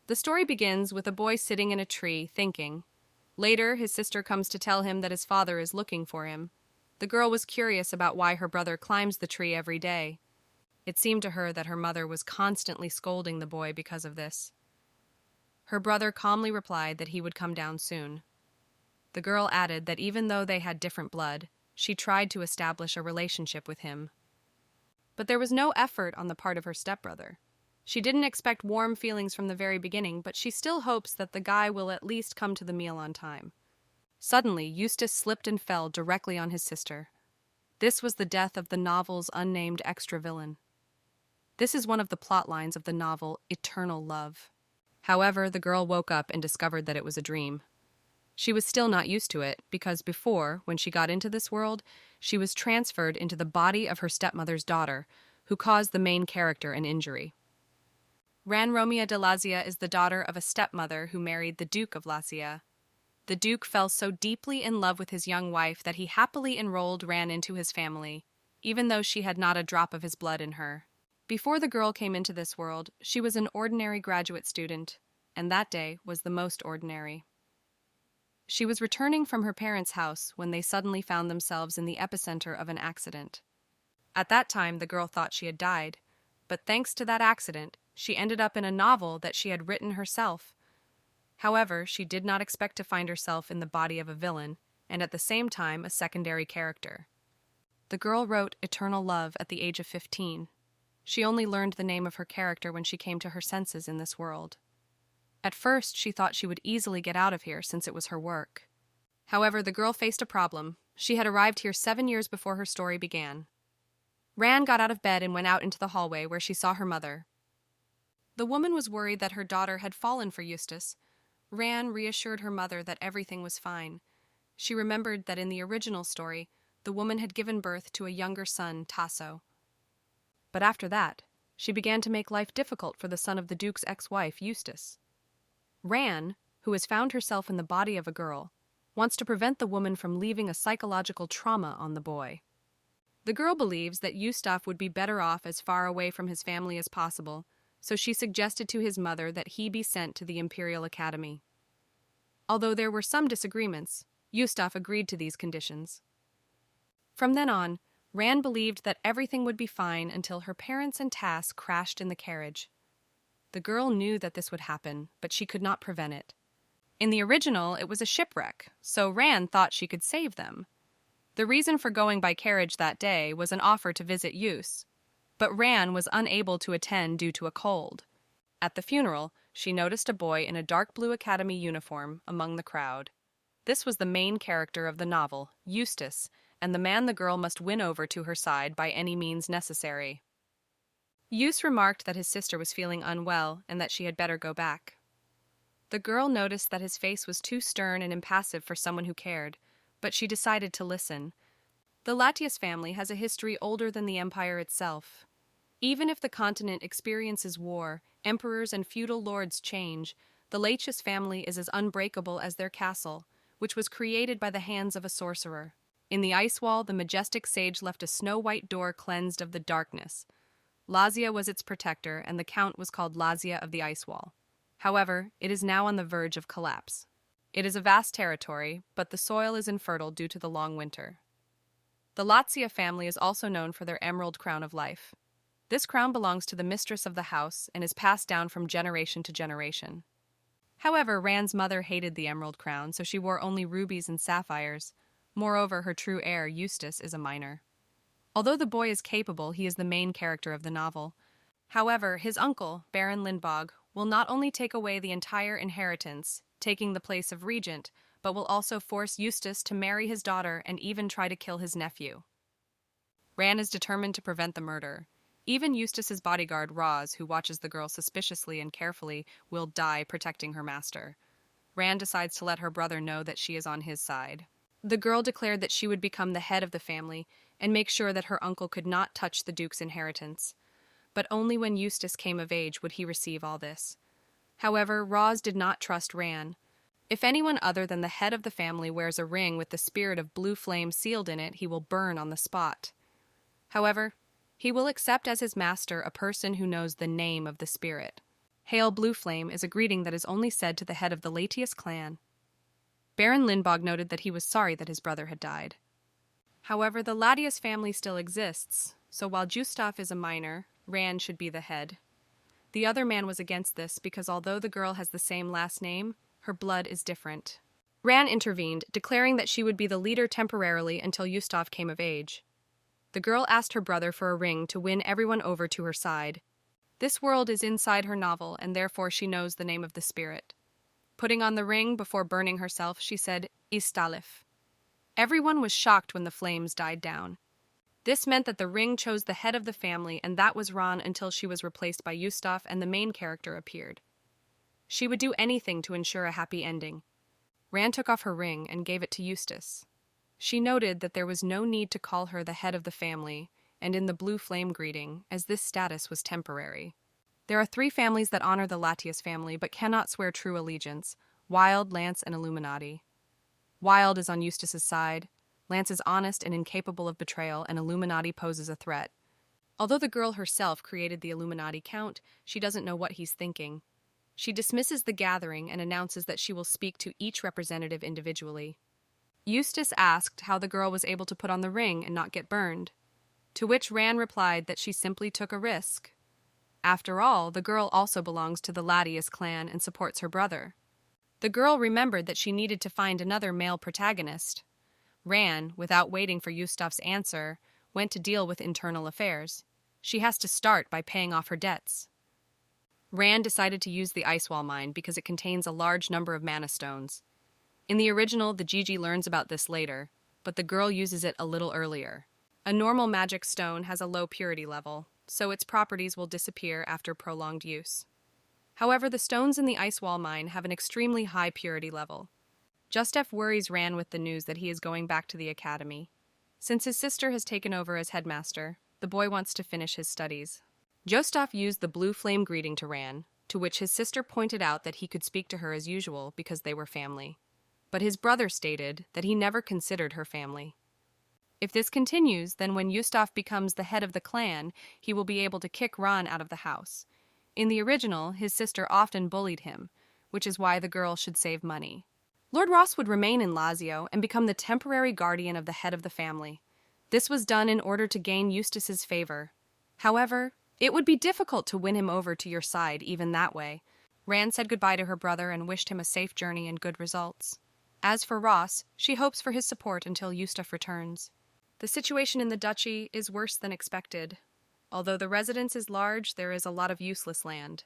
The story begins with a boy sitting in a tree, thinking. Later, his sister comes to tell him that his father is looking for him. The girl was curious about why her brother climbs the tree every day. It seemed to her that her mother was constantly scolding the boy because of this. Her brother calmly replied that he would come down soon. The girl added that even though they had different blood, she tried to establish a relationship with him. But there was no effort on the part of her stepbrother. She didn't expect warm feelings from the very beginning, but she still hopes that the guy will at least come to the meal on time. Suddenly, Eustace slipped and fell directly on his sister. This was the death of the novel's unnamed extra villain. This is one of the plot lines of the novel Eternal Love. However, the girl woke up and discovered that it was a dream. She was still not used to it, because before, when she got into this world, she was transferred into the body of her stepmother's daughter, who caused the main character an injury. Rumia de Lazio is the daughter of a stepmother who married the Duke of Lazio. The Duke fell so deeply in love with his young wife that he happily enrolled Ran into his family, even though she had not a drop of his blood in her. Before the girl came into this world, she was an ordinary graduate student, and that day was the most ordinary. She was returning from her parents' house when they suddenly found themselves in the epicenter of an accident. At that time, the girl thought she had died, but thanks to that accident, she ended up in a novel that she had written herself. However, she did not expect to find herself in the body of a villain, and at the same time a secondary character. The girl wrote Eternal Love at the age of 15. She only learned the name of her character when she came to her senses in this world. At first, she thought she would easily get out of here since it was her work. However, the girl faced a problem. She had arrived here 7 years before her story began. Ran got out of bed and went out into the hallway where she saw her mother. The woman was worried that her daughter had fallen for Eustace. Ran reassured her mother that everything was fine. She remembered that in the original story, the woman had given birth to a younger son, Tasso. But after that, she began to make life difficult for the son of the Duke's ex-wife, Eustace. Ran, who has found herself in the body of a girl, wants to prevent the woman from leaving a psychological trauma on the boy. The girl believes that Eustace would be better off as far away from his family as possible, so she suggested to his mother that he be sent to the Imperial Academy. Although there were some disagreements, Eustace agreed to these conditions. From then on, Ran believed that everything would be fine until her parents and Tass crashed in the carriage. The girl knew that this would happen, but she could not prevent it. In the original, it was a shipwreck, so Ran thought she could save them. The reason for going by carriage that day was an offer to visit Eustace, but Ran was unable to attend due to a cold. At the funeral, she noticed a boy in a dark blue academy uniform among the crowd. This was the main character of the novel, Eustace, and the man the girl must win over to her side by any means necessary. Eustace remarked that his sister was feeling unwell and that she had better go back. The girl noticed that his face was too stern and impassive for someone who cared, but she decided to listen. The Latius family has a history older than the empire itself. Even if the continent experiences war, emperors and feudal lords change, the Latius family is as unbreakable as their castle, which was created by the hands of a sorcerer. In the ice wall, the majestic sage left a snow-white door cleansed of the darkness. Lazio was its protector, and the count was called Lazio of the Ice Wall. However, it is now on the verge of collapse. It is a vast territory, but the soil is infertile due to the long winter. The Lazio family is also known for their emerald crown of life. This crown belongs to the mistress of the house and is passed down from generation to generation. However, Ran's mother hated the emerald crown, so she wore only rubies and sapphires. Moreover, her true heir, Eustace, is a minor. Although the boy is capable, he is the main character of the novel. However, his uncle, Baron Lindbog, will not only take away the entire inheritance, taking the place of regent, but will also force Eustace to marry his daughter and even try to kill his nephew. Ran is determined to prevent the murder. Even Eustace's bodyguard, Roz, who watches the girl suspiciously and carefully, will die protecting her master. Ran decides to let her brother know that she is on his side. The girl declared that she would become the head of the family and make sure that her uncle could not touch the Duke's inheritance. But only when Eustace came of age would he receive all this. However, Roz did not trust Ran. If anyone other than the head of the family wears a ring with the spirit of blue flame sealed in it, he will burn on the spot. However, he will accept as his master a person who knows the name of the spirit. Hail Blue Flame is a greeting that is only said to the head of the Latius clan. Baron Lindbog noted that he was sorry that his brother had died. However, the Latius family still exists, so while Gustav is a minor, Rand should be the head. The other man was against this because although the girl has the same last name, her blood is different. Rand intervened, declaring that she would be the leader temporarily until Gustav came of age. The girl asked her brother for a ring to win everyone over to her side. This world is inside her novel, and therefore she knows the name of the spirit. Putting on the ring before burning herself, she said, Istalif. Everyone was shocked when the flames died down. This meant that the ring chose the head of the family, and that was Ron until she was replaced by Eustace and the main character appeared. She would do anything to ensure a happy ending. Rand took off her ring and gave it to Eustace. She noted that there was no need to call her the head of the family, and in the blue flame greeting, as this status was temporary. There are 3 families that honor the Latius family but cannot swear true allegiance: Wild, Lance, and Illuminati. Wild is on Eustace's side. Lance is honest and incapable of betrayal, and Illuminati poses a threat. Although the girl herself created the Illuminati count, she doesn't know what he's thinking. She dismisses the gathering and announces that she will speak to each representative individually. Eustace asked how the girl was able to put on the ring and not get burned, to which Rand replied that she simply took a risk. After all, the girl also belongs to the Latius clan and supports her brother. The girl remembered that she needed to find another male protagonist. Rand, without waiting for Eustace's answer, went to deal with internal affairs. She has to start by paying off her debts. Rand decided to use the ice wall mine because it contains a large number of mana stones. In the original, the Gigi learns about this later, but the girl uses it a little earlier. A normal magic stone has a low purity level, so its properties will disappear after prolonged use. However, the stones in the ice wall mine have an extremely high purity level. Justef worries Rand with the news that he is going back to the academy. Since his sister has taken over as headmaster, the boy wants to finish his studies. Justef used the blue flame greeting to Rand, to which his sister pointed out that he could speak to her as usual because they were family. But his brother stated that he never considered her family. If this continues, then when Eustace becomes the head of the clan, he will be able to kick Ron out of the house. In the original, his sister often bullied him, which is why the girl should save money. Lord Ross would remain in Lazio and become the temporary guardian of the head of the family. This was done in order to gain Eustace's favor. However, it would be difficult to win him over to your side even that way. Rand said goodbye to her brother and wished him a safe journey and good results. As for Ross, she hopes for his support until Eustace returns. The situation in the duchy is worse than expected. Although the residence is large, there is a lot of useless land.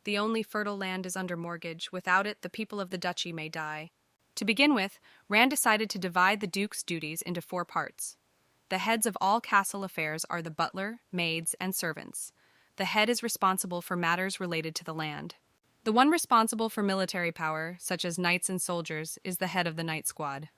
The only fertile land is under mortgage. Without it, the people of the duchy may die. To begin with, Rand decided to divide the duke's duties into 4 parts. The heads of all castle affairs are the butler, maids, and servants. The head is responsible for matters related to the land. The one responsible for military power, such as knights and soldiers, is the head of the knight squad.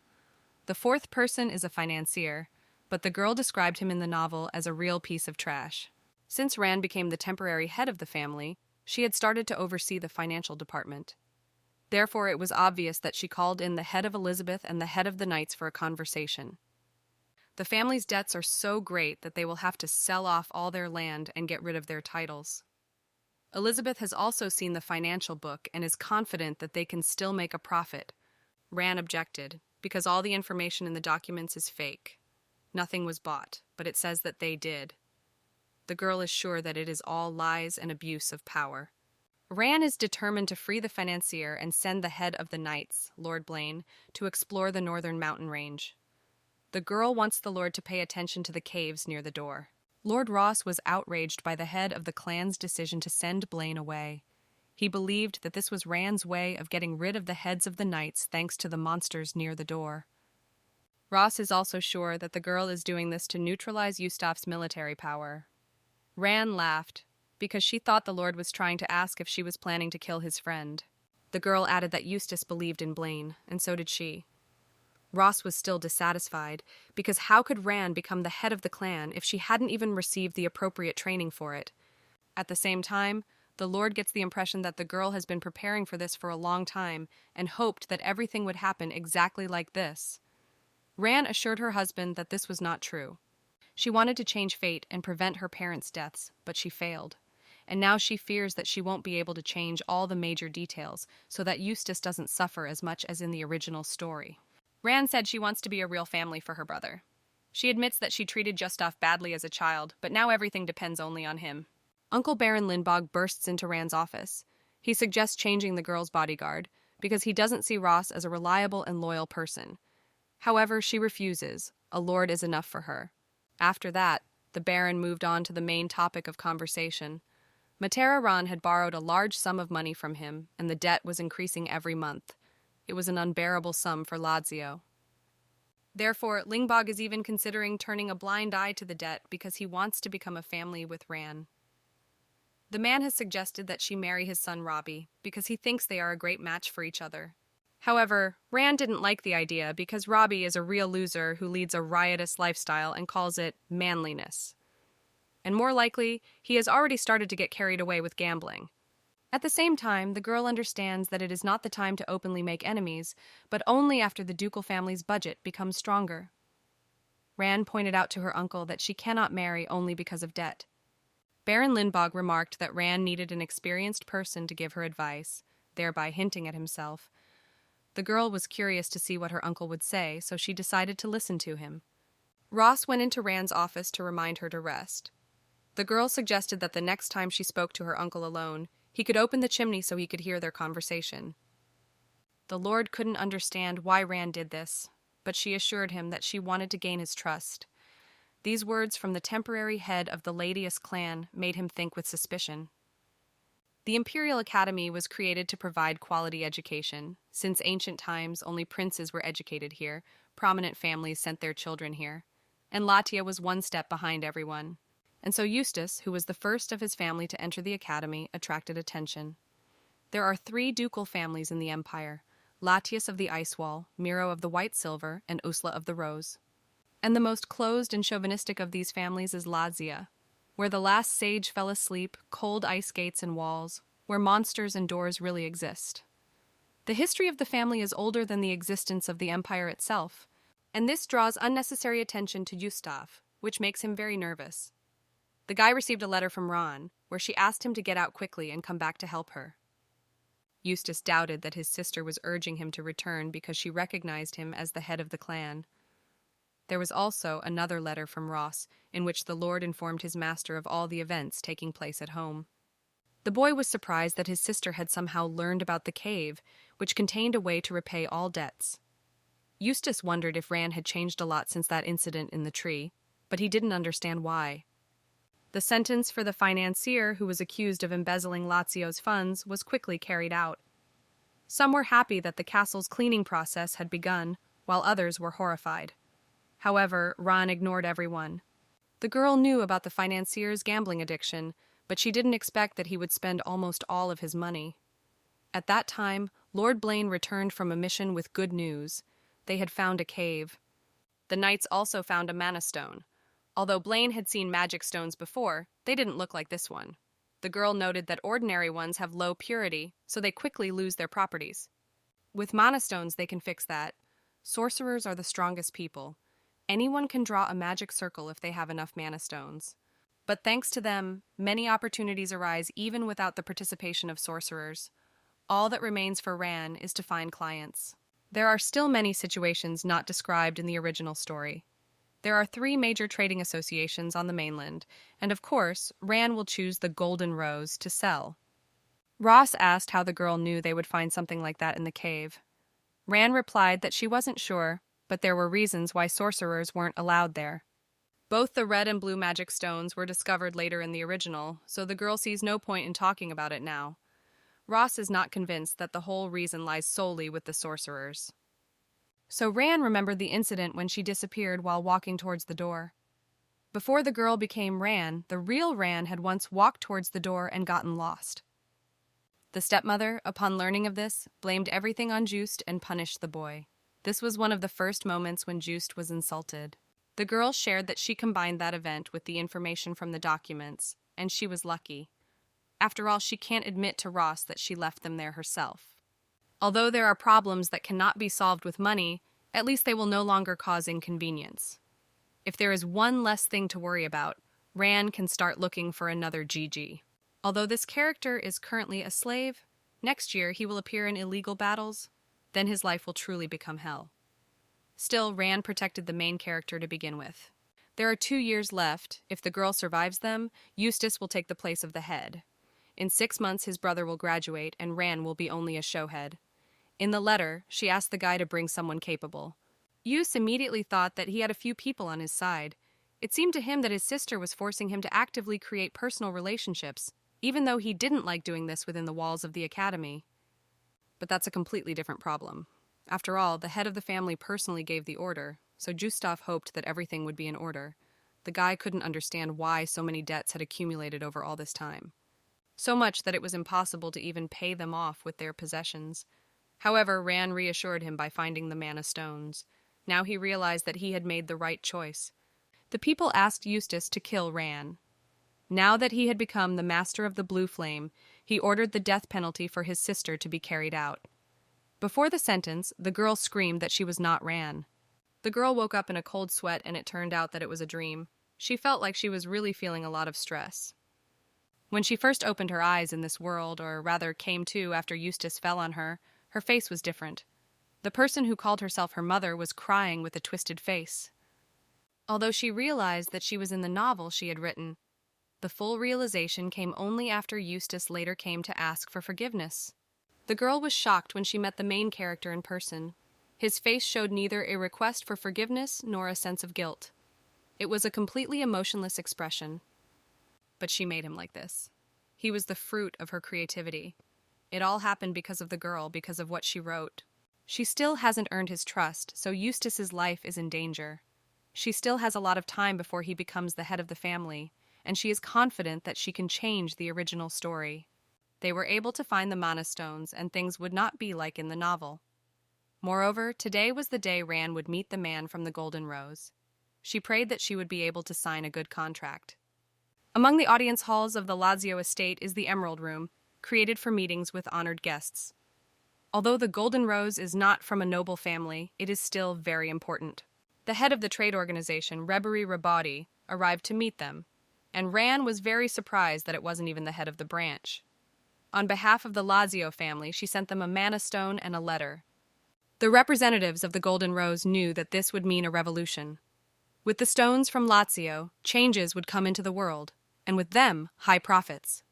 The 4th person is a financier, but the girl described him in the novel as a real piece of trash. Since Rand became the temporary head of the family, she had started to oversee the financial department. Therefore, it was obvious that she called in the head of Elizabeth and the head of the knights for a conversation. The family's debts are so great that they will have to sell off all their land and get rid of their titles. Elizabeth has also seen the financial book and is confident that they can still make a profit. Rand objected, because all the information in the documents is fake. Nothing was bought, but it says that they did. The girl is sure that it is all lies and abuse of power. Rand is determined to free the financier and send the head of the knights, Lord Blaine, to explore the northern mountain range. The girl wants the lord to pay attention to the caves near the door. Lord Ross was outraged by the head of the clan's decision to send Blaine away. He believed that this was Rand's way of getting rid of the heads of the knights thanks to the monsters near the door. Ross is also sure that the girl is doing this to neutralize Eustace's military power. Rand laughed, because she thought the Lord was trying to ask if she was planning to kill his friend. The girl added that Eustace believed in Blaine, and so did she. Ross was still dissatisfied, because how could Rand become the head of the clan if she hadn't even received the appropriate training for it? At the same time, the Lord gets the impression that the girl has been preparing for this for a long time and hoped that everything would happen exactly like this. Rand assured her husband that this was not true. She wanted to change fate and prevent her parents' deaths, but she failed. and now she fears that she won't be able to change all the major details so that Eustace doesn't suffer as much as in the original story. Ran said she wants to be a real family for her brother. She admits that she treated Justaf badly as a child, but now everything depends only on him. Uncle Baron Lindbog bursts into Rand's office. He suggests changing the girl's bodyguard, because he doesn't see Ross as a reliable and loyal person. However, she refuses. A lord is enough for her. After that, the Baron moved on to the main topic of conversation. Matera Ran had borrowed a large sum of money from him, and the debt was increasing every month. It was an unbearable sum for Lazio. Therefore, Lingbog is even considering turning a blind eye to the debt because he wants to become a family with Ran. The man has suggested that she marry his son Robbie because he thinks they are a great match for each other. However, Ran didn't like the idea because Robbie is a real loser who leads a riotous lifestyle and calls it manliness. And more likely, he has already started to get carried away with gambling. At the same time, the girl understands that it is not the time to openly make enemies, but only after the ducal family's budget becomes stronger. Ran pointed out to her uncle that she cannot marry only because of debt. Baron Lindbog remarked that Ran needed an experienced person to give her advice, thereby hinting at himself. The girl was curious to see what her uncle would say, so she decided to listen to him. Ross went into Rand's office to remind her to rest. The girl suggested that the next time she spoke to her uncle alone, he could open the chimney so he could hear their conversation. The lord couldn't understand why Rand did this, but she assured him that she wanted to gain his trust. These words from the temporary head of the Ladius clan made him think with suspicion. The Imperial Academy was created to provide quality education. Since ancient times, only princes were educated here, prominent families sent their children here, and Latia was one step behind everyone. And so Eustace, who was the first of his family to enter the academy, attracted attention. There are 3 ducal families in the empire: Latius of the Ice Wall, Miro of the White Silver, and Usla of the Rose. And the most closed and chauvinistic of these families is Lazio, where the last sage fell asleep, cold ice gates and walls, where monsters and doors really exist. The history of the family is older than the existence of the empire itself, and this draws unnecessary attention to Eustace, which makes him very nervous. The guy received a letter from Ran, where she asked him to get out quickly and come back to help her. Eustace doubted that his sister was urging him to return because she recognized him as the head of the clan. There was also another letter from Ross, in which the lord informed his master of all the events taking place at home. The boy was surprised that his sister had somehow learned about the cave, which contained a way to repay all debts. Eustace wondered if Ran had changed a lot since that incident in the tree, but he didn't understand why. The sentence for the financier who was accused of embezzling Lazio's funds was quickly carried out. Some were happy that the castle's cleaning process had begun, while others were horrified. However, Ran ignored everyone. The girl knew about the financier's gambling addiction, but she didn't expect that he would spend almost all of his money. At that time, Lord Blaine returned from a mission with good news. They had found a cave. The knights also found a mana stone. Although Blaine had seen magic stones before, they didn't look like this one. The girl noted that ordinary ones have low purity, so they quickly lose their properties. With mana stones, they can fix that. Sorcerers are the strongest people. Anyone can draw a magic circle if they have enough mana stones. But thanks to them, many opportunities arise even without the participation of sorcerers. All that remains for Ran is to find clients. There are still many situations not described in the original story. There are 3 major trading associations on the mainland, and of course, Ran will choose the Golden Rose to sell. Ross asked how the girl knew they would find something like that in the cave. Ran replied that she wasn't sure, but there were reasons why sorcerers weren't allowed there. Both the red and blue magic stones were discovered later in the original, so the girl sees no point in talking about it now. Ross is not convinced that the whole reason lies solely with the sorcerers. So Ran remembered the incident when she disappeared while walking towards the door. Before the girl became Ran, the real Ran had once walked towards the door and gotten lost. The stepmother, upon learning of this, blamed everything on Juste and punished the boy. This was one of the first moments when Juste was insulted. The girl shared that she combined that event with the information from the documents, and she was lucky. After all, she can't admit to Ross that she left them there herself. Although there are problems that cannot be solved with money, at least they will no longer cause inconvenience. If there is one less thing to worry about, Ran can start looking for another Gigi. Although this character is currently a slave, next year he will appear in illegal battles, then his life will truly become hell. Still, Ran protected the main character to begin with. There are 2 years left. If the girl survives them, Eustace will take the place of the head. In 6 months, his brother will graduate, and Ran will be only a showhead. In the letter, she asked the guy to bring someone capable. Eustace immediately thought that he had a few people on his side. It seemed to him that his sister was forcing him to actively create personal relationships, even though he didn't like doing this within the walls of the academy. But that's a completely different problem. After all, the head of the family personally gave the order, so Eustace hoped that everything would be in order. The guy couldn't understand why so many debts had accumulated over all this time. So much that it was impossible to even pay them off with their possessions. However, Ran reassured him by finding the mana stones. Now he realized that he had made the right choice. The people asked Eustace to kill Ran. Now that he had become the master of the blue flame, he ordered the death penalty for his sister to be carried out. Before the sentence, the girl screamed that she was not Ran. The girl woke up in a cold sweat, and it turned out that it was a dream. She felt like she was really feeling a lot of stress. When she first opened her eyes in this world, or rather came to after Eustace fell on her face was different. The person who called herself her mother was crying with a twisted face. Although she realized that she was in the novel she had written, the full realization came only after Eustace later came to ask for forgiveness. The girl was shocked when she met the main character in person. His face showed neither a request for forgiveness nor a sense of guilt. It was a completely emotionless expression. But she made him like this. He was the fruit of her creativity. It all happened because of the girl, because of what she wrote. She still hasn't earned his trust, so Eustace's life is in danger. She still has a lot of time before he becomes the head of the family, and she is confident that she can change the original story. They were able to find the mana stones, and things would not be like in the novel. Moreover, today was the day Ran would meet the man from the Golden Rose. She prayed that she would be able to sign a good contract. Among the audience halls of the Lazio estate is the Emerald Room, created for meetings with honored guests. Although the Golden Rose is not from a noble family, it is still very important. The head of the trade organization, Reberi Rabadi, arrived to meet them, and Ran was very surprised that it wasn't even the head of the branch. On behalf of the Lazio family, she sent them a mana stone and a letter. The representatives of the Golden Rose knew that this would mean a revolution. With the stones from Lazio, changes would come into the world, and with them, high profits.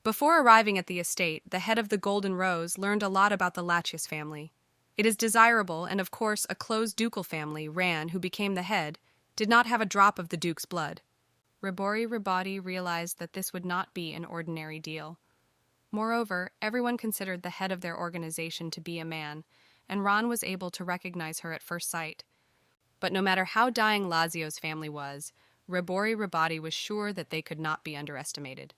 Before arriving at the estate, the head of the Golden Rose learned a lot about the Latius family. It is desirable, and of course a close ducal family, Ran, who became the head, did not have a drop of the Duke's blood. Reberi Rabadi realized that this would not be an ordinary deal. Moreover, everyone considered the head of their organization to be a man, and Ran was able to recognize her at first sight. But no matter how dying Lazio's family was, Reberi Rabadi was sure that they could not be underestimated.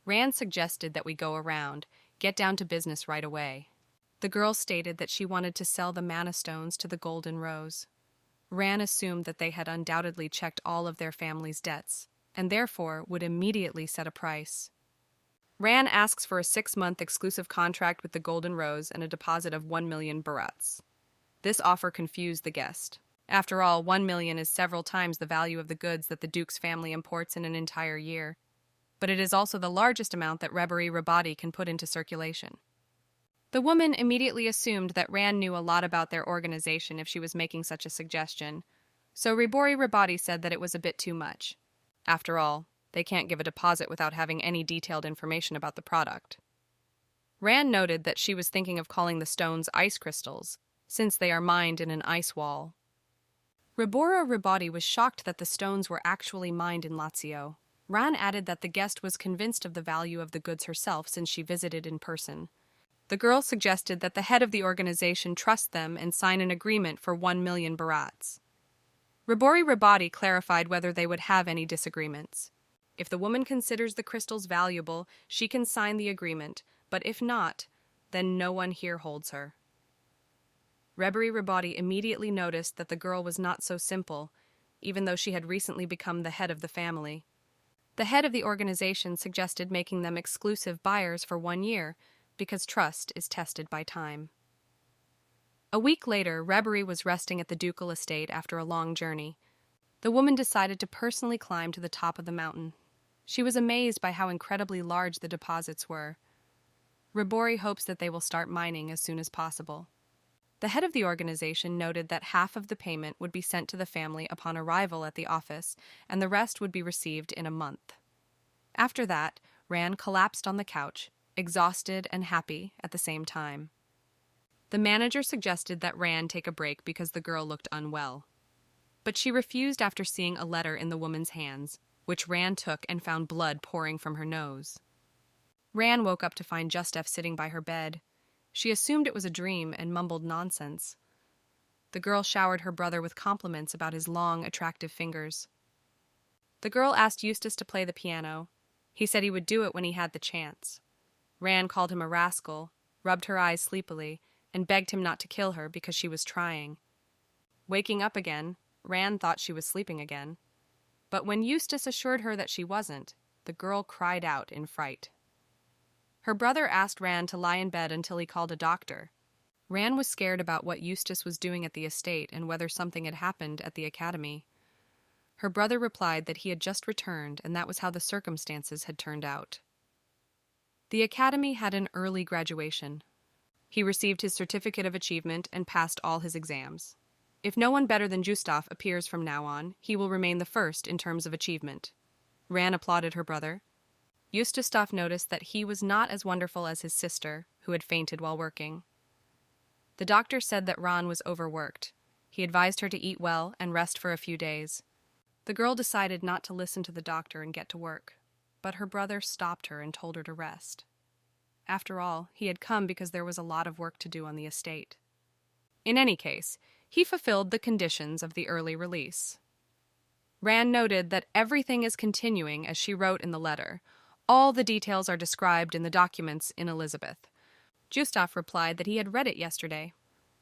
Ran suggested that we go around, get down to business right away. The girl stated that she wanted to sell the mana stones to the Golden Rose. Ran assumed that they had undoubtedly checked all of their family's debts, and therefore would immediately set a price. Ran asks for a 6-month exclusive contract with the Golden Rose and a deposit of 1 million barats. This offer confused the guest. After all, 1 million is several times the value of the goods that the Duke's family imports in an entire year. But it is also the largest amount that Reberi Rabadi can put into circulation. The woman immediately assumed that Ran knew a lot about their organization if she was making such a suggestion, so Reberi Rabadi said that it was a bit too much. After all, they can't give a deposit without having any detailed information about the product. Ran noted that she was thinking of calling the stones ice crystals, since they are mined in an ice wall. Reberi Rabadi was shocked that the stones were actually mined in Lazio. Ran added that the guest was convinced of the value of the goods herself since she visited in person. The girl suggested that the head of the organization trust them and sign an agreement for 1 million barats. Reberi Rabadi clarified whether they would have any disagreements. If the woman considers the crystals valuable, she can sign the agreement, but if not, then no one here holds her. Reberi Rabadi immediately noticed that the girl was not so simple, even though she had recently become the head of the family. The head of the organization suggested making them exclusive buyers for 1 year, because trust is tested by time. A week later, Reberi was resting at the ducal estate after a long journey. The woman decided to personally climb to the top of the mountain. She was amazed by how incredibly large the deposits were. Ribori hopes that they will start mining as soon as possible. The head of the organization noted that half of the payment would be sent to the family upon arrival at the office, and the rest would be received in a month. After that, Ran collapsed on the couch, exhausted and happy at the same time. The manager suggested that Ran take a break because the girl looked unwell. But she refused after seeing a letter in the woman's hands, which Ran took and found blood pouring from her nose. Ran woke up to find Justef sitting by her bed. She assumed it was a dream and mumbled nonsense. The girl showered her brother with compliments about his long, attractive fingers. The girl asked Eustace to play the piano. He said he would do it when he had the chance. Ran called him a rascal, rubbed her eyes sleepily, and begged him not to kill her because she was trying. Waking up again, Ran thought she was sleeping again. But when Eustace assured her that she wasn't, the girl cried out in fright. Her brother asked Ran to lie in bed until he called a doctor. Ran was scared about what Eustace was doing at the estate and whether something had happened at the academy. Her brother replied that he had just returned and that was how the circumstances had turned out. The academy had an early graduation. He received his certificate of achievement and passed all his exams. If no one better than Eustace appears from now on, he will remain the first in terms of achievement. Ran applauded her brother. Eustace noticed that he was not as wonderful as his sister, who had fainted while working. The doctor said that Ran was overworked. He advised her to eat well and rest for a few days. The girl decided not to listen to the doctor and get to work, but her brother stopped her and told her to rest. After all, he had come because there was a lot of work to do on the estate. In any case, he fulfilled the conditions of the early release. Ran noted that everything is continuing as she wrote in the letter. All the details are described in the documents in Elizabeth. Eustace replied that he had read it yesterday.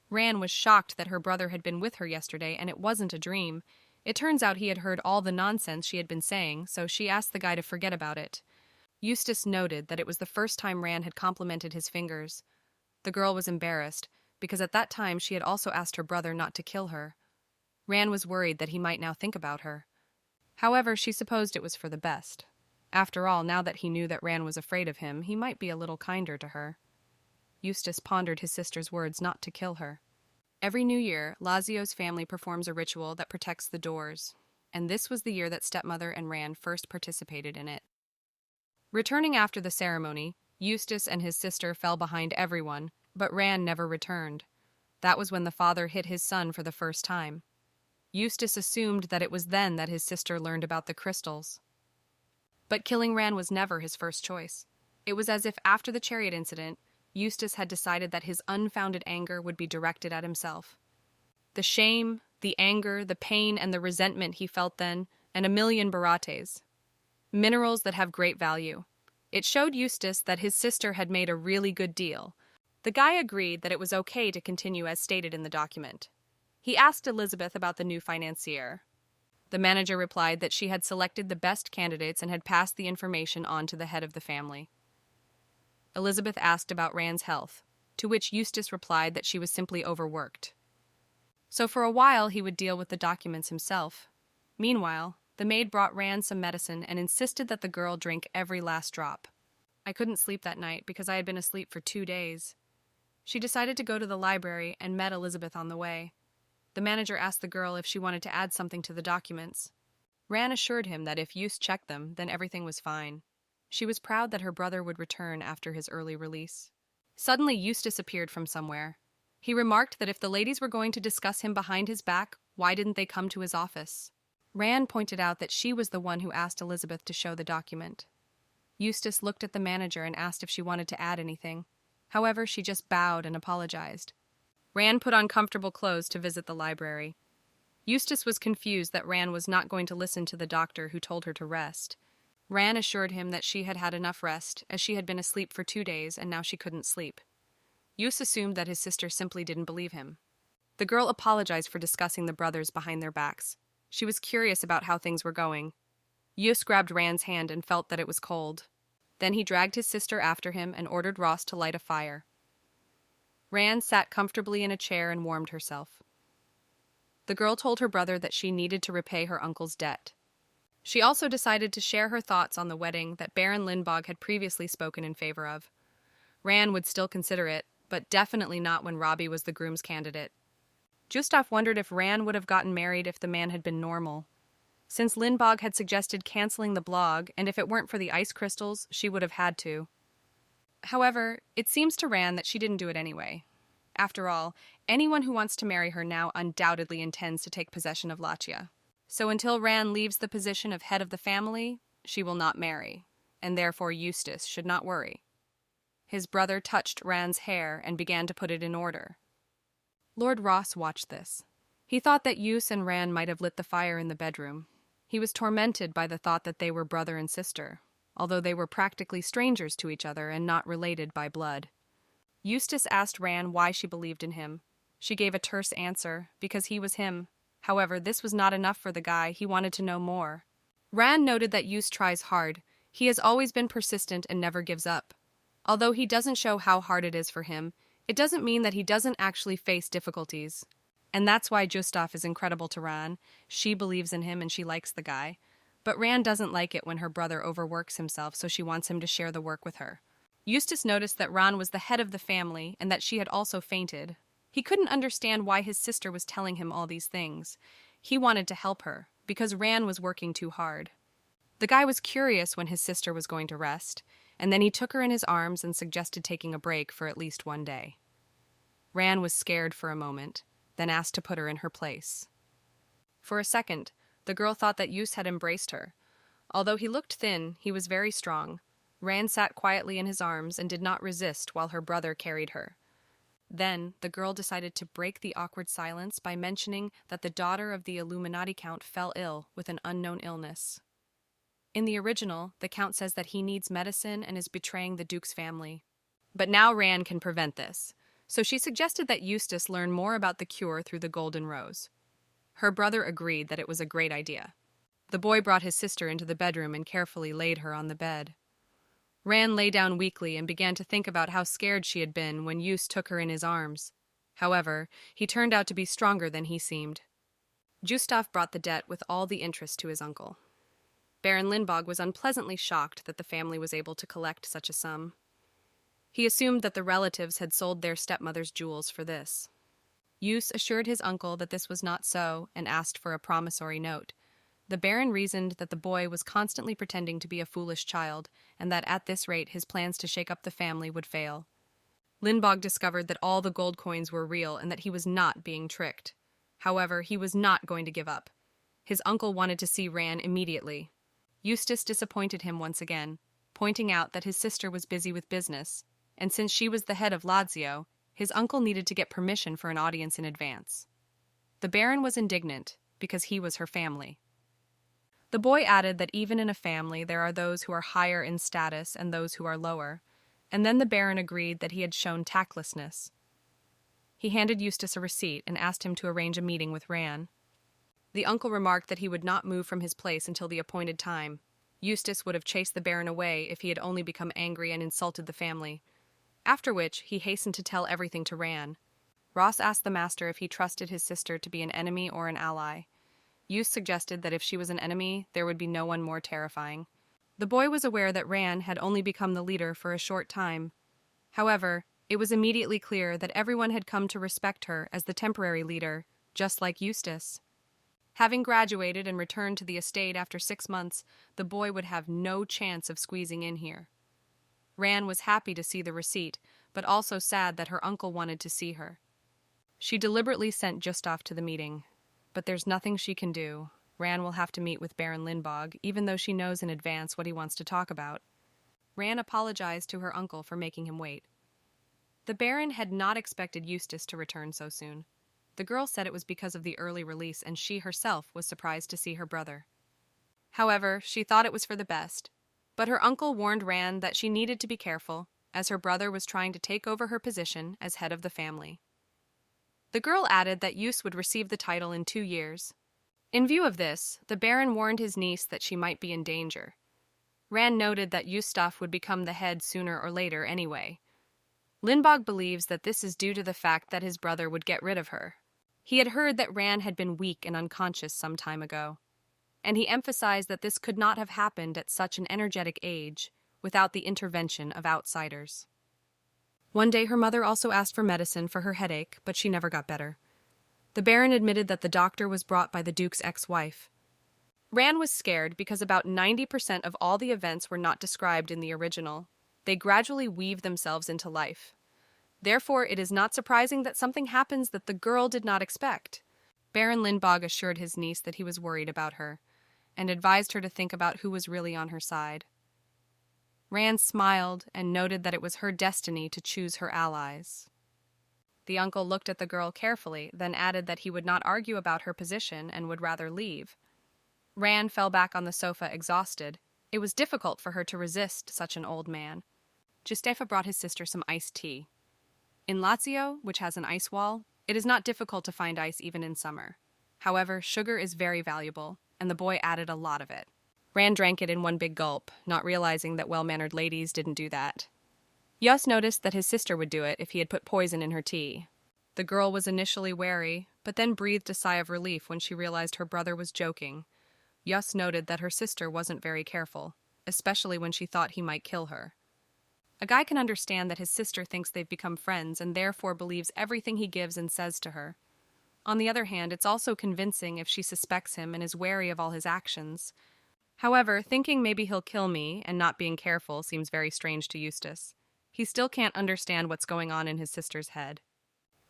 Ran was shocked that her brother had been with her yesterday and it wasn't a dream. It turns out he had heard all the nonsense she had been saying, so she asked the guy to forget about it. Eustace noted that it was the first time Ran had complimented his fingers. The girl was embarrassed, because at that time she had also asked her brother not to kill her. Ran was worried that he might now think about her. However, she supposed it was for the best. After all, now that he knew that Ran was afraid of him, he might be a little kinder to her. Eustace pondered his sister's words not to kill her. Every New Year, Lazio's family performs a ritual that protects the doors, and this was the year that stepmother and Ran first participated in it. Returning after the ceremony, Eustace and his sister fell behind everyone, but Ran never returned. That was when the father hit his son for the first time. Eustace assumed that it was then that his sister learned about the crystals. But killing Ran was never his first choice. It was as if after the chariot incident, Eustace had decided that his unfounded anger would be directed at himself. The shame, the anger, the pain, and the resentment he felt then, and a million barates. Minerals that have great value. It showed Eustace that his sister had made a really good deal. The guy agreed that it was okay to continue as stated in the document. He asked Elizabeth about the new financier. The manager replied that she had selected the best candidates and had passed the information on to the head of the family. Elizabeth asked about Ran's health, to which Eustace replied that she was simply overworked. So for a while he would deal with the documents himself. Meanwhile, the maid brought Ran some medicine and insisted that the girl drink every last drop. I couldn't sleep that night because I had been asleep for 2 days. She decided to go to the library and met Elizabeth on the way. The manager asked the girl if she wanted to add something to the documents. Ran assured him that if Eustace checked them, then everything was fine. She was proud that her brother would return after his early release. Suddenly, Eustace appeared from somewhere. He remarked that if the ladies were going to discuss him behind his back, why didn't they come to his office? Ran pointed out that she was the one who asked Elizabeth to show the document. Eustace looked at the manager and asked if she wanted to add anything. However, she just bowed and apologized. Ran put on comfortable clothes to visit the library. Eustace was confused that Ran was not going to listen to the doctor who told her to rest. Ran assured him that she had had enough rest, as she had been asleep for 2 days and now she couldn't sleep. Eustace assumed that his sister simply didn't believe him. The girl apologized for discussing the brothers behind their backs. She was curious about how things were going. Eustace grabbed Ran's hand and felt that it was cold. Then he dragged his sister after him and ordered Ross to light a fire. Ran sat comfortably in a chair and warmed herself. The girl told her brother that she needed to repay her uncle's debt. She also decided to share her thoughts on the wedding that Baron Lindbog had previously spoken in favor of. Ran would still consider it, but definitely not when Robbie was the groom's candidate. Justaf wondered if Ran would have gotten married if the man had been normal. Since Lindbog had suggested canceling the blog, and if it weren't for the ice crystals, she would have had to. However, it seems to Ran that she didn't do it anyway. After all, anyone who wants to marry her now undoubtedly intends to take possession of Lazio. So until Ran leaves the position of head of the family, she will not marry, and therefore Eustace should not worry. His brother touched Ran's hair and began to put it in order. Lord Ross watched this. He thought that Eustace and Ran might have lit the fire in the bedroom. He was tormented by the thought that they were brother and sister, although they were practically strangers to each other and not related by blood. Eustace asked Ran why she believed in him. She gave a terse answer, because he was him. However, this was not enough for the guy. He wanted to know more. Ran noted that Eustace tries hard. He has always been persistent and never gives up. Although he doesn't show how hard it is for him, it doesn't mean that he doesn't actually face difficulties. And that's why Justaf is incredible to Ran. She believes in him and she likes the guy. But Ran doesn't like it when her brother overworks himself, so she wants him to share the work with her. Eustace noticed that Ran was the head of the family and that she had also fainted. He couldn't understand why his sister was telling him all these things. He wanted to help her, because Ran was working too hard. The guy was curious when his sister was going to rest, and then he took her in his arms and suggested taking a break for at least one day. Ran was scared for a moment, then asked to put her in her place. For a second, the girl thought that Eustace had embraced her. Although he looked thin, he was very strong. Ran sat quietly in his arms and did not resist while her brother carried her. Then, the girl decided to break the awkward silence by mentioning that the daughter of the Illuminati Count fell ill with an unknown illness. In the original, the Count says that he needs medicine and is betraying the Duke's family. But now Ran can prevent this, so she suggested that Eustace learn more about the cure through the Golden Rose. Her brother agreed that it was a great idea. The boy brought his sister into the bedroom and carefully laid her on the bed. Ran lay down weakly and began to think about how scared she had been when Eustace took her in his arms. However, he turned out to be stronger than he seemed. Justaf brought the debt with all the interest to his uncle. Baron Lindbog was unpleasantly shocked that the family was able to collect such a sum. He assumed that the relatives had sold their stepmother's jewels for this. Eustace assured his uncle that this was not so and asked for a promissory note. The Baron reasoned that the boy was constantly pretending to be a foolish child, and that at this rate his plans to shake up the family would fail. Lindbog discovered that all the gold coins were real and that he was not being tricked. However, he was not going to give up. His uncle wanted to see Ran immediately. Eustace disappointed him once again, pointing out that his sister was busy with business, and since she was the head of Lazio, his uncle needed to get permission for an audience in advance. The Baron was indignant, because he was her family. The boy added that even in a family there are those who are higher in status and those who are lower, and then the Baron agreed that he had shown tactlessness. He handed Eustace a receipt and asked him to arrange a meeting with Ran. The uncle remarked that he would not move from his place until the appointed time. Eustace would have chased the Baron away if he had only become angry and insulted the family. After which, he hastened to tell everything to Ran. Ross asked the master if he trusted his sister to be an enemy or an ally. Eustace suggested that if she was an enemy, there would be no one more terrifying. The boy was aware that Ran had only become the leader for a short time. However, it was immediately clear that everyone had come to respect her as the temporary leader, just like Eustace. Having graduated and returned to the estate after 6 months, the boy would have no chance of squeezing in here. Ran was happy to see the receipt, but also sad that her uncle wanted to see her. She deliberately sent Justaf to the meeting. But there's nothing she can do. Ran will have to meet with Baron Lindbog, even though she knows in advance what he wants to talk about. Ran apologized to her uncle for making him wait. The Baron had not expected Eustace to return so soon. The girl said it was because of the early release, and she herself was surprised to see her brother. However, she thought it was for the best. But her uncle warned Ran that she needed to be careful, as her brother was trying to take over her position as head of the family. The girl added that Eustace would receive the title in 2 years. In view of this, the Baron warned his niece that she might be in danger. Ran noted that Eustace would become the head sooner or later anyway. Lindbog believes that this is due to the fact that his brother would get rid of her. He had heard that Ran had been weak and unconscious some time ago. and he emphasized that this could not have happened at such an energetic age without the intervention of outsiders. One day her mother also asked for medicine for her headache, but she never got better. The Baron admitted that the doctor was brought by the Duke's ex-wife. Ran was scared because about 90% of all the events were not described in the original. They gradually weave themselves into life. Therefore, it is not surprising that something happens that the girl did not expect. Baron Lindbog assured his niece that he was worried about her, and advised her to think about who was really on her side. Ran smiled and noted that it was her destiny to choose her allies. The uncle looked at the girl carefully, then added that he would not argue about her position and would rather leave. Ran fell back on the sofa exhausted. It was difficult for her to resist such an old man. Giuseppe brought his sister some iced tea. In Lazio, which has an ice wall, it is not difficult to find ice even in summer. However, sugar is very valuable, and the boy added a lot of it. Ran drank it in one big gulp, not realizing that well-mannered ladies didn't do that. Eustace noticed that his sister would do it if he had put poison in her tea. The girl was initially wary, but then breathed a sigh of relief when she realized her brother was joking. Eustace noted that her sister wasn't very careful, especially when she thought he might kill her. A guy can understand that his sister thinks they've become friends and therefore believes everything he gives and says to her. On the other hand, it's also convincing if she suspects him and is wary of all his actions. However, thinking maybe he'll kill me and not being careful seems very strange to Eustace. He still can't understand what's going on in his sister's head.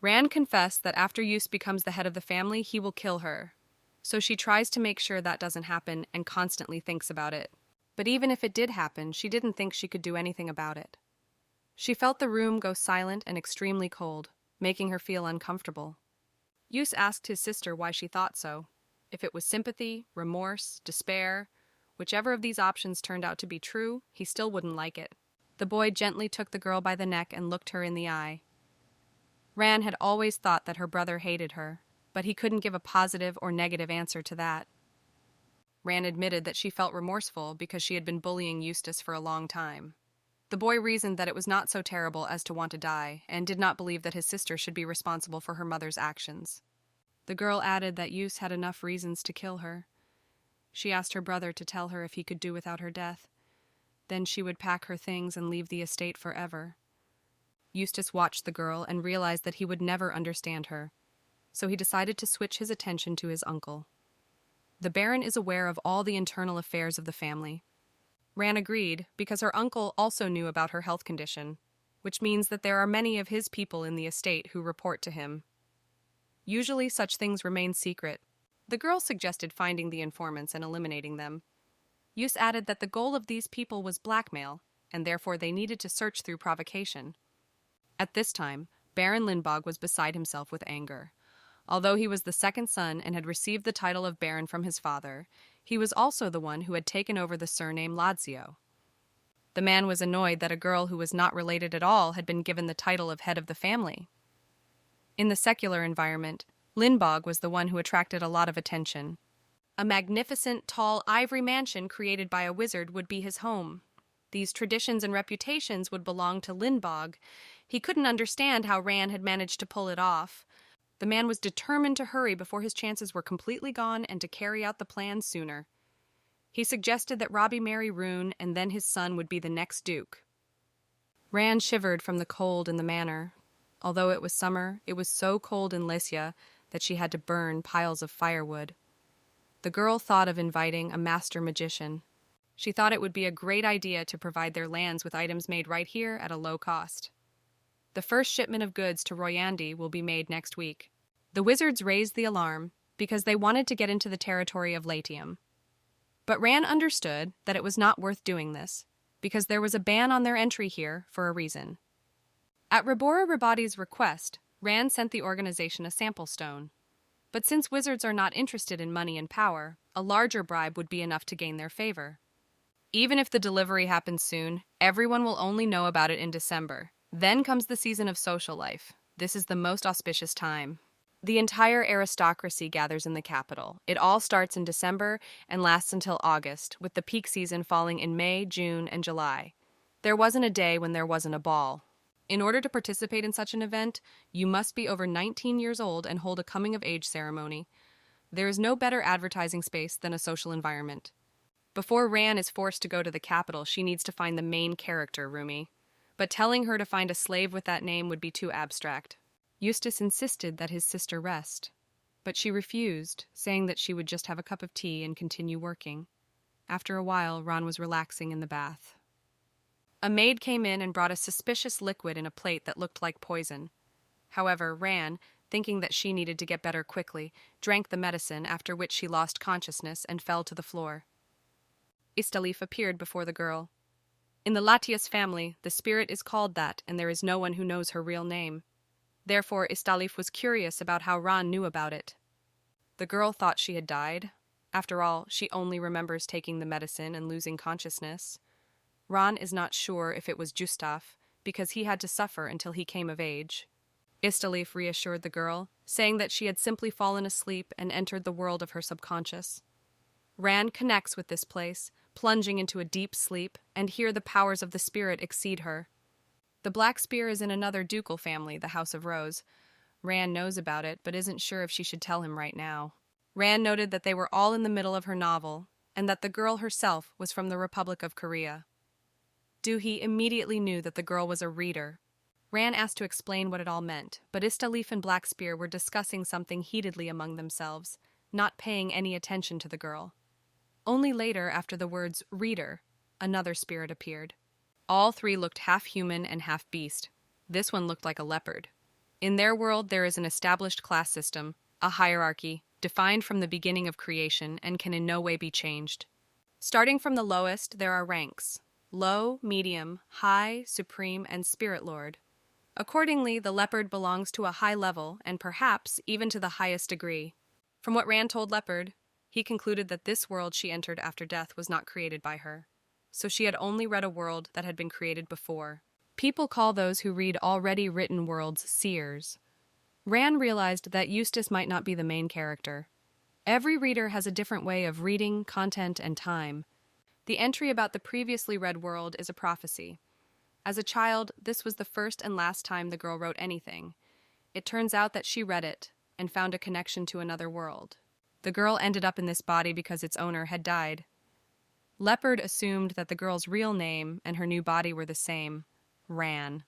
Ran confessed that after Eustace becomes the head of the family, he will kill her. So she tries to make sure that doesn't happen and constantly thinks about it. But even if it did happen, she didn't think she could do anything about it. She felt the room go silent and extremely cold, making her feel uncomfortable. Eustace asked his sister why she thought so. If it was sympathy, remorse, despair, whichever of these options turned out to be true, he still wouldn't like it. The boy gently took the girl by the neck and looked her in the eye. Ran had always thought that her brother hated her, but he couldn't give a positive or negative answer to that. Ran admitted that she felt remorseful because she had been bullying Eustace for a long time. The boy reasoned that it was not so terrible as to want to die, and did not believe that his sister should be responsible for her mother's actions. The girl added that Eustace had enough reasons to kill her. She asked her brother to tell her if he could do without her death. Then she would pack her things and leave the estate forever. Eustace watched the girl and realized that he would never understand her, so he decided to switch his attention to his uncle. The Baron is aware of all the internal affairs of the family. Ran agreed because her uncle also knew about her health condition, which means that there are many of his people in the estate who report to him. Usually such things remain secret. The girl suggested finding the informants and eliminating them. Eustace added that the goal of these people was blackmail, and therefore they needed to search through provocation. At this time, Baron Lindbog was beside himself with anger. Although he was the second son and had received the title of Baron from his father, he was also the one who had taken over the surname Lazio. The man was annoyed that a girl who was not related at all had been given the title of head of the family. In the secular environment, Lindbog was the one who attracted a lot of attention. A magnificent, tall ivory mansion created by a wizard would be his home. These traditions and reputations would belong to Lindbog. He couldn't understand how Ran had managed to pull it off. The man was determined to hurry before his chances were completely gone and to carry out the plan sooner. He suggested that Robbie marry Rune and then his son would be the next duke. Ran shivered from the cold in the manor. Although it was summer, it was so cold in Lazio that she had to burn piles of firewood. The girl thought of inviting a master magician. She thought it would be a great idea to provide their lands with items made right here at a low cost. The first shipment of goods to Royandi will be made next week. The wizards raised the alarm because they wanted to get into the territory of Latium. But Ran understood that it was not worth doing this, because there was a ban on their entry here for a reason. At Rabora Rabati's request, Ran sent the organization a sample stone. But since wizards are not interested in money and power, a larger bribe would be enough to gain their favor. Even if the delivery happens soon, everyone will only know about it in December. Then comes the season of social life. This is the most auspicious time. The entire aristocracy gathers in the capital. It all starts in December and lasts until August, with the peak season falling in May, June, and July. There wasn't a day when there wasn't a ball. In order to participate in such an event, you must be over 19 years old and hold a coming-of-age ceremony. There is no better advertising space than a social environment. Before Ran is forced to go to the capital, she needs to find the main character, Rumi. But telling her to find a slave with that name would be too abstract. Eustace insisted that his sister rest, but she refused, saying that she would just have a cup of tea and continue working. After a while, Ran was relaxing in the bath. A maid came in and brought a suspicious liquid in a plate that looked like poison. However, Ran, thinking that she needed to get better quickly, drank the medicine, after which she lost consciousness and fell to the floor. Eustace appeared before the girl. In the Latius family, the spirit is called that, and there is no one who knows her real name. Therefore, Eustace was curious about how Ran knew about it. The girl thought she had died. After all, she only remembers taking the medicine and losing consciousness. Ran is not sure if it was Eustace, because he had to suffer until he came of age. Eustace reassured the girl, saying that she had simply fallen asleep and entered the world of her subconscious. Ran connects with this place, plunging into a deep sleep, and here the powers of the spirit exceed her. The Black Spear is in another ducal family, the House of Rose. Ran knows about it, but isn't sure if she should tell him right now. Ran noted that they were all in the middle of her novel, and that the girl herself was from the Republic of Korea. Duhy immediately knew that the girl was a reader. Ran asked to explain what it all meant, but Eustace and Black Spear were discussing something heatedly among themselves, not paying any attention to the girl. Only later, after the words reader, another spirit appeared. All three looked half human and half beast. This one looked like a leopard. In their world, there is an established class system, a hierarchy, defined from the beginning of creation and can in no way be changed. Starting from the lowest, there are ranks: low, medium, high, supreme, and spirit lord. Accordingly, the leopard belongs to a high level and perhaps even to the highest degree. From what Ran told Leopard, he concluded that this world she entered after death was not created by her. So she had only read a world that had been created before. People call those who read already written worlds seers. Ran realized that Eustace might not be the main character. Every reader has a different way of reading, content, and time. The entry about the previously read world is a prophecy. As a child, this was the first and last time the girl wrote anything. It turns out that she read it and found a connection to another world. The girl ended up in this body because its owner had died. Leopard assumed that the girl's real name and her new body were the same, Ran.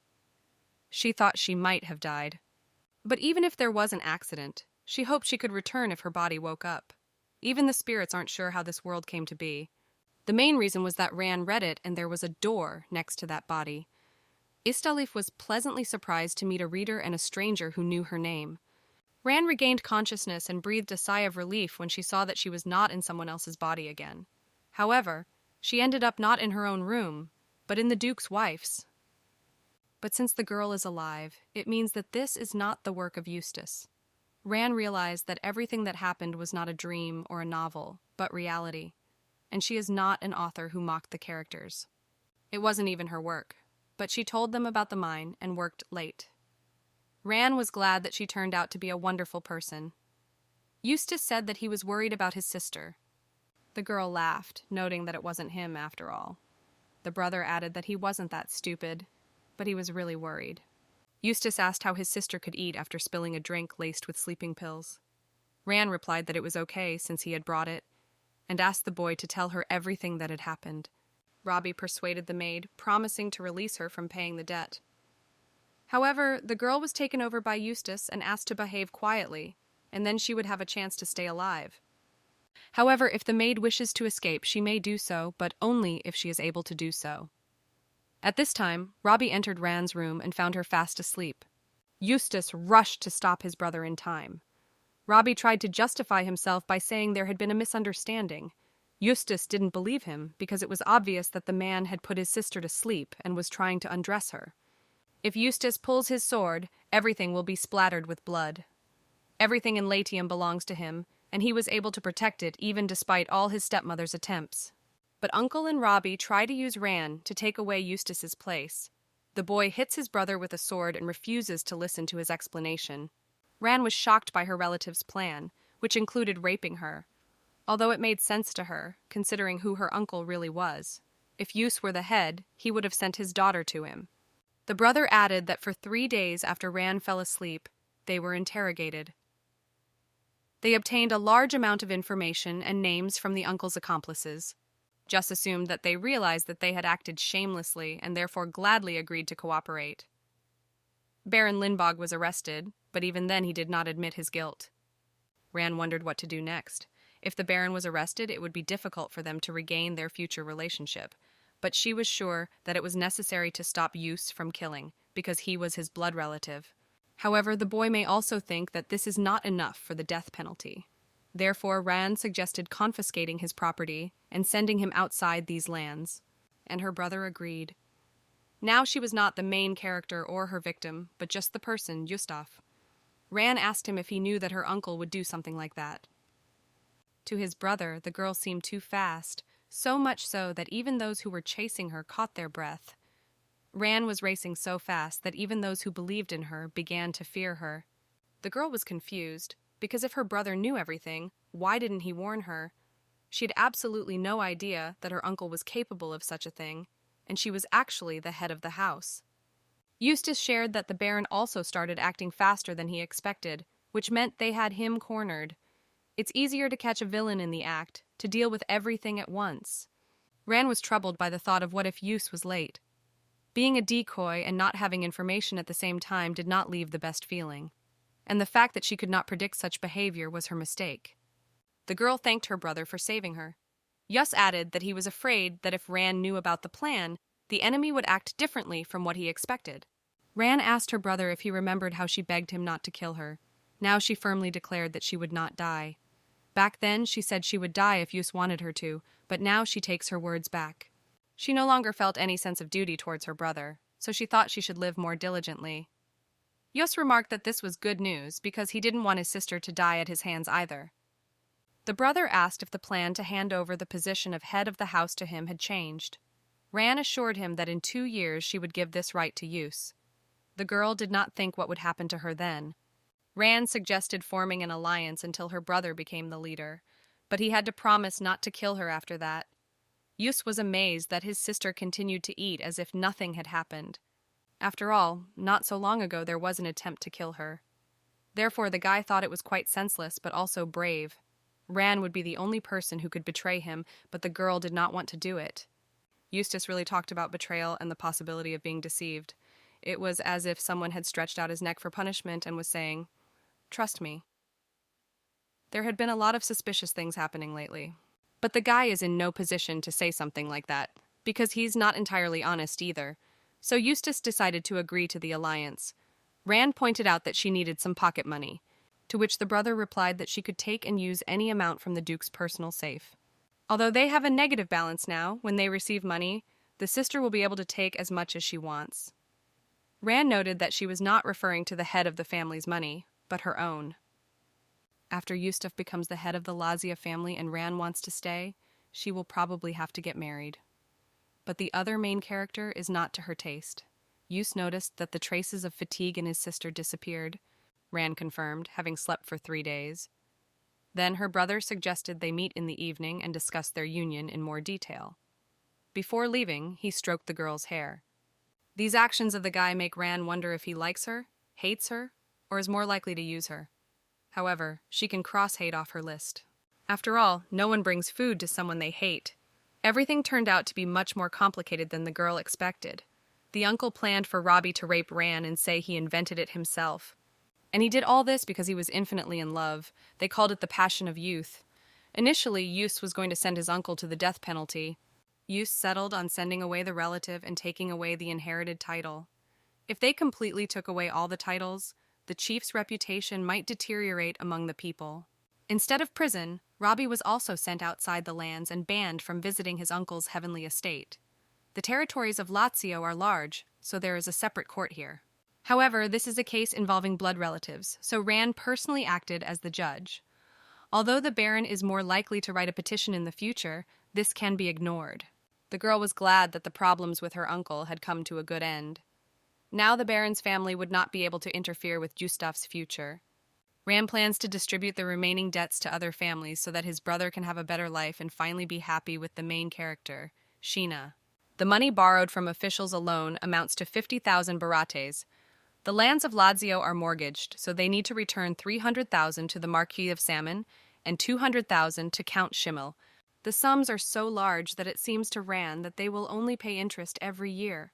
She thought she might have died. But even if there was an accident, she hoped she could return if her body woke up. Even the spirits aren't sure how this world came to be. The main reason was that Ran read it and there was a door next to that body. Eustace was pleasantly surprised to meet a reader and a stranger who knew her name. Ran regained consciousness and breathed a sigh of relief when she saw that she was not in someone else's body again. However, she ended up not in her own room, but in the Duke's wife's. But since the girl is alive, it means that this is not the work of Eustace. Ran realized that everything that happened was not a dream or a novel, but reality. And she is not an author who mocked the characters. It wasn't even her work, but she told them about the mine and worked late. Ran was glad that she turned out to be a wonderful person. Eustace said that he was worried about his sister. The girl laughed, noting that it wasn't him after all. The brother added that he wasn't that stupid, but he was really worried. Eustace asked how his sister could eat after spilling a drink laced with sleeping pills. Ran replied that it was okay since he had brought it, and asked the boy to tell her everything that had happened. Robbie persuaded the maid, promising to release her from paying the debt. However, the girl was taken over by Eustace and asked to behave quietly, and then she would have a chance to stay alive. However, if the maid wishes to escape, she may do so, but only if she is able to do so. At this time, Robbie entered Ran's room and found her fast asleep. Eustace rushed to stop his brother in time. Robbie tried to justify himself by saying there had been a misunderstanding. Eustace didn't believe him because it was obvious that the man had put his sister to sleep and was trying to undress her. If Eustace pulls his sword, everything will be splattered with blood. Everything in Latium belongs to him, and he was able to protect it even despite all his stepmother's attempts. But Uncle and Robbie try to use Ran to take away Eustace's place. The boy hits his brother with a sword and refuses to listen to his explanation. Ran was shocked by her relative's plan, which included raping her, although it made sense to her, considering who her uncle really was. If Eustace were the head, he would have sent his daughter to him. The brother added that for 3 days after Ran fell asleep, they were interrogated. They obtained a large amount of information and names from the uncle's accomplices. Just assumed that they realized that they had acted shamelessly and therefore gladly agreed to cooperate. Baron Lindbog was arrested, but even then he did not admit his guilt. Ran wondered what to do next. If the Baron was arrested, it would be difficult for them to regain their future relationship, but she was sure that it was necessary to stop Eustace from killing, because he was his blood relative. However, the boy may also think that this is not enough for the death penalty. Therefore, Ran suggested confiscating his property and sending him outside these lands, and her brother agreed. Now she was not the main character or her victim, but just the person, Eustace. Ran asked him if he knew that her uncle would do something like that. To his brother, the girl seemed too fast, so much so that even those who were chasing her caught their breath. Ran was racing so fast that even those who believed in her began to fear her. The girl was confused, because if her brother knew everything, why didn't he warn her? She had absolutely no idea that her uncle was capable of such a thing, and she was actually the head of the house. Eustace shared that the Baron also started acting faster than he expected, which meant they had him cornered. It's easier to catch a villain in the act, to deal with everything at once. Ran was troubled by the thought of what if Eustace was late. Being a decoy and not having information at the same time did not leave the best feeling, and the fact that she could not predict such behavior was her mistake. The girl thanked her brother for saving her. Eustace added that he was afraid that if Ran knew about the plan, the enemy would act differently from what he expected. Ran asked her brother if he remembered how she begged him not to kill her. Now she firmly declared that she would not die. Back then, she said she would die if Eustace wanted her to, but now she takes her words back. She no longer felt any sense of duty towards her brother, so she thought she should live more diligently. Eustace remarked that this was good news because he didn't want his sister to die at his hands either. The brother asked if the plan to hand over the position of head of the house to him had changed. Ran assured him that in 2 years she would give this right to Eustace. The girl did not think what would happen to her then. Ran suggested forming an alliance until her brother became the leader, but he had to promise not to kill her after that. Eustace was amazed that his sister continued to eat as if nothing had happened. After all, not so long ago there was an attempt to kill her. Therefore, the guy thought it was quite senseless but also brave. Ran would be the only person who could betray him, but the girl did not want to do it. Eustace really talked about betrayal and the possibility of being deceived. It was as if someone had stretched out his neck for punishment and was saying, "Trust me." There had been a lot of suspicious things happening lately. But the guy is in no position to say something like that, because he's not entirely honest either. So Eustace decided to agree to the alliance. Ran pointed out that she needed some pocket money, to which the brother replied that she could take and use any amount from the Duke's personal safe. Although they have a negative balance now, when they receive money, the sister will be able to take as much as she wants. Ran noted that she was not referring to the head of the family's money, but her own. After Eustace becomes the head of the Lazio family and Ran wants to stay, she will probably have to get married. But the other main character is not to her taste. Eustace noticed that the traces of fatigue in his sister disappeared, Ran confirmed, having slept for 3 days. Then her brother suggested they meet in the evening and discuss their union in more detail. Before leaving, he stroked the girl's hair. These actions of the guy make Ran wonder if he likes her, hates her, or is more likely to use her. However, she can cross hate off her list. After all, no one brings food to someone they hate. Everything turned out to be much more complicated than the girl expected. The uncle planned for Robbie to rape Ran and say he invented it himself. And he did all this because he was infinitely in love. They called it the passion of youth. Initially, Eustace was going to send his uncle to the death penalty. Eustace settled on sending away the relative and taking away the inherited title. If they completely took away all the titles, the chief's reputation might deteriorate among the people. Instead of prison, Robbie was also sent outside the lands and banned from visiting his uncle's heavenly estate. The territories of Lazio are large, so there is a separate court here. However, this is a case involving blood relatives, so Ran personally acted as the judge. Although the Baron is more likely to write a petition in the future, this can be ignored. The girl was glad that the problems with her uncle had come to a good end. Now the Baron's family would not be able to interfere with Eustace's future. Ran plans to distribute the remaining debts to other families so that his brother can have a better life and finally be happy with the main character, Sheena. The money borrowed from officials alone amounts to 50,000 barates, The lands of Lazio are mortgaged, so they need to return 300,000 to the Marquis of Salmon and 200,000 to Count Schimmel. The sums are so large that it seems to Rand that they will only pay interest every year.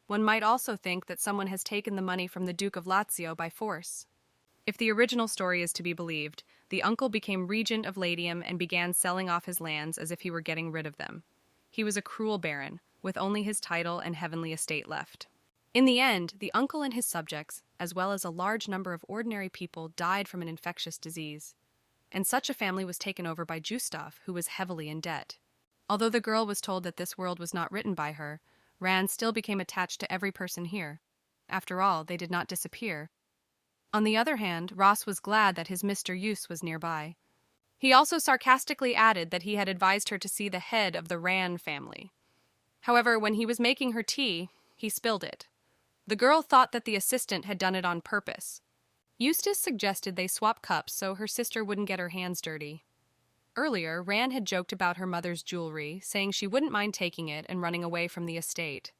One might also think that someone has taken the money from the Duke of Lazio by force. If the original story is to be believed, the uncle became regent of Latium and began selling off his lands as if he were getting rid of them. He was a cruel baron, with only his title and heavenly estate left. In the end, the uncle and his subjects, as well as a large number of ordinary people, died from an infectious disease. And such a family was taken over by Eustace, who was heavily in debt. Although the girl was told that this world was not written by her, Rand still became attached to every person here. After all, they did not disappear. On the other hand, Ross was glad that his Mr. Eustace was nearby. He also sarcastically added that he had advised her to see the head of the Rand family. However, when he was making her tea, he spilled it. The girl thought that the assistant had done it on purpose. Eustace suggested they swap cups so her sister wouldn't get her hands dirty. Earlier, Rand had joked about her mother's jewelry, saying she wouldn't mind taking it and running away from the estate.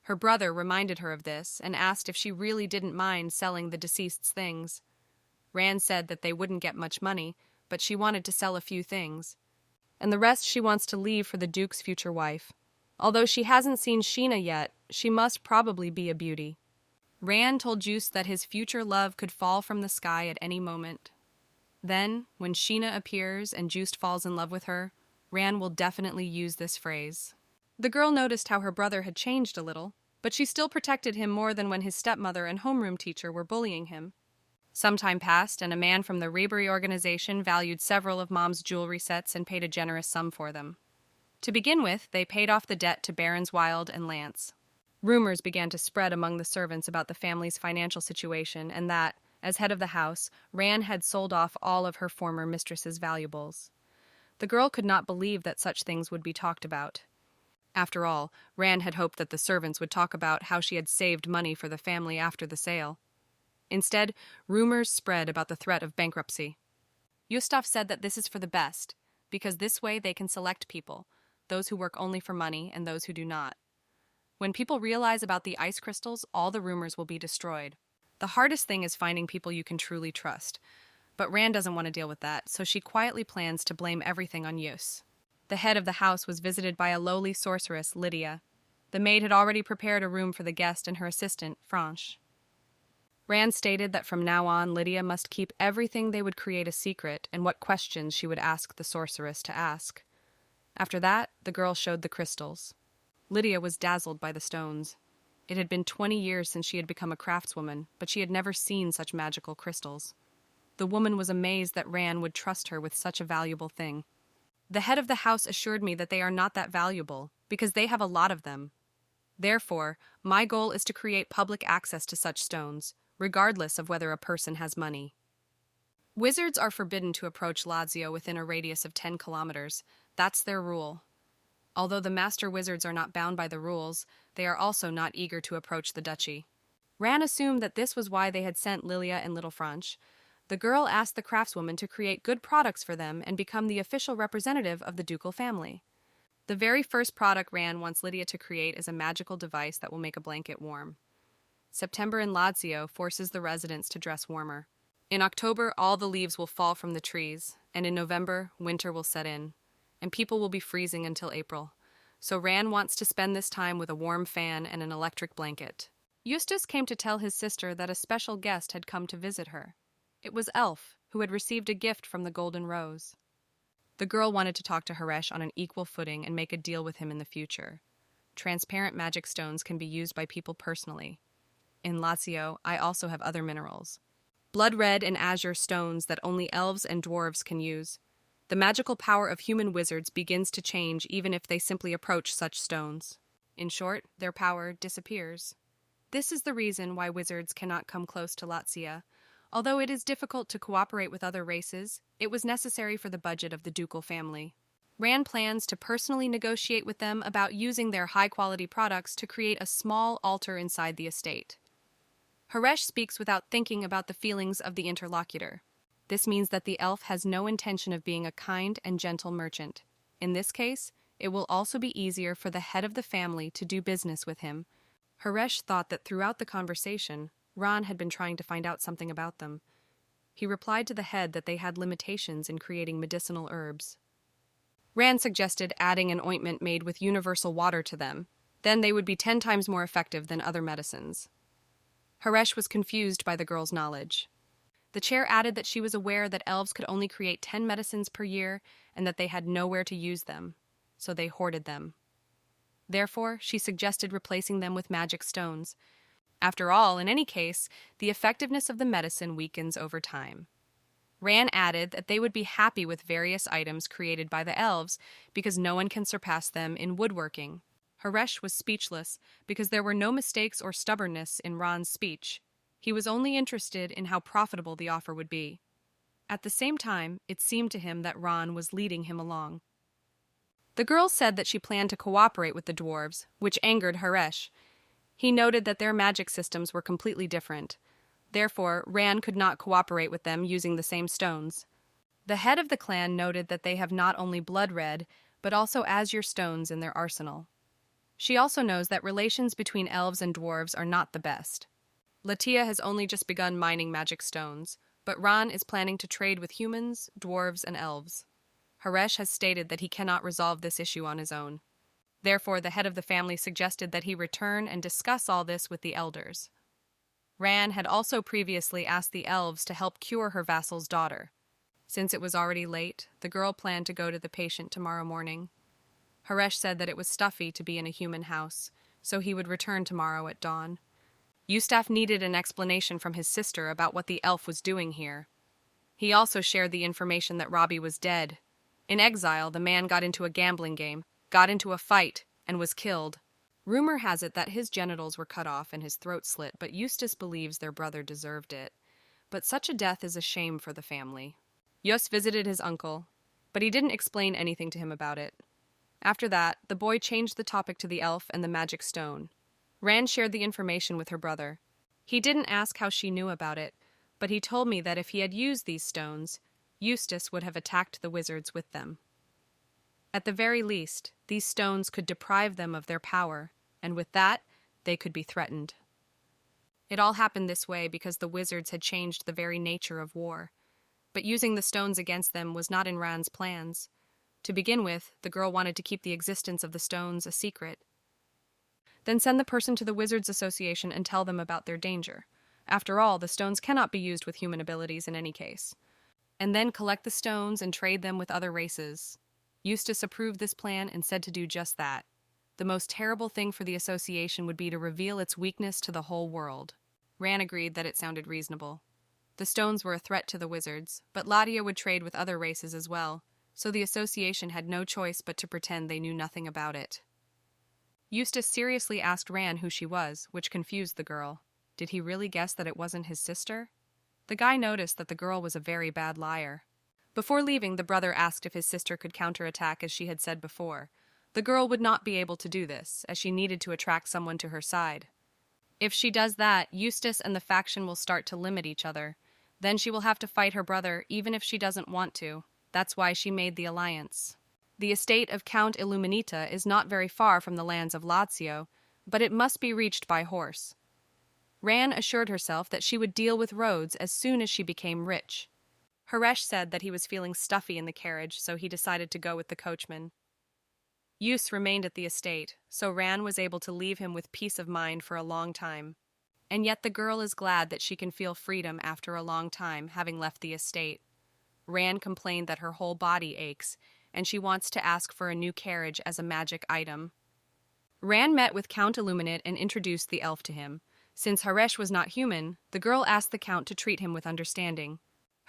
Her brother reminded her of this and asked if she really didn't mind selling the deceased's things. Rand said that they wouldn't get much money, but she wanted to sell a few things. And the rest she wants to leave for the Duke's future wife. Although she hasn't seen Sheena yet, she must probably be a beauty. Rand told Juice that his future love could fall from the sky at any moment. Then, when Sheena appears and Juice falls in love with her, Rand will definitely use this phrase. The girl noticed how her brother had changed a little, but she still protected him more than when his stepmother and homeroom teacher were bullying him. Some time passed, and a man from the Rebery organization valued several of Mom's jewelry sets and paid a generous sum for them. To begin with, they paid off the debt to Barons Wild and Lance. Rumors began to spread among the servants about the family's financial situation and that, as head of the house, Rand had sold off all of her former mistress's valuables. The girl could not believe that such things would be talked about. After all, Rand had hoped that the servants would talk about how she had saved money for the family after the sale. Instead, rumors spread about the threat of bankruptcy. Eustace said that this is for the best, because this way they can select people, those who work only for money and those who do not. When people realize about the ice crystals, all the rumors will be destroyed. The hardest thing is finding people you can truly trust. But Rand doesn't want to deal with that, so she quietly plans to blame everything on Eustace. The head of the house was visited by a lowly sorceress, Lydia. The maid had already prepared a room for the guest and her assistant, Franche. Rand stated that from now on, Lydia must keep everything they would create a secret and what questions she would ask the sorceress to ask. After that, the girl showed the crystals. Lydia was dazzled by the stones. It had been 20 years since she had become a craftswoman, but she had never seen such magical crystals. The woman was amazed that Rand would trust her with such a valuable thing. The head of the house assured me that they are not that valuable, because they have a lot of them. Therefore, my goal is to create public access to such stones, regardless of whether a person has money. Wizards are forbidden to approach Lazio within a radius of 10 kilometers. That's their rule. Although the master wizards are not bound by the rules, they are also not eager to approach the duchy. Rand assumed that this was why they had sent Lilia and Little Franche. The girl asked the craftswoman to create good products for them and become the official representative of the ducal family. The very first product Rand wants Lydia to create is a magical device that will make a blanket warm. September in Lazio forces the residents to dress warmer. In October, all the leaves will fall from the trees, and in November, winter will set in, and people will be freezing until April. So Rand wants to spend this time with a warm fan and an electric blanket. Eustace came to tell his sister that a special guest had come to visit her. It was Elf, who had received a gift from the Golden Rose. The girl wanted to talk to Haresh on an equal footing and make a deal with him in the future. Transparent magic stones can be used by people personally. In Lazio, I also have other minerals. Blood red and azure stones that only elves and dwarves can use. The magical power of human wizards begins to change even if they simply approach such stones. In short, their power disappears. This is the reason why wizards cannot come close to Lazio. Although it is difficult to cooperate with other races, it was necessary for the budget of the ducal family. Rand plans to personally negotiate with them about using their high-quality products to create a small altar inside the estate. Haresh speaks without thinking about the feelings of the interlocutor. This means that the elf has no intention of being a kind and gentle merchant. In this case, it will also be easier for the head of the family to do business with him. Haresh thought that throughout the conversation, Ron had been trying to find out something about them. He replied to the head that they had limitations in creating medicinal herbs. Rand suggested adding an ointment made with universal water to them. Then they would be 10 times more effective than other medicines. Haresh was confused by the girl's knowledge. The chair added that she was aware that elves could only create 10 medicines per year and that they had nowhere to use them, so they hoarded them. Therefore, she suggested replacing them with magic stones. After all, in any case, the effectiveness of the medicine weakens over time. Ran added that they would be happy with various items created by the elves because no one can surpass them in woodworking. Haresh was speechless because there were no mistakes or stubbornness in Ran's speech. He was only interested in how profitable the offer would be. At the same time, it seemed to him that Ran was leading him along. The girl said that she planned to cooperate with the dwarves, which angered Haresh. He noted that their magic systems were completely different. Therefore, Ran could not cooperate with them using the same stones. The head of the clan noted that they have not only blood red, but also azure stones in their arsenal. She also knows that relations between elves and dwarves are not the best. Latia has only just begun mining magic stones, but Ran is planning to trade with humans, dwarves, and elves. Haresh has stated that he cannot resolve this issue on his own. Therefore, the head of the family suggested that he return and discuss all this with the elders. Ran had also previously asked the elves to help cure her vassal's daughter. Since it was already late, the girl planned to go to the patient tomorrow morning. Haresh said that it was stuffy to be in a human house, so he would return tomorrow at dawn. Eustace needed an explanation from his sister about what the elf was doing here. He also shared the information that Robbie was dead. In exile, the man got into a gambling game, got into a fight, and was killed. Rumor has it that his genitals were cut off and his throat slit, but Eustace believes their brother deserved it. But such a death is a shame for the family. Yus visited his uncle, but he didn't explain anything to him about it. After that, the boy changed the topic to the elf and the magic stone. Rand shared the information with her brother. He didn't ask how she knew about it, but he told me that if he had used these stones, Eustace would have attacked the wizards with them. At the very least, these stones could deprive them of their power, and with that, they could be threatened. It all happened this way because the wizards had changed the very nature of war. But using the stones against them was not in Rand's plans. To begin with, the girl wanted to keep the existence of the stones a secret. Then send the person to the Wizards Association and tell them about their danger. After all, the stones cannot be used with human abilities in any case. And then collect the stones and trade them with other races. Eustace approved this plan and said to do just that. The most terrible thing for the association would be to reveal its weakness to the whole world. Ran agreed that it sounded reasonable. The stones were a threat to the wizards, but Ladia would trade with other races as well, so the association had no choice but to pretend they knew nothing about it. Eustace seriously asked Ran who she was, which confused the girl. Did he really guess that it wasn't his sister? The guy noticed that the girl was a very bad liar. Before leaving, the brother asked if his sister could counterattack as she had said before. The girl would not be able to do this, as she needed to attract someone to her side. If she does that, Eustace and the faction will start to limit each other. Then she will have to fight her brother even if she doesn't want to. That's why she made the alliance. The estate of Count Illuminita is not very far from the lands of Lazio, but it must be reached by horse. Ran assured herself that she would deal with roads as soon as she became rich. Haresh said that he was feeling stuffy in the carriage, so he decided to go with the coachman. Eustace remained at the estate, so Ran was able to leave him with peace of mind for a long time. And yet the girl is glad that she can feel freedom after a long time, having left the estate. Ran complained that her whole body aches, and she wants to ask for a new carriage as a magic item. Ran met with Count Illuminate and introduced the elf to him. Since Haresh was not human, the girl asked the count to treat him with understanding.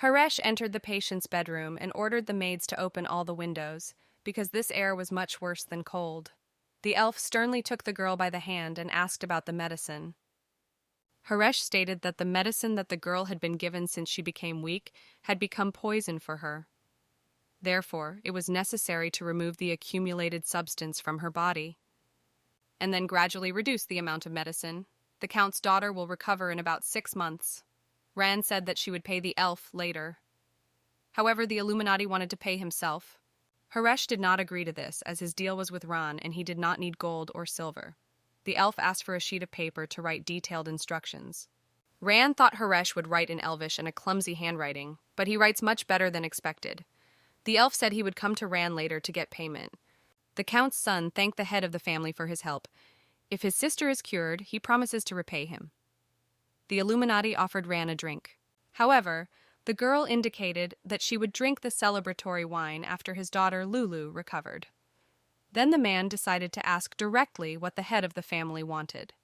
Haresh entered the patient's bedroom and ordered the maids to open all the windows, because this air was much worse than cold. The elf sternly took the girl by the hand and asked about the medicine. Haresh stated that the medicine that the girl had been given since she became weak had become poison for her. Therefore, it was necessary to remove the accumulated substance from her body, and then gradually reduce the amount of medicine. The count's daughter will recover in about 6 months. Ran said that she would pay the elf later. However, the Illuminati wanted to pay himself. Haresh did not agree to this, as his deal was with Ran and he did not need gold or silver. The elf asked for a sheet of paper to write detailed instructions. Ran thought Haresh would write in Elvish and a clumsy handwriting, but he writes much better than expected. The elf said he would come to Ran later to get payment. The count's son thanked the head of the family for his help. If his sister is cured, he promises to repay him. The Illuminati offered Ran a drink. However, the girl indicated that she would drink the celebratory wine after his daughter Lulu recovered. Then the man decided to ask directly what the head of the family wanted.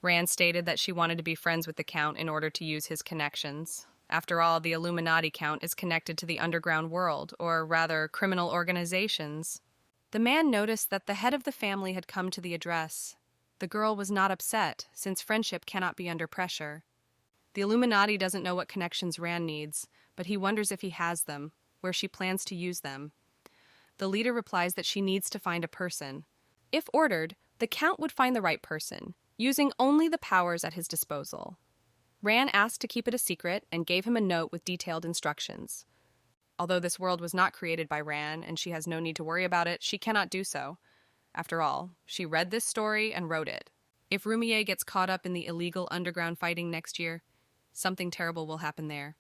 Ran stated that she wanted to be friends with the Count in order to use his connections. After all, the Illuminati Count is connected to the underground world, or rather, criminal organizations. The man noticed that the head of the family had come to the address. The girl was not upset, since friendship cannot be under pressure. The Illuminati doesn't know what connections Ran needs, but he wonders if he has them, where she plans to use them. The leader replies that she needs to find a person. If ordered, the Count would find the right person, using only the powers at his disposal. Ran asked to keep it a secret and gave him a note with detailed instructions. Although this world was not created by Ran and she has no need to worry about it, she cannot do so. After all, she read this story and wrote it. If Rumia gets caught up in the illegal underground fighting next year, something terrible will happen there.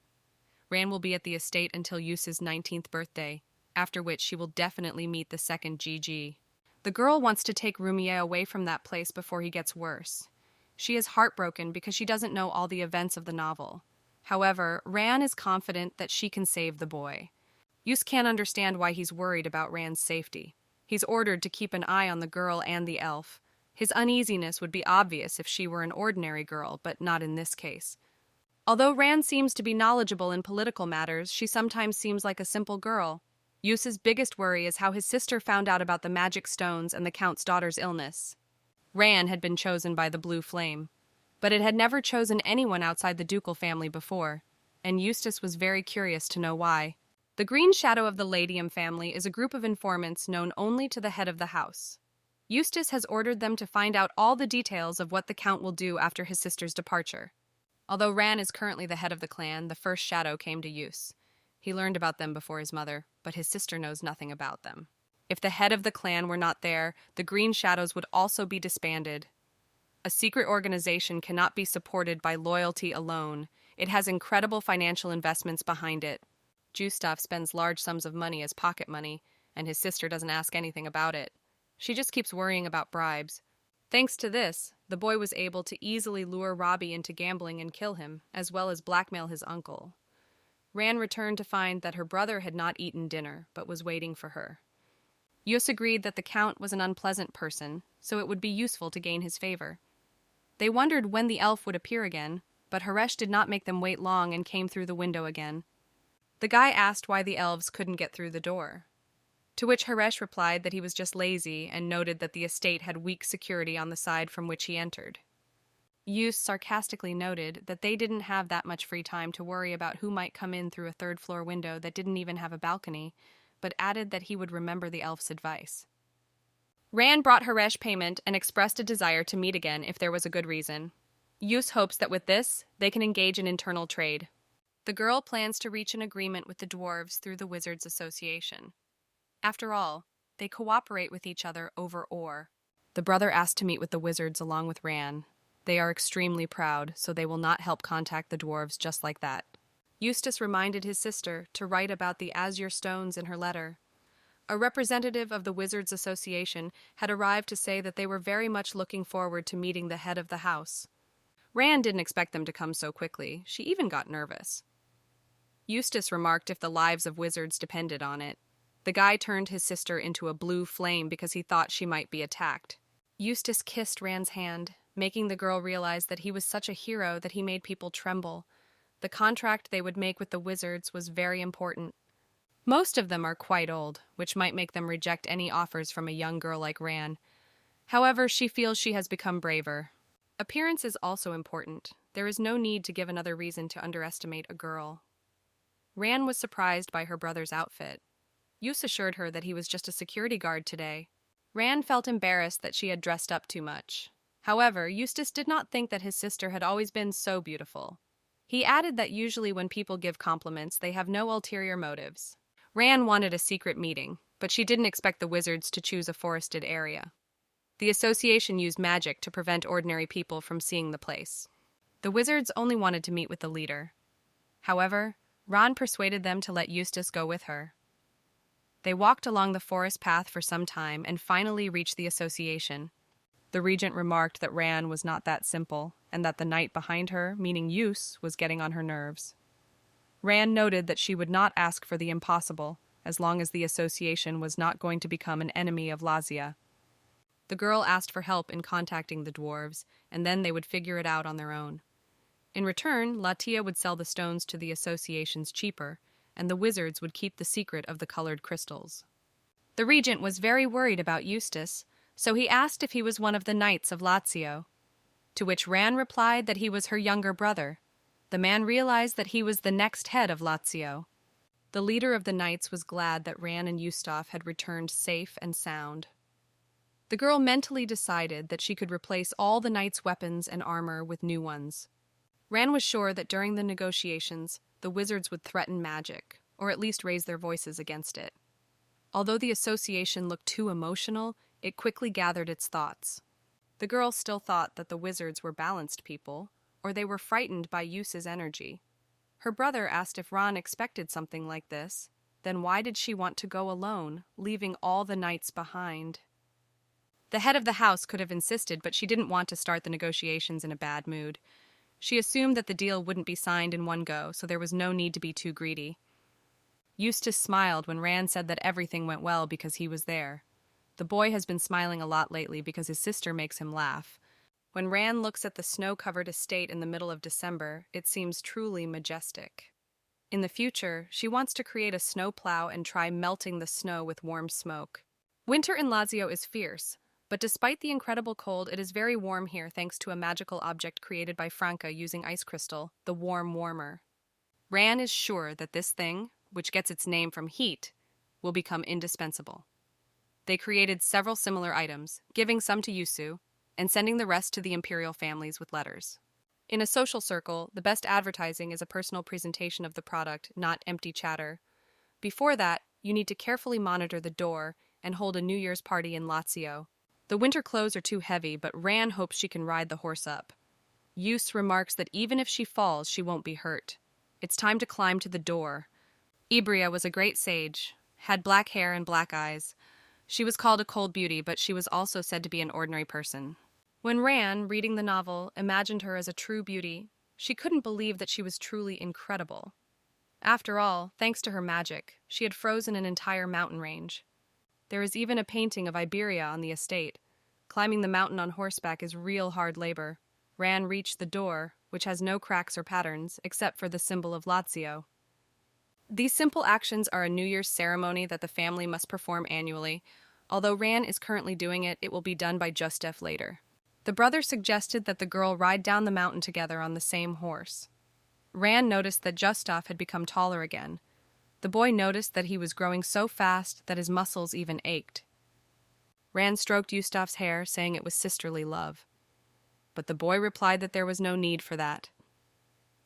Ran will be at the estate until Eustace's 19th birthday, after which she will definitely meet the second GG. The girl wants to take Rumia away from that place before he gets worse. She is heartbroken because she doesn't know all the events of the novel. However, Ran is confident that she can save the boy. Eustace can't understand why he's worried about Ran's safety. He's ordered to keep an eye on the girl and the elf. His uneasiness would be obvious if she were an ordinary girl, but not in this case. Although Ran seems to be knowledgeable in political matters, she sometimes seems like a simple girl. Eustace's biggest worry is how his sister found out about the magic stones and the Count's daughter's illness. Ran had been chosen by the Blue Flame, but it had never chosen anyone outside the ducal family before, and Eustace was very curious to know why. The Green Shadow of the Ladium family is a group of informants known only to the head of the house. Eustace has ordered them to find out all the details of what the Count will do after his sister's departure. Although Ran is currently the head of the clan, the first shadow came to Eustace. He learned about them before his mother, but his sister knows nothing about them. If the head of the clan were not there, the Green Shadows would also be disbanded. A secret organization cannot be supported by loyalty alone. It has incredible financial investments behind it. Eustace spends large sums of money as pocket money, and his sister doesn't ask anything about it. She just keeps worrying about bribes. Thanks to this, the boy was able to easily lure Robbie into gambling and kill him, as well as blackmail his uncle. Ran returned to find that her brother had not eaten dinner, but was waiting for her. Eustace agreed that the Count was an unpleasant person, so it would be useful to gain his favor. They wondered when the elf would appear again, but Haresh did not make them wait long and came through the window again. The guy asked why the elves couldn't get through the door, to which Haresh replied that he was just lazy and noted that the estate had weak security on the side from which he entered. Eustace sarcastically noted that they didn't have that much free time to worry about who might come in through a third-floor window that didn't even have a balcony, but added that he would remember the elf's advice. Ran brought Haresh payment and expressed a desire to meet again if there was a good reason. Eustace hopes that with this, they can engage in internal trade. The girl plans to reach an agreement with the dwarves through the Wizards Association. After all, they cooperate with each other over ore. The brother asked to meet with the wizards along with Ran. They are extremely proud, so they will not help contact the dwarves just like that. Eustace reminded his sister to write about the azure stones in her letter. A representative of the Wizards Association had arrived to say that they were very much looking forward to meeting the head of the house. Ran didn't expect them to come so quickly. She even got nervous. Eustace remarked if the lives of wizards depended on it. The guy turned his sister into a blue flame because he thought she might be attacked. Eustace kissed Ran's hand, making the girl realize that he was such a hero that he made people tremble. The contract they would make with the wizards was very important. Most of them are quite old, which might make them reject any offers from a young girl like Ran. However, she feels she has become braver. Appearance is also important. There is no need to give another reason to underestimate a girl. Ran was surprised by her brother's outfit. Eustace assured her that he was just a security guard today. Ran felt embarrassed that she had dressed up too much. However, Eustace did not think that his sister had always been so beautiful. He added that usually when people give compliments, they have no ulterior motives. Ran wanted a secret meeting, but she didn't expect the wizards to choose a forested area. The association used magic to prevent ordinary people from seeing the place. The wizards only wanted to meet with the leader. However, Ron persuaded them to let Eustace go with her. They walked along the forest path for some time and finally reached the association. The regent remarked that Ran was not that simple, and that the knight behind her, meaning Eustace, was getting on her nerves. Ran noted that she would not ask for the impossible, as long as the association was not going to become an enemy of Lazio. The girl asked for help in contacting the dwarves, and then they would figure it out on their own. In return, Latia would sell the stones to the associations cheaper, and the wizards would keep the secret of the colored crystals. The regent was very worried about Eustace, so he asked if he was one of the knights of Lazio, to which Ran replied that he was her younger brother. The man realized that he was the next head of Lazio. The leader of the knights was glad that Ran and Eustace had returned safe and sound. The girl mentally decided that she could replace all the knights' weapons and armor with new ones. Ran was sure that during the negotiations, the wizards would threaten magic, or at least raise their voices against it. Although the association looked too emotional, it quickly gathered its thoughts. The girl still thought that the wizards were balanced people, or they were frightened by Eustace's energy. Her brother asked if Ron expected something like this. Then why did she want to go alone, leaving all the knights behind? The head of the house could have insisted, but she didn't want to start the negotiations in a bad mood. She assumed that the deal wouldn't be signed in one go, so there was no need to be too greedy. Eustace smiled when Ran said that everything went well because he was there. The boy has been smiling a lot lately because his sister makes him laugh. When Ran looks at the snow-covered estate in the middle of December, it seems truly majestic. In the future, she wants to create a snowplow and try melting the snow with warm smoke. Winter in Lazio is fierce, but despite the incredible cold, it is very warm here thanks to a magical object created by Franca using ice crystal, the Warm Warmer. Ran is sure that this thing, which gets its name from heat, will become indispensable. They created several similar items, giving some to Yusu, and sending the rest to the Imperial families with letters. In a social circle, the best advertising is a personal presentation of the product, not empty chatter. Before that, you need to carefully monitor the door and hold a New Year's party in Lazio. The winter clothes are too heavy, but Ran hopes she can ride the horse up. Eustace remarks that even if she falls, she won't be hurt. It's time to climb to the door. Ibria was a great sage, had black hair and black eyes. She was called a cold beauty, but she was also said to be an ordinary person. When Ran, reading the novel, imagined her as a true beauty, she couldn't believe that she was truly incredible. After all, thanks to her magic, she had frozen an entire mountain range. There is even a painting of Iberia on the estate. Climbing the mountain on horseback is real hard labor. Ran reached the door, which has no cracks or patterns, except for the symbol of Lazio. These simple actions are a New Year's ceremony that the family must perform annually. Although Ran is currently doing it, it will be done by Eustace later. The brother suggested that the girl ride down the mountain together on the same horse. Ran noticed that Eustace had become taller again. The boy noticed that he was growing so fast that his muscles even ached. Ran stroked Eustace's hair, saying it was sisterly love. But the boy replied that there was no need for that.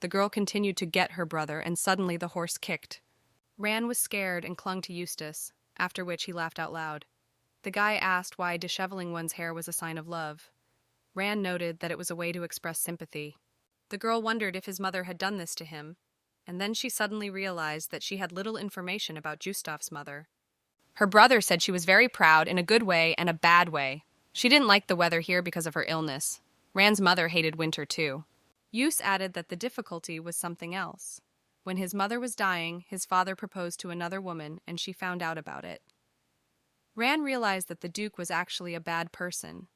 The girl continued to get her brother, and suddenly the horse kicked. Ran was scared and clung to Eustace, after which he laughed out loud. The guy asked why disheveling one's hair was a sign of love. Ran noted that it was a way to express sympathy. The girl wondered if his mother had done this to him, and then she suddenly realized that she had little information about Eustace's mother. Her brother said she was very proud in a good way and a bad way. She didn't like the weather here because of her illness. Ran's mother hated winter too. Eustace added that the difficulty was something else. When his mother was dying, his father proposed to another woman, and she found out about it. Ran realized that the Duke was actually a bad person.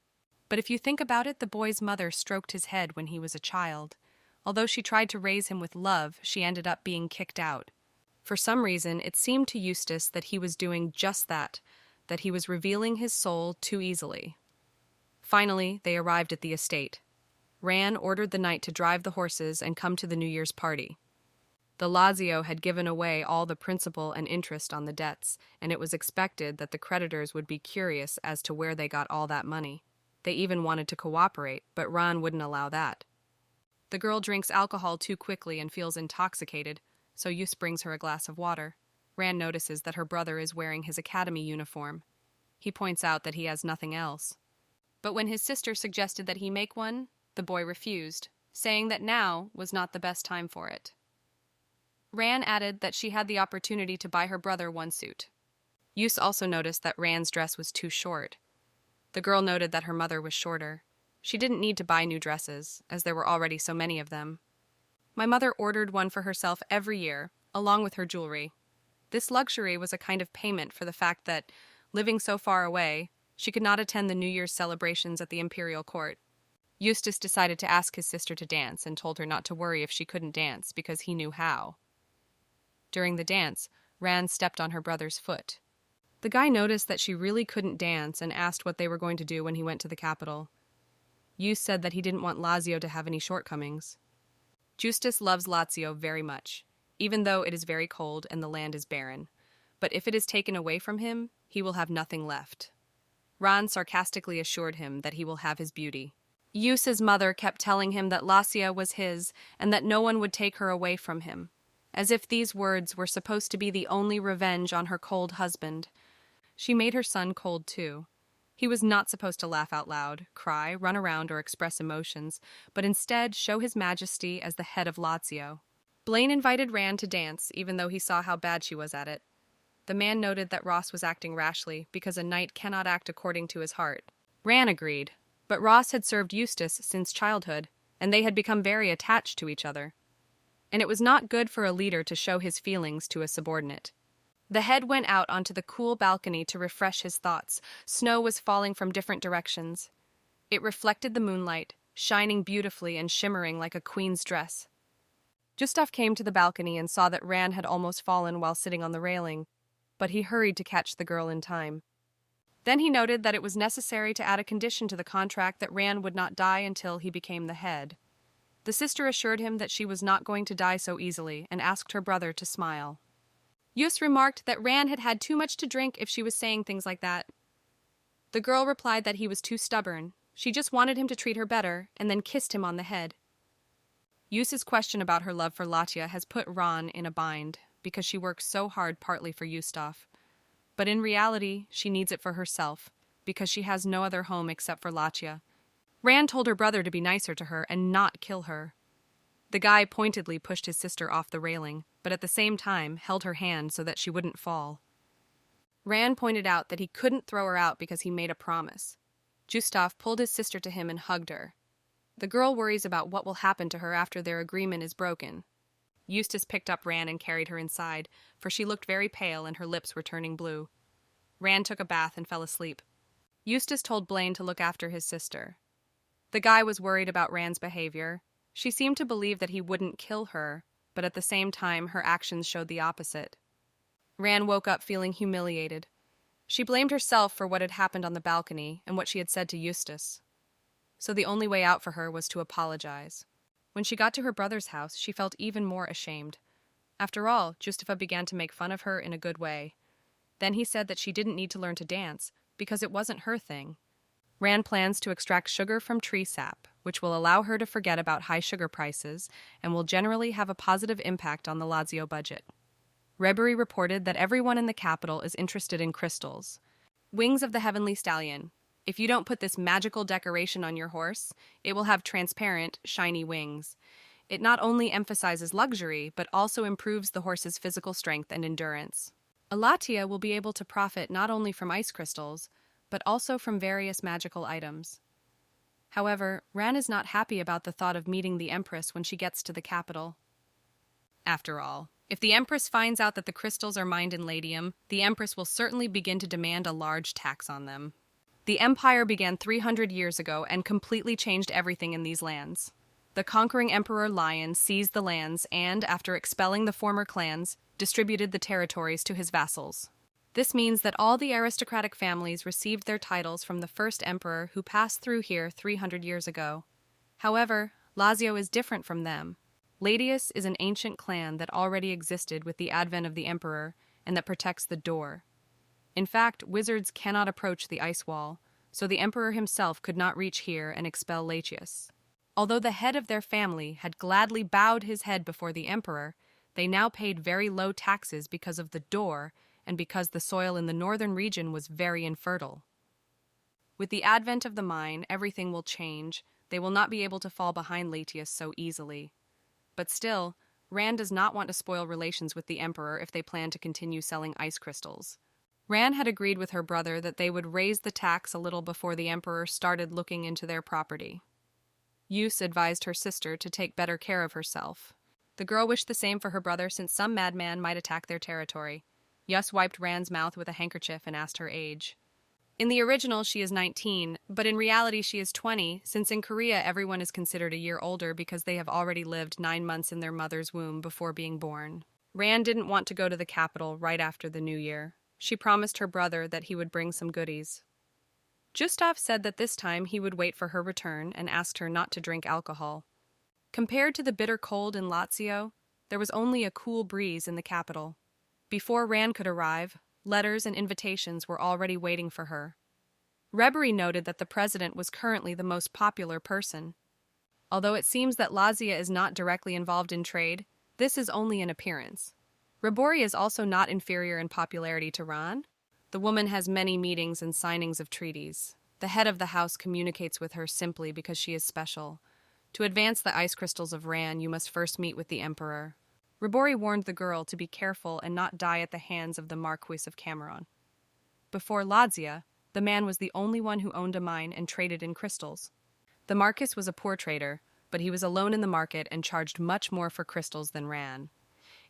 But if you think about it, the boy's mother stroked his head when he was a child. Although she tried to raise him with love, she ended up being kicked out. For some reason, it seemed to Eustace that he was doing just that he was revealing his soul too easily. Finally, they arrived at the estate. Ran ordered the knight to drive the horses and come to the New Year's party. The Lazio had given away all the principal and interest on the debts, and it was expected that the creditors would be curious as to where they got all that money. They even wanted to cooperate, but Ran wouldn't allow that. The girl drinks alcohol too quickly and feels intoxicated, so Eustace brings her a glass of water. Ran notices that her brother is wearing his academy uniform. He points out that he has nothing else. But when his sister suggested that he make one, the boy refused. saying that now was not the best time for it. Ran added that she had the opportunity to buy her brother one suit. Eustace also noticed that Ran's dress was too short. The girl noted that her mother was shorter. She didn't need to buy new dresses, as there were already so many of them. My mother ordered one for herself every year, along with her jewelry. This luxury was a kind of payment for the fact that, living so far away, she could not attend the New Year's celebrations at the Imperial court. Eustace decided to ask his sister to dance and told her not to worry if she couldn't dance because he knew how. During the dance, Ran stepped on her brother's foot. The guy noticed that she really couldn't dance and asked what they were going to do when he went to the capital. Eustace said that he didn't want Lazio to have any shortcomings. Eustace loves Lazio very much, even though it is very cold and the land is barren. But if it is taken away from him, he will have nothing left. Ran sarcastically assured him that he will have his beauty. Eustace's mother kept telling him that Lazio was his and that no one would take her away from him, as if these words were supposed to be the only revenge on her cold husband. She made her son cold too. He was not supposed to laugh out loud, cry, run around, or express emotions, but instead show his majesty as the head of Lazio. Blaine invited Ran to dance, even though he saw how bad she was at it. The man noted that Ross was acting rashly, because a knight cannot act according to his heart. Ran agreed, but Ross had served Eustace since childhood, and they had become very attached to each other. And it was not good for a leader to show his feelings to a subordinate. The head went out onto the cool balcony to refresh his thoughts. Snow was falling from different directions. It reflected the moonlight, shining beautifully and shimmering like a queen's dress. Eustace came to the balcony and saw that Ran had almost fallen while sitting on the railing, but he hurried to catch the girl in time. Then he noted that it was necessary to add a condition to the contract that Ran would not die until he became the head. The sister assured him that she was not going to die so easily and asked her brother to smile. Eustace remarked that Ran had had too much to drink if she was saying things like that. The girl replied that he was too stubborn. She just wanted him to treat her better, and then kissed him on the head. Eustace's question about her love for Lazio has put Ran in a bind, because she works so hard partly for Eustace. But in reality, she needs it for herself, because she has no other home except for Lazio. Ran told her brother to be nicer to her and not kill her. The guy pointedly pushed his sister off the railing, but at the same time held her hand so that she wouldn't fall. Ran pointed out that he couldn't throw her out because he made a promise. Eustace pulled his sister to him and hugged her. The girl worries about what will happen to her after their agreement is broken. Eustace picked up Ran and carried her inside, for she looked very pale and her lips were turning blue. Ran took a bath and fell asleep. Eustace told Blaine to look after his sister. The guy was worried about Ran's behavior. She seemed to believe that he wouldn't kill her, but at the same time her actions showed the opposite. Ran woke up feeling humiliated. She blamed herself for what had happened on the balcony and what she had said to Eustace. So the only way out for her was to apologize. When she got to her brother's house, she felt even more ashamed. After all, Eustace began to make fun of her in a good way. Then he said that she didn't need to learn to dance, because it wasn't her thing. Ran plans to extract sugar from tree sap, which will allow her to forget about high sugar prices and will generally have a positive impact on the Lazio budget. Rebery reported that everyone in the capital is interested in crystals. Wings of the heavenly stallion. If you don't put this magical decoration on your horse, it will have transparent, shiny wings. It not only emphasizes luxury, but also improves the horse's physical strength and endurance. Alatia will be able to profit not only from ice crystals, but also from various magical items. However, Ran is not happy about the thought of meeting the Empress when she gets to the capital. After all, if the Empress finds out that the crystals are mined in Latium, the Empress will certainly begin to demand a large tax on them. The Empire began 300 years ago and completely changed everything in these lands. The conquering Emperor Lion seized the lands and, after expelling the former clans, distributed the territories to his vassals. This means that all the aristocratic families received their titles from the first emperor who passed through here 300 years ago. However, Lazio is different from them. Latius is an ancient clan that already existed with the advent of the emperor and that protects the door. In fact, wizards cannot approach the ice wall, so the emperor himself could not reach here and expel Latius. Although the head of their family had gladly bowed his head before the emperor, they now paid very low taxes because of the door and because the soil in the northern region was very infertile. With the advent of the mine, everything will change. They will not be able to fall behind Latius so easily. But still, Ran does not want to spoil relations with the Emperor if they plan to continue selling ice crystals. Ran had agreed with her brother that they would raise the tax a little before the Emperor started looking into their property. Eustace advised her sister to take better care of herself. The girl wished the same for her brother since some madman might attack their territory. Yus wiped Ran's mouth with a handkerchief and asked her age. In the original, she is 19, but in reality she is 20, since in Korea everyone is considered a year older because they have already lived 9 months in their mother's womb before being born. Ran didn't want to go to the capital right after the New Year. She promised her brother that he would bring some goodies. Gustav said that this time he would wait for her return and asked her not to drink alcohol. Compared to the bitter cold in Lazio, there was only a cool breeze in the capital. Before Ran could arrive, letters and invitations were already waiting for her. Rebery noted that the president was currently the most popular person. Although it seems that Lazio is not directly involved in trade, this is only an appearance. Rebori is also not inferior in popularity to Ran. The woman has many meetings and signings of treaties. The head of the house communicates with her simply because she is special. To advance the ice crystals of Ran, you must first meet with the Emperor. Rebori warned the girl to be careful and not die at the hands of the Marquis of Cameron. Before Lazio, the man was the only one who owned a mine and traded in crystals. The Marquis was a poor trader, but he was alone in the market and charged much more for crystals than Ran.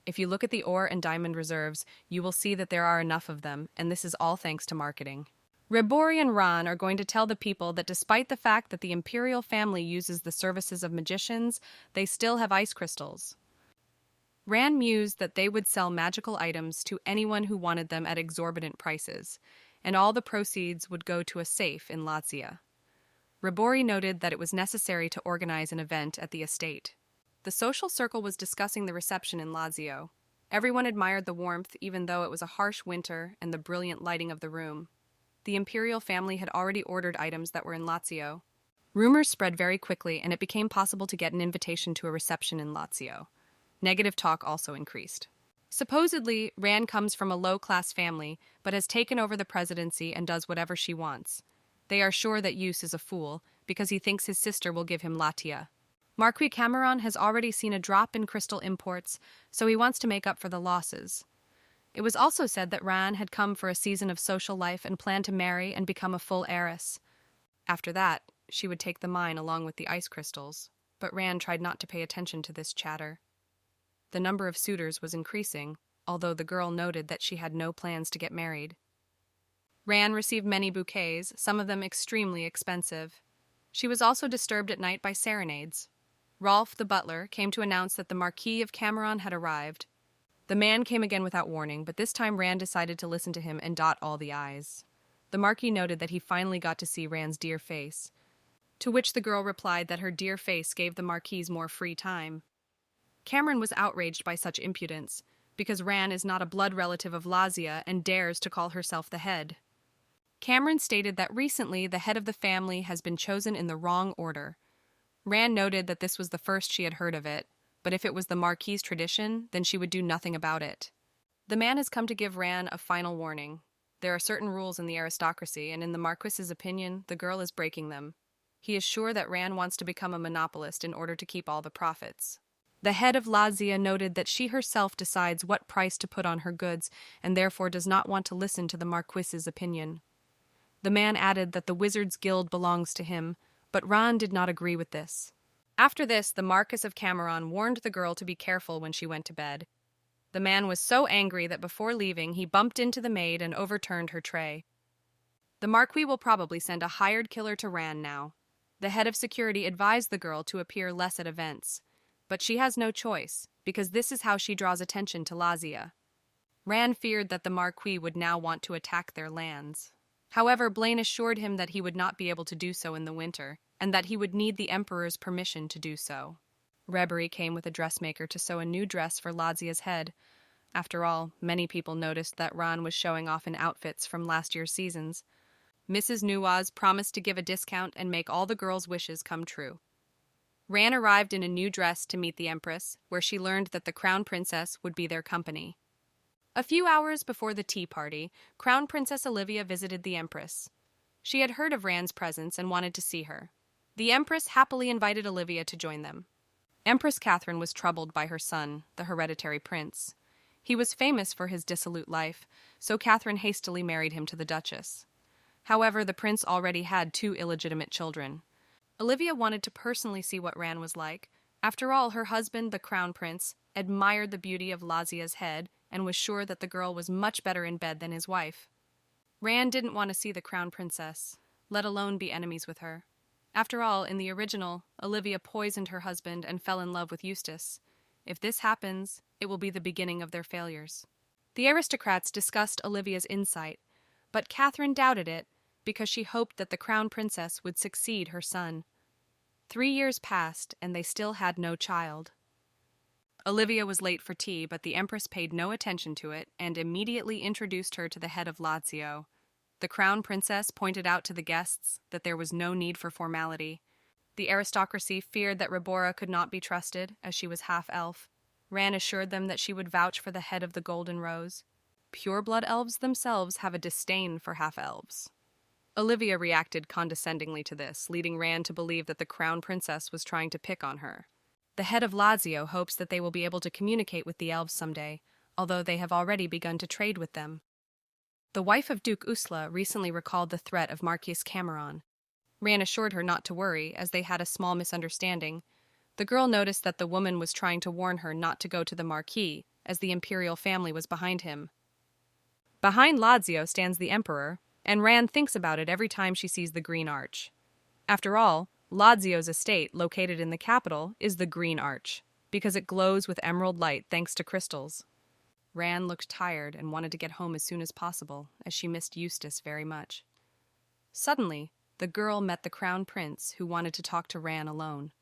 If you look at the ore and diamond reserves, you will see that there are enough of them, and this is all thanks to marketing. Rebori and Ran are going to tell the people that despite the fact that the Imperial family uses the services of magicians, they still have ice crystals. Ran mused that they would sell magical items to anyone who wanted them at exorbitant prices, and all the proceeds would go to a safe in Lazio. Rebori noted that it was necessary to organize an event at the estate. The social circle was discussing the reception in Lazio. Everyone admired the warmth, even though it was a harsh winter, and the brilliant lighting of the room. The Imperial family had already ordered items that were in Lazio. Rumors spread very quickly, and it became possible to get an invitation to a reception in Lazio. Negative talk also increased. Supposedly, Ran comes from a low-class family, but has taken over the presidency and does whatever she wants. They are sure that Eustace is a fool, because he thinks his sister will give him Latia. Marquis Cameron has already seen a drop in crystal imports, so he wants to make up for the losses. It was also said that Ran had come for a season of social life and planned to marry and become a full heiress. After that, she would take the mine along with the ice crystals, but Ran tried not to pay attention to this chatter. The number of suitors was increasing, although the girl noted that she had no plans to get married. Ran received many bouquets, some of them extremely expensive. She was also disturbed at night by serenades. Rolf, the butler, came to announce that the Marquis of Cameron had arrived. The man came again without warning, but this time Ran decided to listen to him and dot all the I's. The Marquis noted that he finally got to see Ran's dear face, to which the girl replied that her dear face gave the Marquis more free time. Cameron was outraged by such impudence, because Ran is not a blood relative of Lazio and dares to call herself the head. Cameron stated that recently the head of the family has been chosen in the wrong order. Ran noted that this was the first she had heard of it, but if it was the Marquis's tradition, then she would do nothing about it. The man has come to give Ran a final warning. There are certain rules in the aristocracy, and in the Marquis's opinion, the girl is breaking them. He is sure that Ran wants to become a monopolist in order to keep all the profits. The head of Lazio noted that she herself decides what price to put on her goods, and therefore does not want to listen to the Marquis's opinion. The man added that the Wizards' Guild belongs to him, but Ran did not agree with this. After this, the Marquis of Cameron warned the girl to be careful when she went to bed. The man was so angry that before leaving, he bumped into the maid and overturned her tray. The Marquis will probably send a hired killer to Ran now. The head of security advised the girl to appear less at events, but she has no choice, because this is how she draws attention to Lazio. Ran feared that the Marquis would now want to attack their lands. However, Blaine assured him that he would not be able to do so in the winter, and that he would need the Emperor's permission to do so. Rebery came with a dressmaker to sew a new dress for Lazio's head. After all, many people noticed that Ran was showing off in outfits from last year's seasons. Mrs. Nuwaz promised to give a discount and make all the girls' wishes come true. Ran arrived in a new dress to meet the Empress, where she learned that the Crown Princess would be their company. A few hours before the tea party, Crown Princess Olivia visited the Empress. She had heard of Ran's presence and wanted to see her. The Empress happily invited Olivia to join them. Empress Catherine was troubled by her son, the hereditary prince. He was famous for his dissolute life, so Catherine hastily married him to the Duchess. However, the prince already had two illegitimate children. Olivia wanted to personally see what Ran was like. After all, her husband, the crown prince, admired the beauty of Lazia's head and was sure that the girl was much better in bed than his wife. Ran didn't want to see the crown princess, let alone be enemies with her. After all, in the original, Olivia poisoned her husband and fell in love with Eustace. If this happens, it will be the beginning of their failures. The aristocrats discussed Olivia's insight, but Catherine doubted it because she hoped that the crown princess would succeed her son. 3 years passed, and they still had no child. Olivia was late for tea, but the Empress paid no attention to it and immediately introduced her to the head of Lazio. The crown princess pointed out to the guests that there was no need for formality. The aristocracy feared that Ribora could not be trusted, as she was half-elf. Ran assured them that she would vouch for the head of the Golden Rose. Pure-blood elves themselves have a disdain for half-elves. Olivia reacted condescendingly to this, leading Ran to believe that the crown princess was trying to pick on her. The head of Lazio hopes that they will be able to communicate with the elves someday, although they have already begun to trade with them. The wife of Duke Usla recently recalled the threat of Marquis Cameron. Ran assured her not to worry, as they had a small misunderstanding. The girl noticed that the woman was trying to warn her not to go to the Marquis, as the Imperial family was behind him. Behind Lazio stands the Emperor, and Ran thinks about it every time she sees the Green Arch. After all, Lazio's estate, located in the capital, is the Green Arch, because it glows with emerald light thanks to crystals. Ran looked tired and wanted to get home as soon as possible, as she missed Eustace very much. Suddenly, the girl met the crown prince, who wanted to talk to Ran alone.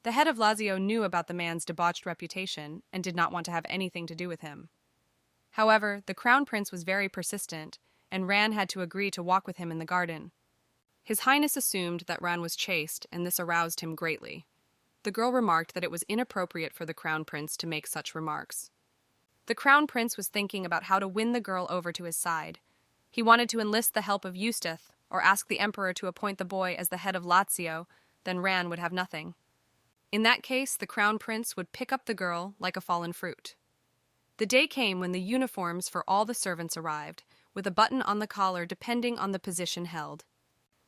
The head of Lazio knew about the man's debauched reputation and did not want to have anything to do with him. However, the crown prince was very persistent, and Ran had to agree to walk with him in the garden. His Highness assumed that Ran was chaste, and this aroused him greatly. The girl remarked that it was inappropriate for the crown prince to make such remarks. The crown prince was thinking about how to win the girl over to his side. He wanted to enlist the help of Eustace, or ask the emperor to appoint the boy as the head of Lazio, then Ran would have nothing. In that case, the crown prince would pick up the girl like a fallen fruit. The day came when the uniforms for all the servants arrived, with a button on the collar depending on the position held.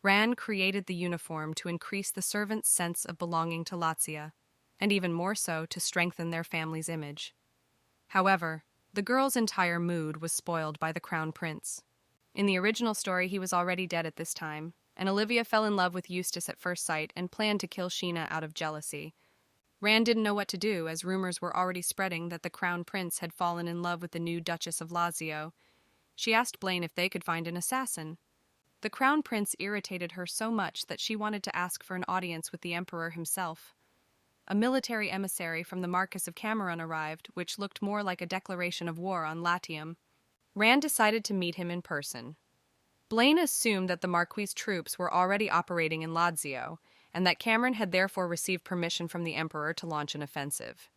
Ran created the uniform to increase the servants' sense of belonging to Lazio, and even more so to strengthen their family's image. However, the girl's entire mood was spoiled by the crown prince. In the original story, he was already dead at this time, and Olivia fell in love with Eustace at first sight and planned to kill Sheena out of jealousy. Ran didn't know what to do, as rumors were already spreading that the crown prince had fallen in love with the new Duchess of Lazio. She asked Blaine if they could find an assassin. The crown prince irritated her so much that she wanted to ask for an audience with the emperor himself. A military emissary from the Marquis of Cameron arrived, which looked more like a declaration of war on Latium. Ran decided to meet him in person. Blaine assumed that the Marquis' troops were already operating in Lazio, and that Cameron had therefore received permission from the emperor to launch an offensive.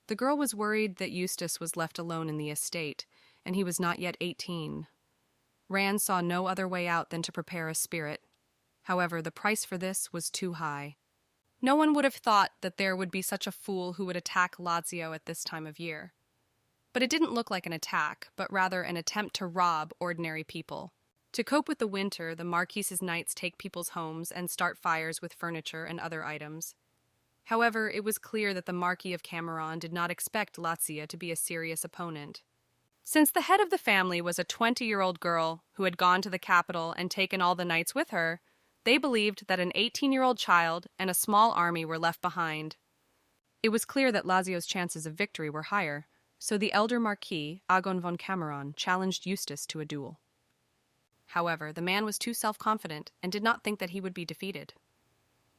The girl was worried that Eustace was left alone in the estate, and he was not yet 18. Ran saw no other way out than to prepare a spirit. However, the price for this was too high. No one would have thought that there would be such a fool who would attack Lazio at this time of year. But it didn't look like an attack, but rather an attempt to rob ordinary people. To cope with the winter, the Marquis's knights take people's homes and start fires with furniture and other items. However, it was clear that the Marquis of Cameron did not expect Lazio to be a serious opponent. Since the head of the family was a 20-year-old girl who had gone to the capital and taken all the knights with her, they believed that an 18-year-old child and a small army were left behind. It was clear that Lazio's chances of victory were higher, so the elder Marquis, Agon von Cameron, challenged Eustace to a duel. However, the man was too self-confident and did not think that he would be defeated.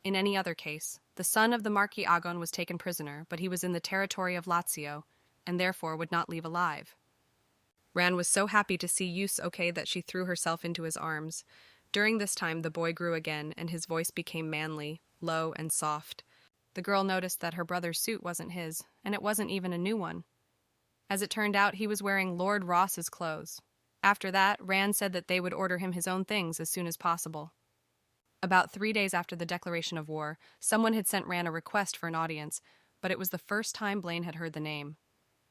In any other case, the son of the Marquis Agon was taken prisoner, but he was in the territory of Lazio, and therefore would not leave alive. Ran was so happy to see Eustace okay that she threw herself into his arms. During this time, the boy grew again, and his voice became manly, low, and soft. The girl noticed that her brother's suit wasn't his, and it wasn't even a new one. As it turned out, he was wearing Lord Ross's clothes. After that, Ran said that they would order him his own things as soon as possible. About 3 days after the declaration of war, someone had sent Ran a request for an audience, but it was the first time Blaine had heard the name.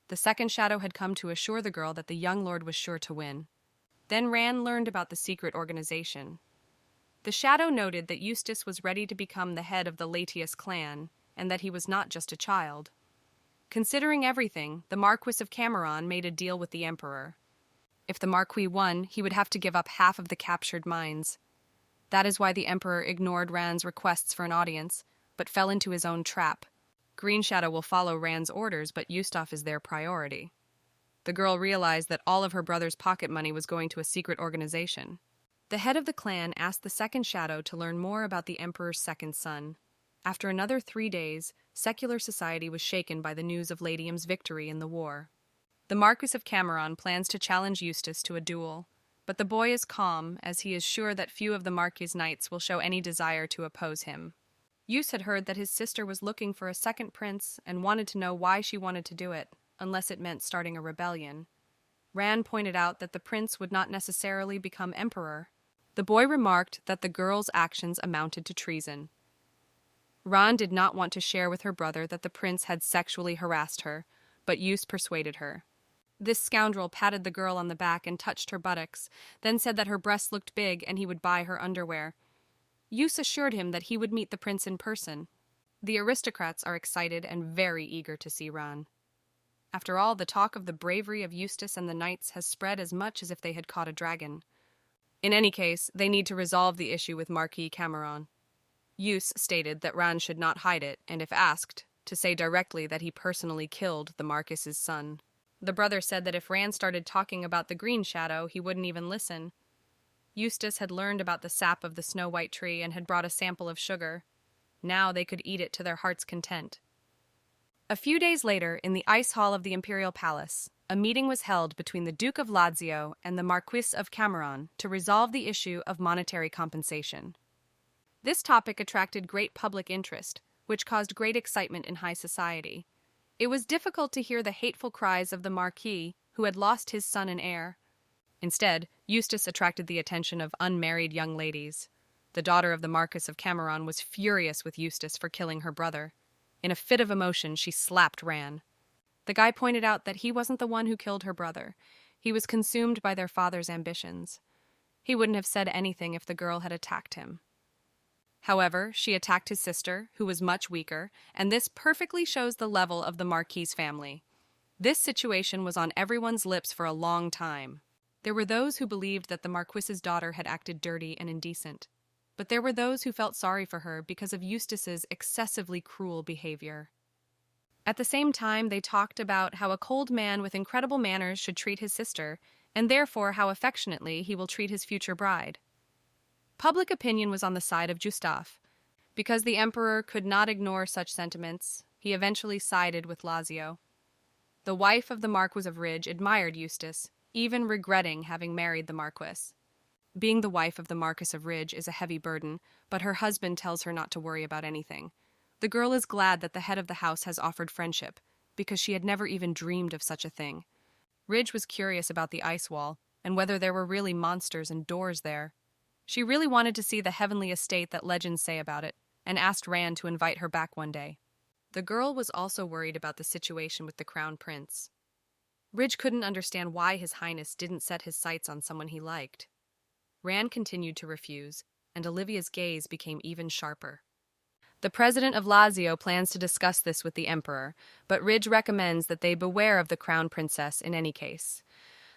The second shadow had come to assure the girl that the young lord was sure to win. Then Ran learned about the secret organization. The shadow noted that Eustace was ready to become the head of the Latius clan, and that he was not just a child. Considering everything, the Marquis of Cameron made a deal with the Emperor. If the Marquis won, he would have to give up half of the captured mines. That is why the Emperor ignored Ran's requests for an audience, but fell into his own trap. Green Shadow will follow Ran's orders, but Eustace is their priority. The girl realized that all of her brother's pocket money was going to a secret organization. The head of the clan asked the second shadow to learn more about the Emperor's second son. After another 3 days, secular society was shaken by the news of Latium's victory in the war. The Marquis of Cameron plans to challenge Eustace to a duel, but the boy is calm as he is sure that few of the Marquis' knights will show any desire to oppose him. Eustace had heard that his sister was looking for a second prince and wanted to know why she wanted to do it, unless it meant starting a rebellion. Ran pointed out that the prince would not necessarily become emperor. The boy remarked that the girl's actions amounted to treason. Ran did not want to share with her brother that the prince had sexually harassed her, but Eustace persuaded her. This scoundrel patted the girl on the back and touched her buttocks, then said that her breasts looked big and he would buy her underwear. Eustace assured him that he would meet the prince in person. The aristocrats are excited and very eager to see Ran. After all, the talk of the bravery of Eustace and the knights has spread as much as if they had caught a dragon. In any case, they need to resolve the issue with Marquis Cameron. Eustace stated that Ran should not hide it, and if asked, to say directly that he personally killed the Marquis's son. The brother said that if Ran started talking about the Green Shadow, he wouldn't even listen. Eustace had learned about the sap of the snow-white tree and had brought a sample of sugar. Now they could eat it to their heart's content. A few days later, in the ice hall of the Imperial Palace, a meeting was held between the Duke of Lazio and the Marquis of Cameron to resolve the issue of monetary compensation. This topic attracted great public interest, which caused great excitement in high society. It was difficult to hear the hateful cries of the Marquis, who had lost his son and heir. Instead, Eustace attracted the attention of unmarried young ladies. The daughter of the Marquis of Cameron was furious with Eustace for killing her brother. In a fit of emotion, she slapped Ran. The guy pointed out that he wasn't the one who killed her brother. He was consumed by their father's ambitions. He wouldn't have said anything if the girl had attacked him. However, she attacked his sister, who was much weaker, and this perfectly shows the level of the Marquis' family. This situation was on everyone's lips for a long time. There were those who believed that the Marquis's daughter had acted dirty and indecent, but there were those who felt sorry for her because of Eustace's excessively cruel behavior. At the same time, they talked about how a cold man with incredible manners should treat his sister, and therefore how affectionately he will treat his future bride. Public opinion was on the side of Eustace. Because the emperor could not ignore such sentiments, he eventually sided with Lazio. The wife of the Marquis of Ridge admired Eustace, even regretting having married the Marquis. Being the wife of the Marquis of Ridge is a heavy burden, but her husband tells her not to worry about anything. The girl is glad that the head of the house has offered friendship, because she had never even dreamed of such a thing. Ridge was curious about the ice wall, and whether there were really monsters and doors there. She really wanted to see the heavenly estate that legends say about it, and asked Ran to invite her back one day. The girl was also worried about the situation with the crown prince. Ridge couldn't understand why His Highness didn't set his sights on someone he liked. Ran continued to refuse, and Olivia's gaze became even sharper. The president of Lazio plans to discuss this with the emperor, but Ridge recommends that they beware of the crown princess in any case.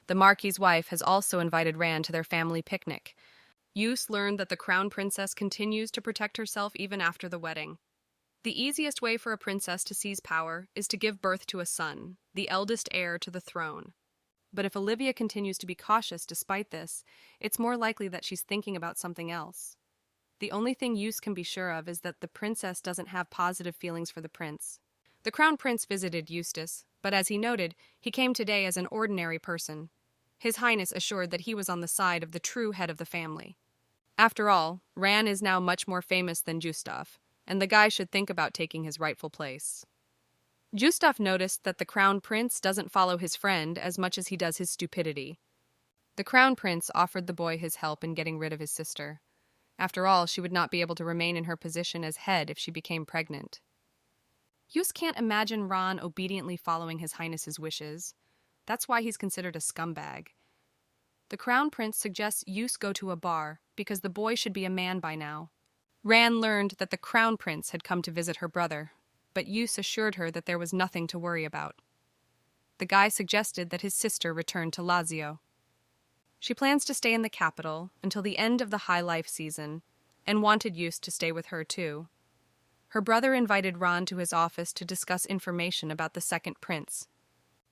The Marquis's wife has also invited Ran to their family picnic. Eustace learned that the crown princess continues to protect herself even after the wedding. The easiest way for a princess to seize power is to give birth to a son, the eldest heir to the throne. But if Olivia continues to be cautious despite this, it's more likely that she's thinking about something else. The only thing Eustace can be sure of is that the princess doesn't have positive feelings for the prince. The crown prince visited Eustace, but as he noted, he came today as an ordinary person. His Highness assured that he was on the side of the true head of the family. After all, Ran is now much more famous than Eustace, and the guy should think about taking his rightful place. Eustace noticed that the crown prince doesn't follow his friend as much as he does his stupidity. The crown prince offered the boy his help in getting rid of his sister. After all, she would not be able to remain in her position as head if she became pregnant. Eustace can't imagine Ron obediently following His Highness's wishes. That's why he's considered a scumbag. The Crown Prince suggests Eustace go to a bar, because the boy should be a man by now. Ran learned that the Crown Prince had come to visit her brother, but Eustace assured her that there was nothing to worry about. The guy suggested that his sister return to Lazio. She plans to stay in the capital until the end of the high life season, and wanted Eustace to stay with her too. Her brother invited Ran to his office to discuss information about the second prince.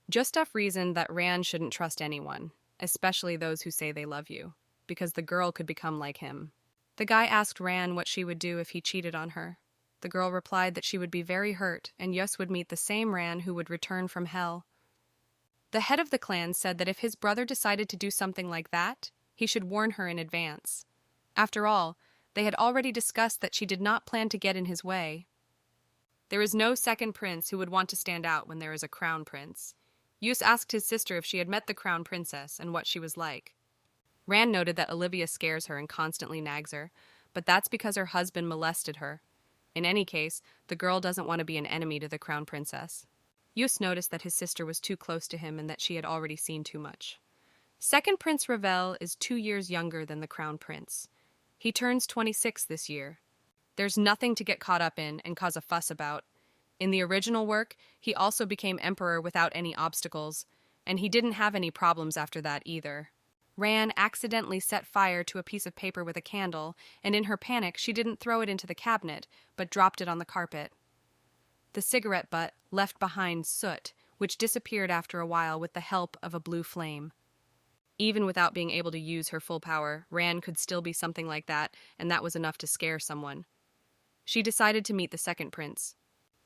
Eustace reasoned that Ran shouldn't trust anyone, especially those who say they love you, because the girl could become like him. The guy asked Ran what she would do if he cheated on her. The girl replied that she would be very hurt, and Eustace would meet the same Ran who would return from hell. The head of the clan said that if his brother decided to do something like that, he should warn her in advance. After all, they had already discussed that she did not plan to get in his way. There is no second prince who would want to stand out when there is a crown prince. Eustace asked his sister if she had met the crown princess and what she was like. Ran noted that Olivia scares her and constantly nags her, but that's because her husband molested her. In any case, the girl doesn't want to be an enemy to the crown princess. Eustace noticed that his sister was too close to him and that she had already seen too much. Second Prince Ravel is 2 years younger than the crown prince. He turns 26 this year. There's nothing to get caught up in and cause a fuss about. In the original work, he also became emperor without any obstacles, and he didn't have any problems after that either. Ran accidentally set fire to a piece of paper with a candle, and in her panic she didn't throw it into the cabinet, but dropped it on the carpet. The cigarette butt left behind soot, which disappeared after a while with the help of a blue flame. Even without being able to use her full power, Ran could still be something like that, and that was enough to scare someone. She decided to meet the second prince.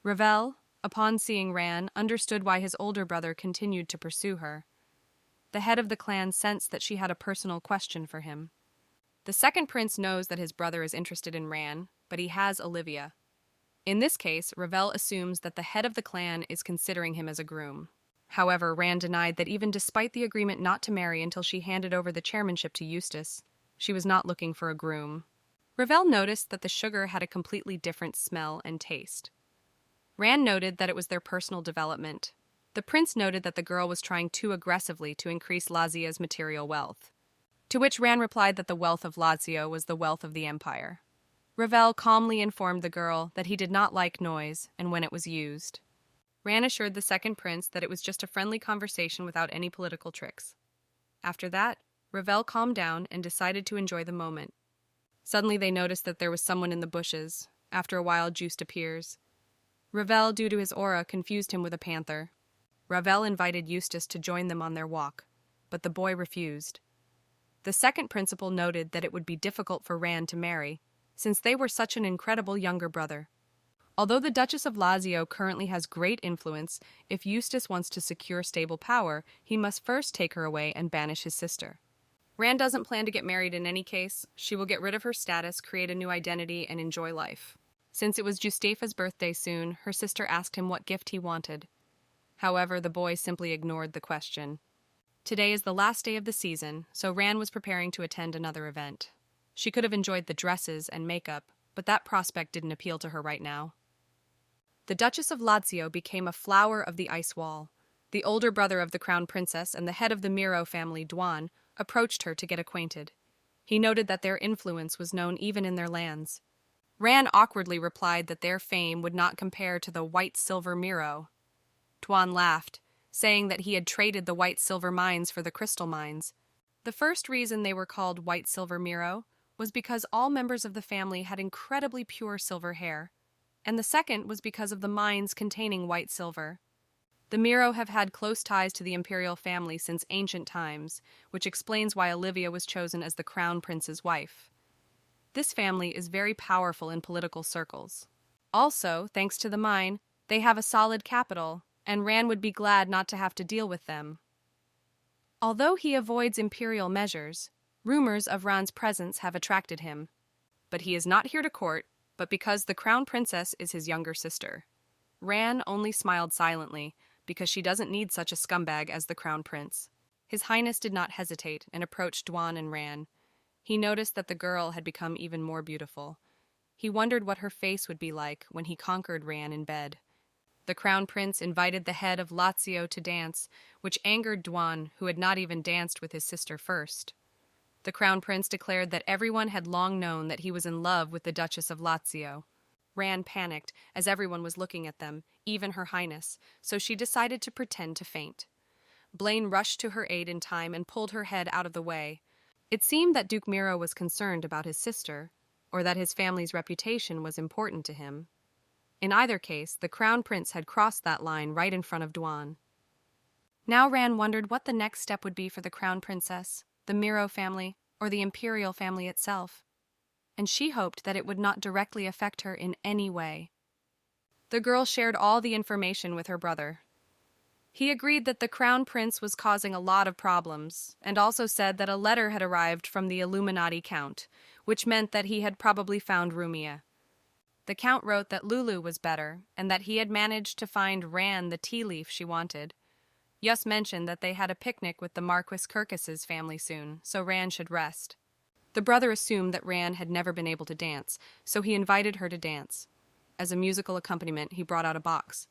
Ravel, upon seeing Ran, understood why his older brother continued to pursue her. The head of the clan sensed that she had a personal question for him. The second prince knows that his brother is interested in Ran, but he has Olivia. In this case, Ravel assumes that the head of the clan is considering him as a groom. However, Ran denied that even despite the agreement not to marry until she handed over the chairmanship to Eustace, she was not looking for a groom. Ravel noticed that the sugar had a completely different smell and taste. Ran noted that it was their personal development. The prince noted that the girl was trying too aggressively to increase Lazio's material wealth. To which Ran replied that the wealth of Lazio was the wealth of the empire. Ravel calmly informed the girl that he did not like noise and when it was used. Ran assured the second prince that it was just a friendly conversation without any political tricks. After that, Ravel calmed down and decided to enjoy the moment. Suddenly they noticed that there was someone in the bushes. After a while, Eustace appears. Ravel, due to his aura, confused him with a panther. Ravel invited Eustace to join them on their walk, but the boy refused. The second principal noted that it would be difficult for Ran to marry, since they were such an incredible younger brother. Although the Duchess of Lazio currently has great influence, if Eustace wants to secure stable power, he must first take her away and banish his sister. Ran doesn't plan to get married in any case. She will get rid of her status, create a new identity, and enjoy life. Since it was Eustace's birthday soon, her sister asked him what gift he wanted. However, the boy simply ignored the question. Today is the last day of the season, so Ran was preparing to attend another event. She could have enjoyed the dresses and makeup, but that prospect didn't appeal to her right now. The Duchess of Lazio became a flower of the ice wall. The older brother of the crown princess and the head of the Miro family, Duan, approached her to get acquainted. He noted that their influence was known even in their lands. Ran awkwardly replied that their fame would not compare to the white-silver Miro. Duan laughed, saying that he had traded the white-silver mines for the crystal mines. The first reason they were called white-silver Miro was because all members of the family had incredibly pure silver hair, and the second was because of the mines containing white silver. The Miro have had close ties to the Imperial family since ancient times, which explains why Olivia was chosen as the crown prince's wife. This family is very powerful in political circles. Also, thanks to the mine, they have a solid capital, and Ran would be glad not to have to deal with them. Although he avoids imperial measures, rumors of Ran's presence have attracted him. But he is not here to court, but because the crown princess is his younger sister. Ran only smiled silently, because she doesn't need such a scumbag as the crown prince. His Highness did not hesitate and approached Duan and Ran. he noticed that the girl had become even more beautiful. He wondered what her face would be like when he conquered Ran in bed. The crown prince invited the head of Lazio to dance, which angered Duan, who had not even danced with his sister first. The crown prince declared that everyone had long known that he was in love with the Duchess of Lazio. Ran panicked, as everyone was looking at them, even Her Highness, so she decided to pretend to faint. Blaine rushed to her aid in time and pulled her head out of the way. It seemed that Duke Miro was concerned about his sister, or that his family's reputation was important to him. In either case, the crown prince had crossed that line right in front of Duan. Now Ran wondered what the next step would be for the crown princess, the Miro family, or the Imperial family itself. And she hoped that it would not directly affect her in any way. The girl shared all the information with her brother. He agreed that the crown prince was causing a lot of problems, and also said that a letter had arrived from the Illuminati count, which meant that he had probably found Rumia. The count wrote that Lulu was better, and that he had managed to find Ran the tea leaf she wanted. Yus mentioned that they had a picnic with the Marquis Kirkis's family soon, so Ran should rest. The brother assumed that Ran had never been able to dance, so he invited her to dance. As a musical accompaniment, he brought out a box.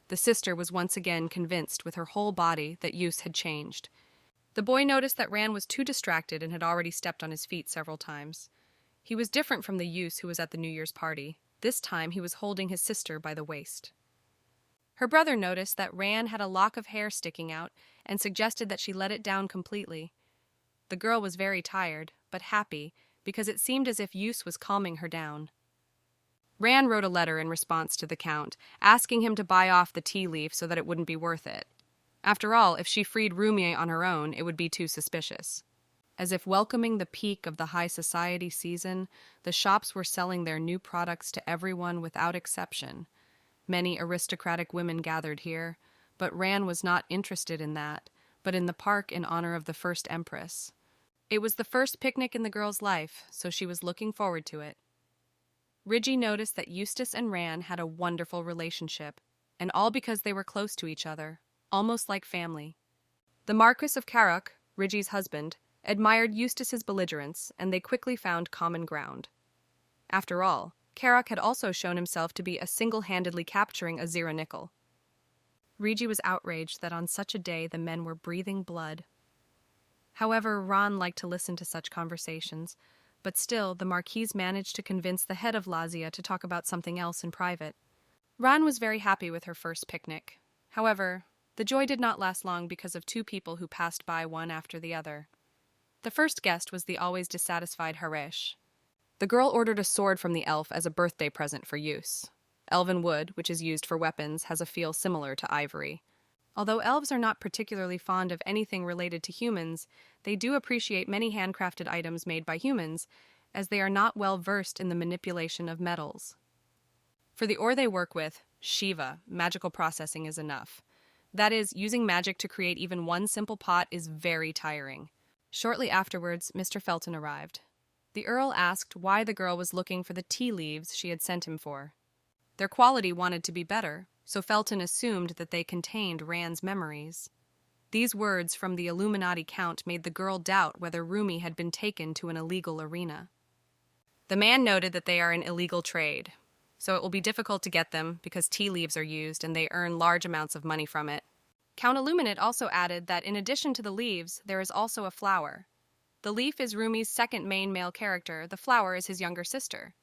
The sister was once again convinced with her whole body that Eustace had changed. The boy noticed that Ran was too distracted and had already stepped on his feet several times. He was different from the Eustace who was at the New Year's party. This time he was holding his sister by the waist. Her brother noticed that Ran had a lock of hair sticking out and suggested that she let it down completely. The girl was very tired, but happy, because it seemed as if Eustace was calming her down. Ran wrote a letter in response to the count, asking him to buy off the tea leaf so that it wouldn't be worth it. After all, if she freed Rumia on her own, it would be too suspicious. As if welcoming the peak of the high society season, the shops were selling their new products to everyone without exception. Many aristocratic women gathered here, but Ran was not interested in that, but in the park in honor of the first empress. It was the first picnic in the girl's life, so she was looking forward to it. Ridgie noticed that Eustace and Ran had a wonderful relationship, and all because they were close to each other, almost like family. The Marquis of Carrock, Riggie's husband, admired Eustace's belligerence, and they quickly found common ground. After all, Carrock had also shown himself to be single-handedly capturing a Zira nickel. Ridgie was outraged that on such a day the men were breathing blood. However, Ron liked to listen to such conversations, but still the Marquise managed to convince the head of Lazio to talk about something else in private. Ron was very happy with her first picnic. However, the joy did not last long because of two people who passed by one after the other. The first guest was the always dissatisfied Haresh. The girl ordered a sword from the elf as a birthday present for use. Elven wood, which is used for weapons, has a feel similar to ivory. Although elves are not particularly fond of anything related to humans, they do appreciate many handcrafted items made by humans, as they are not well versed in the manipulation of metals. For the ore they work with, Shiva, magical processing is enough. That is, using magic to create even one simple pot is very tiring. Shortly afterwards, Mr. Felton arrived. The Earl asked why the girl was looking for the tea leaves she had sent him for. Their quality wanted to be better, so Felton assumed that they contained Ran's memories. These words from the Illuminati count made the girl doubt whether Rumi had been taken to an illegal arena. The man noted that they are an illegal trade, so it will be difficult to get them because tea leaves are used and they earn large amounts of money from it. Count Illuminate also added that in addition to the leaves, there is also a flower. The leaf is Rumi's second main male character, the flower is his younger sister.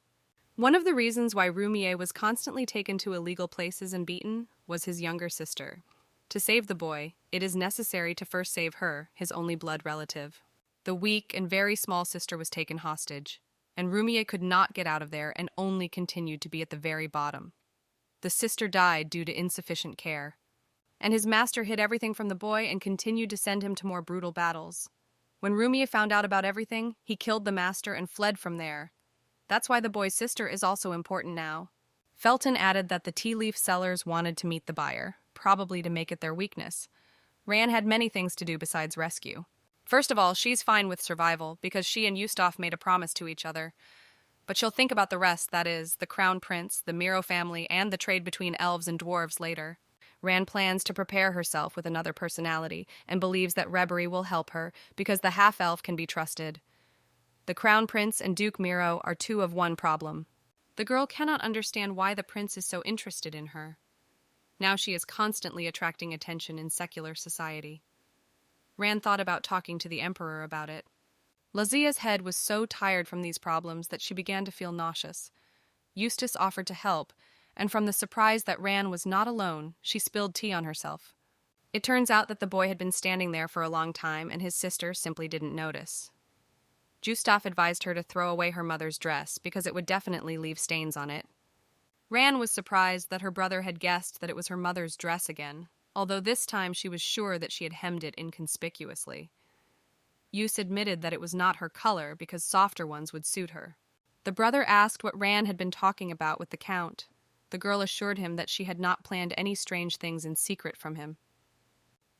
One of the reasons why Rumia was constantly taken to illegal places and beaten was his younger sister. To save the boy, it is necessary to first save her, his only blood relative. The weak and very small sister was taken hostage, and Rumia could not get out of there and only continued to be at the very bottom. The sister died due to insufficient care, and his master hid everything from the boy and continued to send him to more brutal battles. When Rumia found out about everything, he killed the master and fled from there. That's why the boy's sister is also important now. Felton added that the tea leaf sellers wanted to meet the buyer, probably to make it their weakness. Ran had many things to do besides rescue. First of all, she's fine with survival because she and Eustace made a promise to each other. But she'll think about the rest, that is, the crown prince, the Miro family, and the trade between elves and dwarves later. Ran plans to prepare herself with another personality and believes that Rebbery will help her because the half-elf can be trusted. The Crown Prince and Duke Miro are two of one problem. The girl cannot understand why the prince is so interested in her. Now she is constantly attracting attention in secular society. Ran thought about talking to the emperor about it. Lazia's head was so tired from these problems that she began to feel nauseous. Eustace offered to help, and from the surprise that Ran was not alone, she spilled tea on herself. It turns out that the boy had been standing there for a long time and his sister simply didn't notice. Eustace advised her to throw away her mother's dress because it would definitely leave stains on it. Ran was surprised that her brother had guessed that it was her mother's dress again, although this time she was sure that she had hemmed it inconspicuously. Eustace admitted that it was not her color because softer ones would suit her. The brother asked what Ran had been talking about with the count. The girl assured him that she had not planned any strange things in secret from him.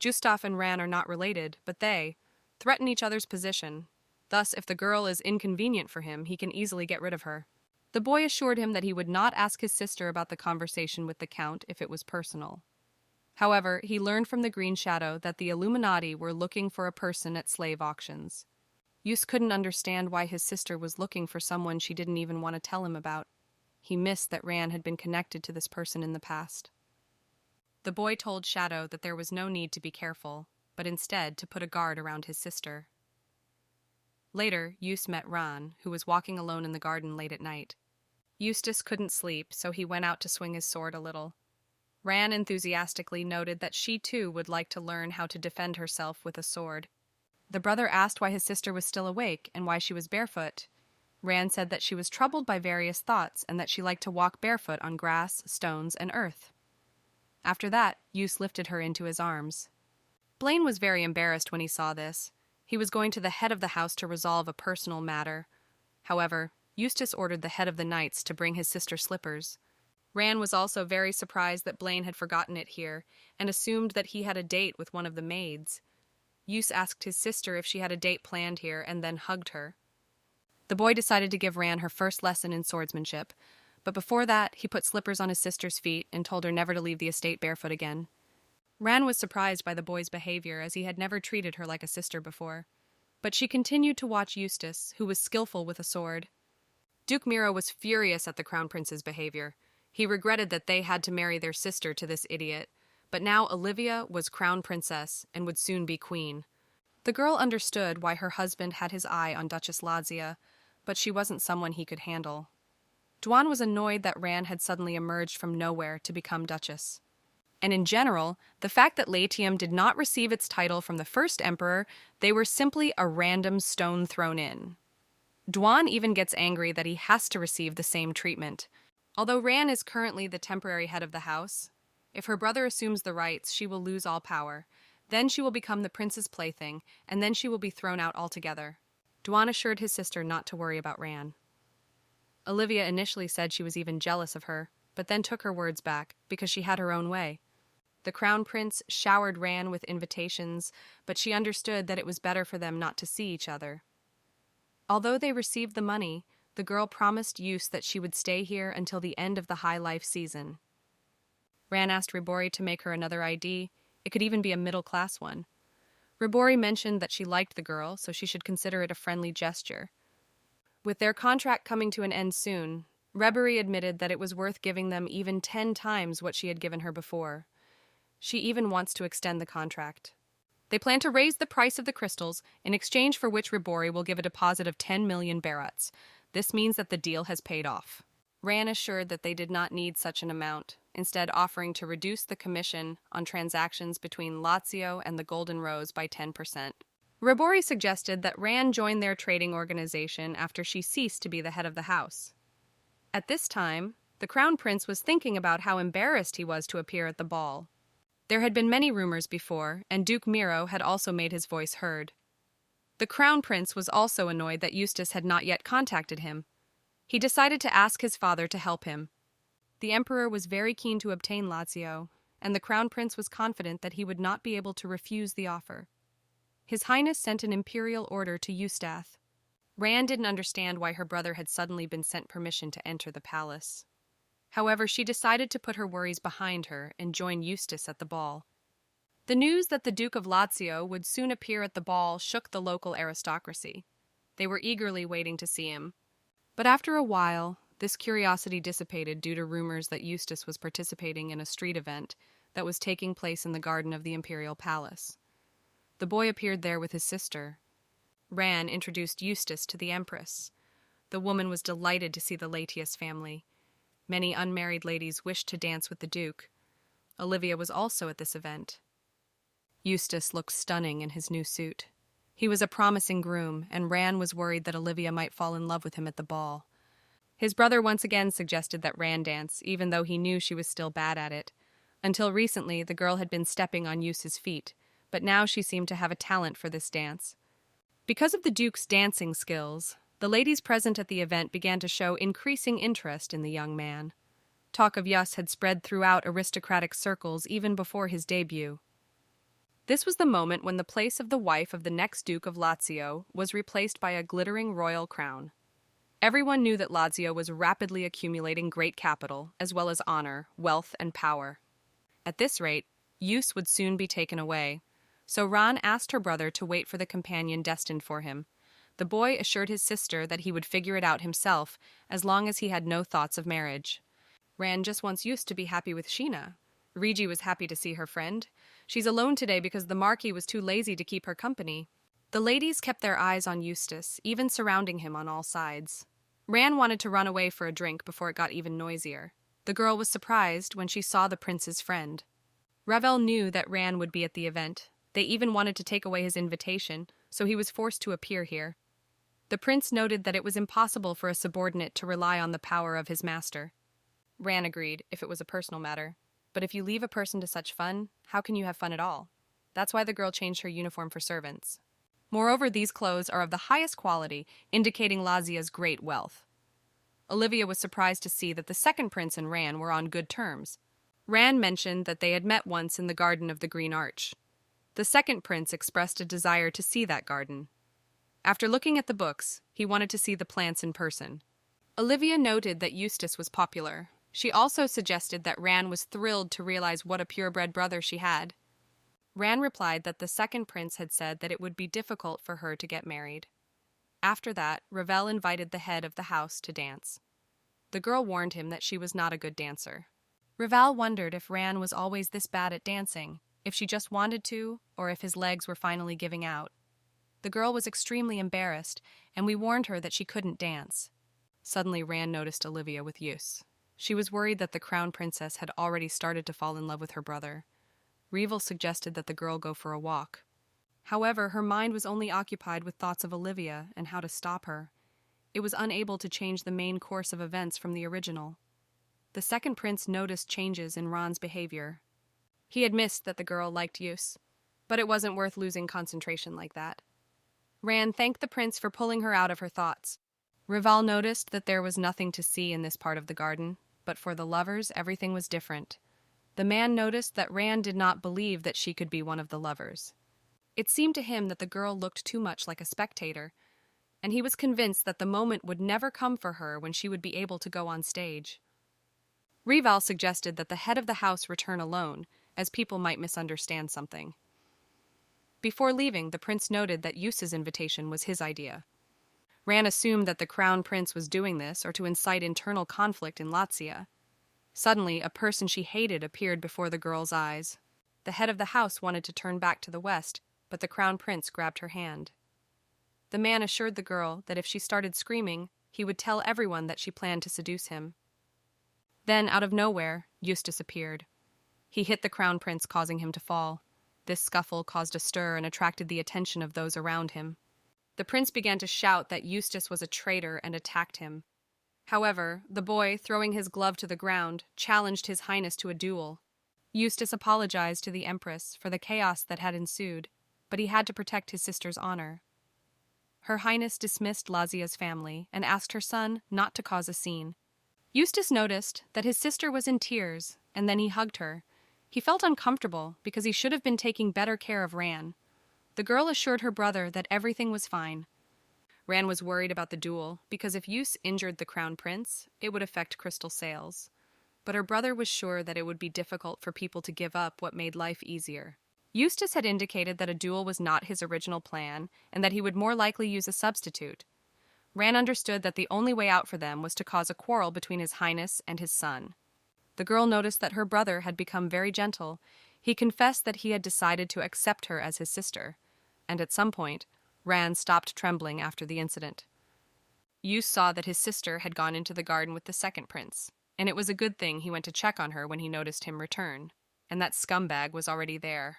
Eustace and Ran are not related, but they threaten each other's position. Thus, if the girl is inconvenient for him, he can easily get rid of her. The boy assured him that he would not ask his sister about the conversation with the count if it was personal. However, he learned from the Green Shadow that the Illuminati were looking for a person at slave auctions. Eustace couldn't understand why his sister was looking for someone she didn't even want to tell him about. He missed that Ran had been connected to this person in the past. The boy told Shadow that there was no need to be careful, but instead to put a guard around his sister. Later, Eustace met Ran, who was walking alone in the garden late at night. Eustace couldn't sleep, so he went out to swing his sword a little. Ran enthusiastically noted that she too would like to learn how to defend herself with a sword. The brother asked why his sister was still awake and why she was barefoot. Ran said that she was troubled by various thoughts and that she liked to walk barefoot on grass, stones, and earth. After that, Eustace lifted her into his arms. Blaine was very embarrassed when he saw this. He was going to the head of the house to resolve a personal matter. However, Eustace ordered the head of the knights to bring his sister slippers. Ran was also very surprised that Blaine had forgotten it here and assumed that he had a date with one of the maids. Eustace asked his sister if she had a date planned here and then hugged her. The boy decided to give Ran her first lesson in swordsmanship, but before that, he put slippers on his sister's feet and told her never to leave the estate barefoot again. Ran was surprised by the boy's behavior as he had never treated her like a sister before, but she continued to watch Eustace, who was skillful with a sword. Duke Miro was furious at the Crown Prince's behavior. He regretted that they had to marry their sister to this idiot, but now Olivia was Crown Princess and would soon be queen. The girl understood why her husband had his eye on Duchess Lazio, but she wasn't someone he could handle. Duan was annoyed that Ran had suddenly emerged from nowhere to become Duchess. And in general, the fact that Latium did not receive its title from the first emperor, they were simply a random stone thrown in. Duan even gets angry that he has to receive the same treatment. Although Ran is currently the temporary head of the house, if her brother assumes the rights, she will lose all power. Then she will become the prince's plaything, and then she will be thrown out altogether. Duan assured his sister not to worry about Ran. Olivia initially said she was even jealous of her, but then took her words back because she had her own way. The Crown Prince showered Ran with invitations, but she understood that it was better for them not to see each other. Although they received the money, the girl promised Eustace that she would stay here until the end of the high life season. Ran asked Ribori to make her another ID. It could even be a middle-class one. Ribori mentioned that she liked the girl, so she should consider it a friendly gesture. With their contract coming to an end soon, Ribori admitted that it was worth giving them even 10 times what she had given her before. She even wants to extend the contract. They plan to raise the price of the crystals, in exchange for which Ribori will give a deposit of 10 million barats. This means that the deal has paid off. Ran assured that they did not need such an amount, instead offering to reduce the commission on transactions between Lazio and the Golden Rose by 10%. Ribori suggested that Ran join their trading organization after she ceased to be the head of the house. At this time, the Crown Prince was thinking about how embarrassed he was to appear at the ball. There had been many rumors before, and Duke Miro had also made his voice heard. The Crown Prince was also annoyed that Eustace had not yet contacted him. He decided to ask his father to help him. The Emperor was very keen to obtain Lazio, and the Crown Prince was confident that he would not be able to refuse the offer. His Highness sent an imperial order to Eustace. Ran didn't understand why her brother had suddenly been sent permission to enter the palace. However, she decided to put her worries behind her and join Eustace at the ball. The news that the Duke of Lazio would soon appear at the ball shook the local aristocracy. They were eagerly waiting to see him. But after a while, this curiosity dissipated due to rumors that Eustace was participating in a street event that was taking place in the garden of the Imperial Palace. The boy appeared there with his sister. Ran introduced Eustace to the Empress. The woman was delighted to see the Latius family. Many unmarried ladies wished to dance with the Duke. Olivia was also at this event. Eustace looked stunning in his new suit. He was a promising groom, and Ran was worried that Olivia might fall in love with him at the ball. His brother once again suggested that Ran dance, even though he knew she was still bad at it. Until recently, the girl had been stepping on Eustace's feet, but now she seemed to have a talent for this dance. Because of the Duke's dancing skills, the ladies present at the event began to show increasing interest in the young man. Talk of Yus had spread throughout aristocratic circles even before his debut. This was the moment when the place of the wife of the next Duke of Lazio was replaced by a glittering royal crown. Everyone knew that Lazio was rapidly accumulating great capital, as well as honor, wealth, and power. At this rate, Eus would soon be taken away, so Ran asked her brother to wait for the companion destined for him. The boy assured his sister that he would figure it out himself, as long as he had no thoughts of marriage. Ran just wants Eus to be happy with Sheena. Regi was happy to see her friend. She's alone today because the Marquis was too lazy to keep her company. The ladies kept their eyes on Eustace, even surrounding him on all sides. Ran wanted to run away for a drink before it got even noisier. The girl was surprised when she saw the prince's friend. Ravel knew that Ran would be at the event. They even wanted to take away his invitation, so he was forced to appear here. The prince noted that it was impossible for a subordinate to rely on the power of his master. Ran agreed, if it was a personal matter. But if you leave a person to such fun, how can you have fun at all? That's why the girl changed her uniform for servants. Moreover, these clothes are of the highest quality, indicating Lazia's great wealth. Olivia was surprised to see that the second prince and Ran were on good terms. Ran mentioned that they had met once in the garden of the Green Arch. The second prince expressed a desire to see that garden. After looking at the books, he wanted to see the plants in person. Olivia noted that Eustace was popular. She also suggested that Ran was thrilled to realize what a purebred brother she had. Ran replied that the second prince had said that it would be difficult for her to get married. After that, Ravel invited the head of the house to dance. The girl warned him that she was not a good dancer. Ravel wondered if Ran was always this bad at dancing, if she just wanted to, or if his legs were finally giving out. The girl was extremely embarrassed, and we warned her that she couldn't dance. Suddenly, Ran noticed Olivia with Eustace. She was worried that the crown princess had already started to fall in love with her brother. Revel suggested that the girl go for a walk. However, her mind was only occupied with thoughts of Olivia and how to stop her. It was unable to change the main course of events from the original. The second prince noticed changes in Ran's behavior. He had missed that the girl liked Eustace, but it wasn't worth losing concentration like that. Ran thanked the prince for pulling her out of her thoughts. Reval noticed that there was nothing to see in this part of the garden, but for the lovers, everything was different. The man noticed that Ran did not believe that she could be one of the lovers. It seemed to him that the girl looked too much like a spectator, and he was convinced that the moment would never come for her when she would be able to go on stage. Reval suggested that the head of the house return alone, as people might misunderstand something. Before leaving, the prince noted that Eustace's invitation was his idea. Ran assumed that the crown prince was doing this or to incite internal conflict in Lazio. Suddenly, a person she hated appeared before the girl's eyes. The head of the house wanted to turn back to the west, but the crown prince grabbed her hand. The man assured the girl that if she started screaming, he would tell everyone that she planned to seduce him. Then, out of nowhere, Eustace appeared. He hit the crown prince, causing him to fall. This scuffle caused a stir and attracted the attention of those around him. The prince began to shout that Eustace was a traitor and attacked him. However, the boy, throwing his glove to the ground, challenged His Highness to a duel. Eustace apologized to the Empress for the chaos that had ensued, but he had to protect his sister's honor. Her Highness dismissed Lazia's family and asked her son not to cause a scene. Eustace noticed that his sister was in tears, and then he hugged her. He felt uncomfortable because he should have been taking better care of Ran. The girl assured her brother that everything was fine. Ran was worried about the duel because if Eustace injured the crown prince, it would affect crystal sales. But her brother was sure that it would be difficult for people to give up what made life easier. Eustace had indicated that a duel was not his original plan and that he would more likely use a substitute. Ran understood that the only way out for them was to cause a quarrel between his highness and his son. The girl noticed that her brother had become very gentle. He confessed that he had decided to accept her as his sister, and at some point, Ran stopped trembling after the incident. Eustace saw that his sister had gone into the garden with the second prince, and it was a good thing he went to check on her when he noticed him return, and that scumbag was already there.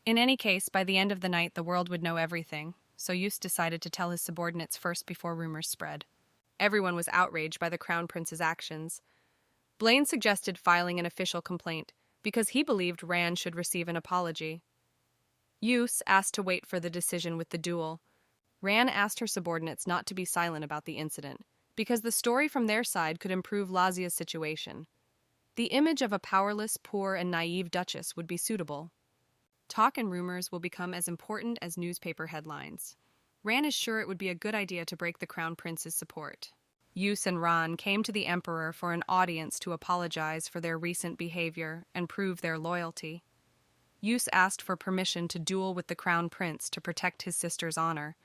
In any case, by the end of the night, the world would know everything, so Eustace decided to tell his subordinates first before rumors spread. Everyone was outraged by the crown prince's actions. Blaine suggested filing an official complaint because he believed Ran should receive an apology. Eustace asked to wait for the decision with the duel. Ran asked her subordinates not to be silent about the incident because the story from their side could improve Lazio's situation. The image of a powerless, poor, and naive duchess would be suitable. Talk and rumors will become as important as newspaper headlines. Ran is sure it would be a good idea to break the crown prince's support. Eustace and Ran came to the emperor for an audience to apologize for their recent behavior and prove their loyalty. Eustace asked for permission to duel with the crown prince to protect his sister's honor.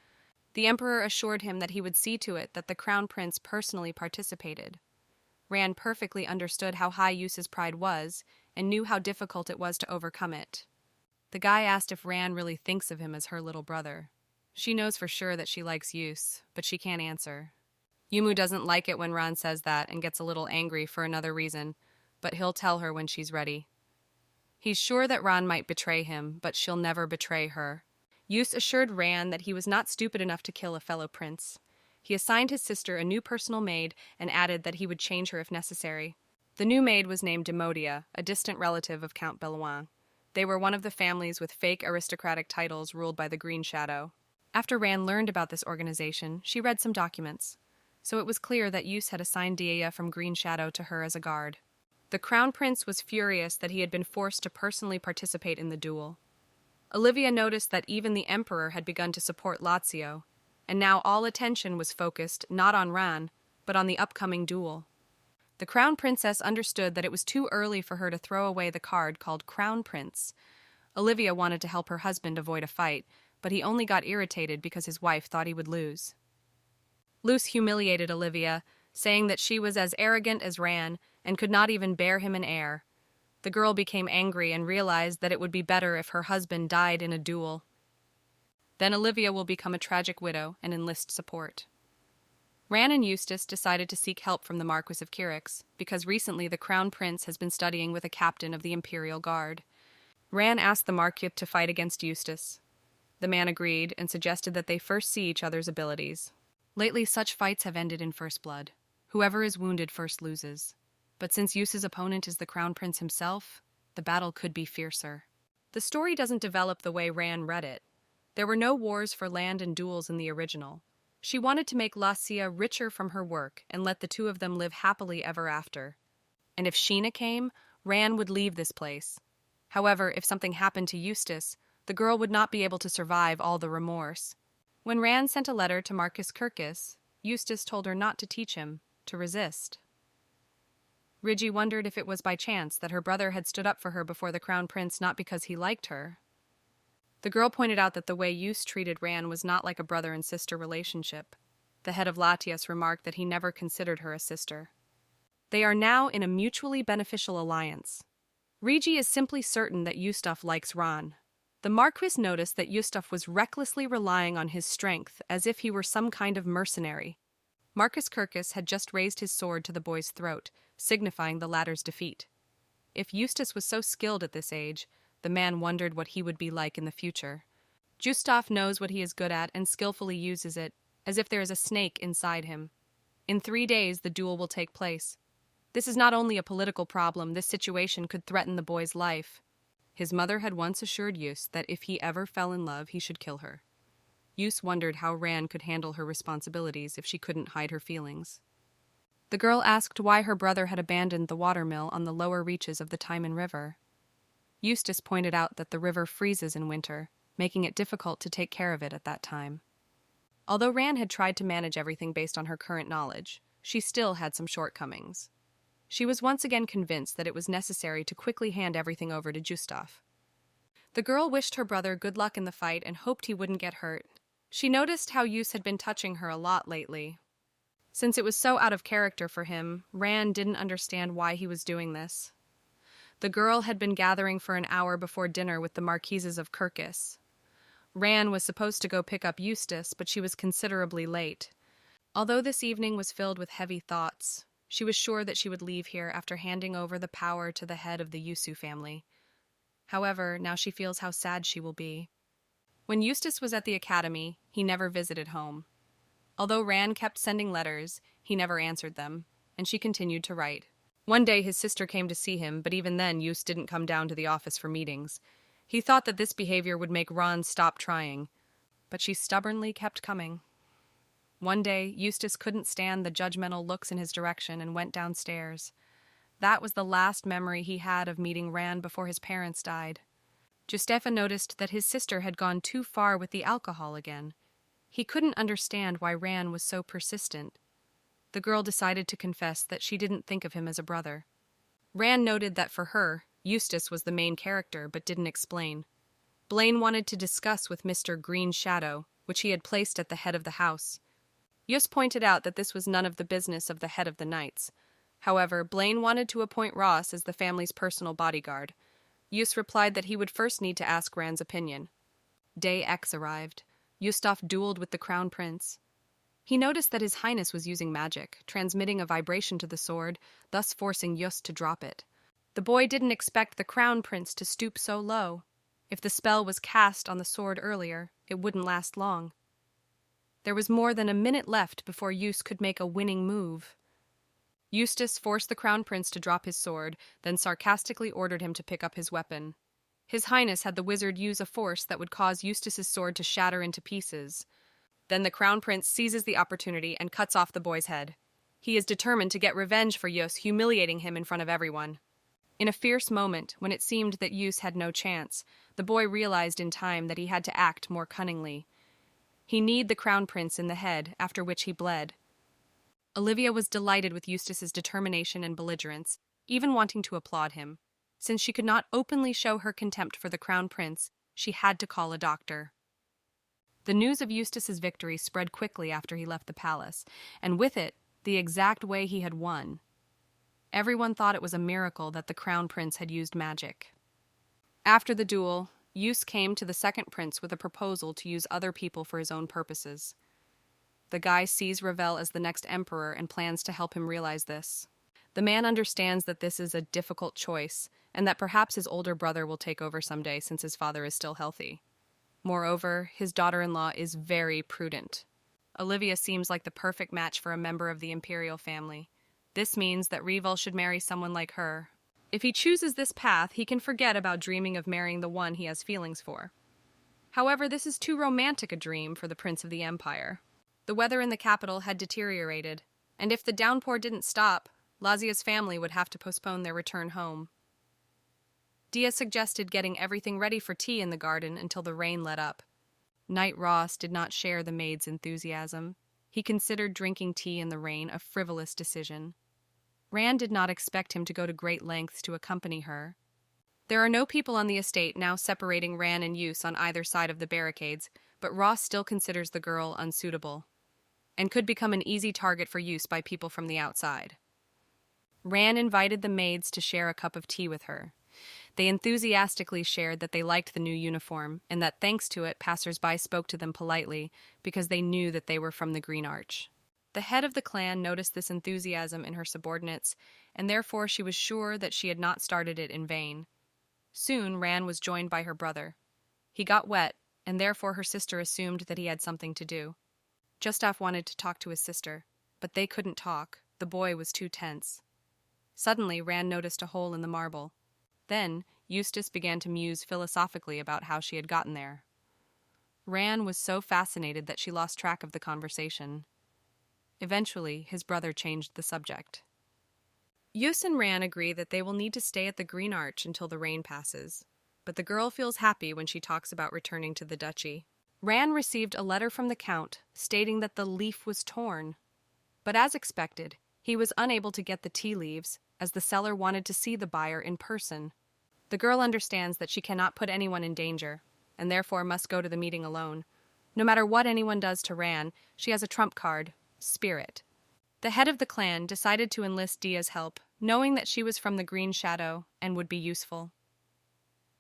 The emperor assured him that he would see to it that the crown prince personally participated. Ran perfectly understood how high Eustace's pride was and knew how difficult it was to overcome it. The guy asked if Ran really thinks of him as her little brother. She knows for sure that she likes Eustace, but she can't answer. Yumu doesn't like it when Ran says that and gets a little angry for another reason, but he'll tell her when she's ready. He's sure that Ran might betray him, but she'll never betray her. Eustace assured Ran that he was not stupid enough to kill a fellow prince. He assigned his sister a new personal maid and added that he would change her if necessary. The new maid was named Demodia, a distant relative of Count Belouin. They were one of the families with fake aristocratic titles ruled by the Green Shadow. After Ran learned about this organization, she read some documents. So it was clear that Eustace had assigned Dia from Green Shadow to her as a guard. The crown prince was furious that he had been forced to personally participate in the duel. Olivia noticed that even the emperor had begun to support Lazio, and now all attention was focused not on Ran, but on the upcoming duel. The crown princess understood that it was too early for her to throw away the card called Crown Prince. Olivia wanted to help her husband avoid a fight, but he only got irritated because his wife thought he would lose. Luce humiliated Olivia, saying that she was as arrogant as Ran and could not even bear him an heir. The girl became angry and realized that it would be better if her husband died in a duel. Then Olivia will become a tragic widow and enlist support. Ran and Eustace decided to seek help from the Marquis of Kirix because recently the Crown Prince has been studying with a captain of the Imperial Guard. Ran asked the Marquis to fight against Eustace. The man agreed and suggested that they first see each other's abilities. Lately, such fights have ended in first blood. Whoever is wounded first loses. But since Eustace's opponent is the Crown Prince himself, the battle could be fiercer. The story doesn't develop the way Ran read it. There were no wars for land and duels in the original. She wanted to make Lazio richer from her work and let the two of them live happily ever after. And if Sheena came, Ran would leave this place. However, if something happened to Eustace, the girl would not be able to survive all the remorse. When Ran sent a letter to Marcus Kirkis, Eustace told her not to teach him, to resist. Rigi wondered if it was by chance that her brother had stood up for her before the Crown Prince not because he liked her. The girl pointed out that the way Eustace treated Ran was not like a brother and sister relationship. The head of Latias remarked that he never considered her a sister. They are now in a mutually beneficial alliance. Rigi is simply certain that Eustace likes Ran. The Marquis noticed that Eustace was recklessly relying on his strength as if he were some kind of mercenary. Marcus Kirkis had just raised his sword to the boy's throat, signifying the latter's defeat. If Eustace was so skilled at this age, the man wondered what he would be like in the future. Eustace knows what he is good at and skillfully uses it, as if there is a snake inside him. In 3 days, the duel will take place. This is not only a political problem, this situation could threaten the boy's life. His mother had once assured Eustace that if he ever fell in love, he should kill her. Eustace wondered how Ran could handle her responsibilities if she couldn't hide her feelings. The girl asked why her brother had abandoned the watermill on the lower reaches of the Timon River. Eustace pointed out that the river freezes in winter, making it difficult to take care of it at that time. Although Ran had tried to manage everything based on her current knowledge, she still had some shortcomings. She was once again convinced that it was necessary to quickly hand everything over to Eustace. The girl wished her brother good luck in the fight and hoped he wouldn't get hurt. She noticed how Yus had been touching her a lot lately. Since it was so out of character for him, Ran didn't understand why he was doing this. The girl had been gathering for an hour before dinner with the Marquises of Kirkis. Ran was supposed to go pick up Eustace, but she was considerably late. Although this evening was filled with heavy thoughts, she was sure that she would leave here after handing over the power to the head of the Yusu family. However, now she feels how sad she will be. When Eustace was at the academy, he never visited home. Although Ran kept sending letters, he never answered them, and she continued to write. One day his sister came to see him, but even then Eustace didn't come down to the office for meetings. He thought that this behavior would make Ran stop trying, but she stubbornly kept coming. One day, Eustace couldn't stand the judgmental looks in his direction and went downstairs. That was the last memory he had of meeting Ran before his parents died. Giuseppe noticed that his sister had gone too far with the alcohol again. He couldn't understand why Ran was so persistent. The girl decided to confess that she didn't think of him as a brother. Ran noted that for her, Eustace was the main character but didn't explain. Blaine wanted to discuss with Mr. Green Shadow, which he had placed at the head of the house. Yus pointed out that this was none of the business of the head of the knights. However, Blaine wanted to appoint Ross as the family's personal bodyguard. Yus replied that he would first need to ask Ran's opinion. Day X arrived. Eustace dueled with the Crown Prince. He noticed that His Highness was using magic, transmitting a vibration to the sword, thus forcing Yus to drop it. The boy didn't expect the Crown Prince to stoop so low. If the spell was cast on the sword earlier, it wouldn't last long. There was more than a minute left before Eustace could make a winning move. Eustace forced the Crown Prince to drop his sword, then sarcastically ordered him to pick up his weapon. His Highness had the wizard use a force that would cause Eustace's sword to shatter into pieces. Then the Crown Prince seizes the opportunity and cuts off the boy's head. He is determined to get revenge for Eustace, humiliating him in front of everyone. In a fierce moment, when it seemed that Eustace had no chance, the boy realized in time that he had to act more cunningly. He kneed the Crown Prince in the head, after which he bled. Olivia was delighted with Eustace's determination and belligerence, even wanting to applaud him. Since she could not openly show her contempt for the Crown Prince, she had to call a doctor. The news of Eustace's victory spread quickly after he left the palace, and with it, the exact way he had won. Everyone thought it was a miracle that the Crown Prince had used magic. After the duel, Eustace came to the second prince with a proposal to use other people for his own purposes. The guy sees Ravel as the next emperor and plans to help him realize this. The man understands that this is a difficult choice, and that perhaps his older brother will take over someday since his father is still healthy. Moreover, his daughter-in-law is very prudent. Olivia seems like the perfect match for a member of the Imperial family. This means that Revel should marry someone like her. If he chooses this path, he can forget about dreaming of marrying the one he has feelings for. However, this is too romantic a dream for the Prince of the Empire. The weather in the capital had deteriorated, and if the downpour didn't stop, Lazio's family would have to postpone their return home. Dia suggested getting everything ready for tea in the garden until the rain let up. Knight Ross did not share the maid's enthusiasm. He considered drinking tea in the rain a frivolous decision. Ran did not expect him to go to great lengths to accompany her. There are no people on the estate now separating Ran and Eustace on either side of the barricades, but Ross still considers the girl unsuitable, and could become an easy target for use by people from the outside. Ran invited the maids to share a cup of tea with her. They enthusiastically shared that they liked the new uniform, and that thanks to it, passers-by spoke to them politely, because they knew that they were from the Green Arch. The head of the clan noticed this enthusiasm in her subordinates, and therefore she was sure that she had not started it in vain. Soon Ran was joined by her brother. He got wet, and therefore her sister assumed that he had something to do. Justaf wanted to talk to his sister, but they couldn't talk. The boy was too tense. Suddenly, Ran noticed a hole in the marble. Then, Eustace began to muse philosophically about how she had gotten there. Ran was so fascinated that she lost track of the conversation. Eventually, his brother changed the subject. Eustace and Ran agree that they will need to stay at the Green Arch until the rain passes, but the girl feels happy when she talks about returning to the duchy. Ran received a letter from the Count stating that the leaf was torn, but as expected, he was unable to get the tea leaves, as the seller wanted to see the buyer in person. The girl understands that she cannot put anyone in danger, and therefore must go to the meeting alone. No matter what anyone does to Ran, she has a trump card, spirit. The head of the clan decided to enlist Dia's help, knowing that she was from the Green Shadow and would be useful.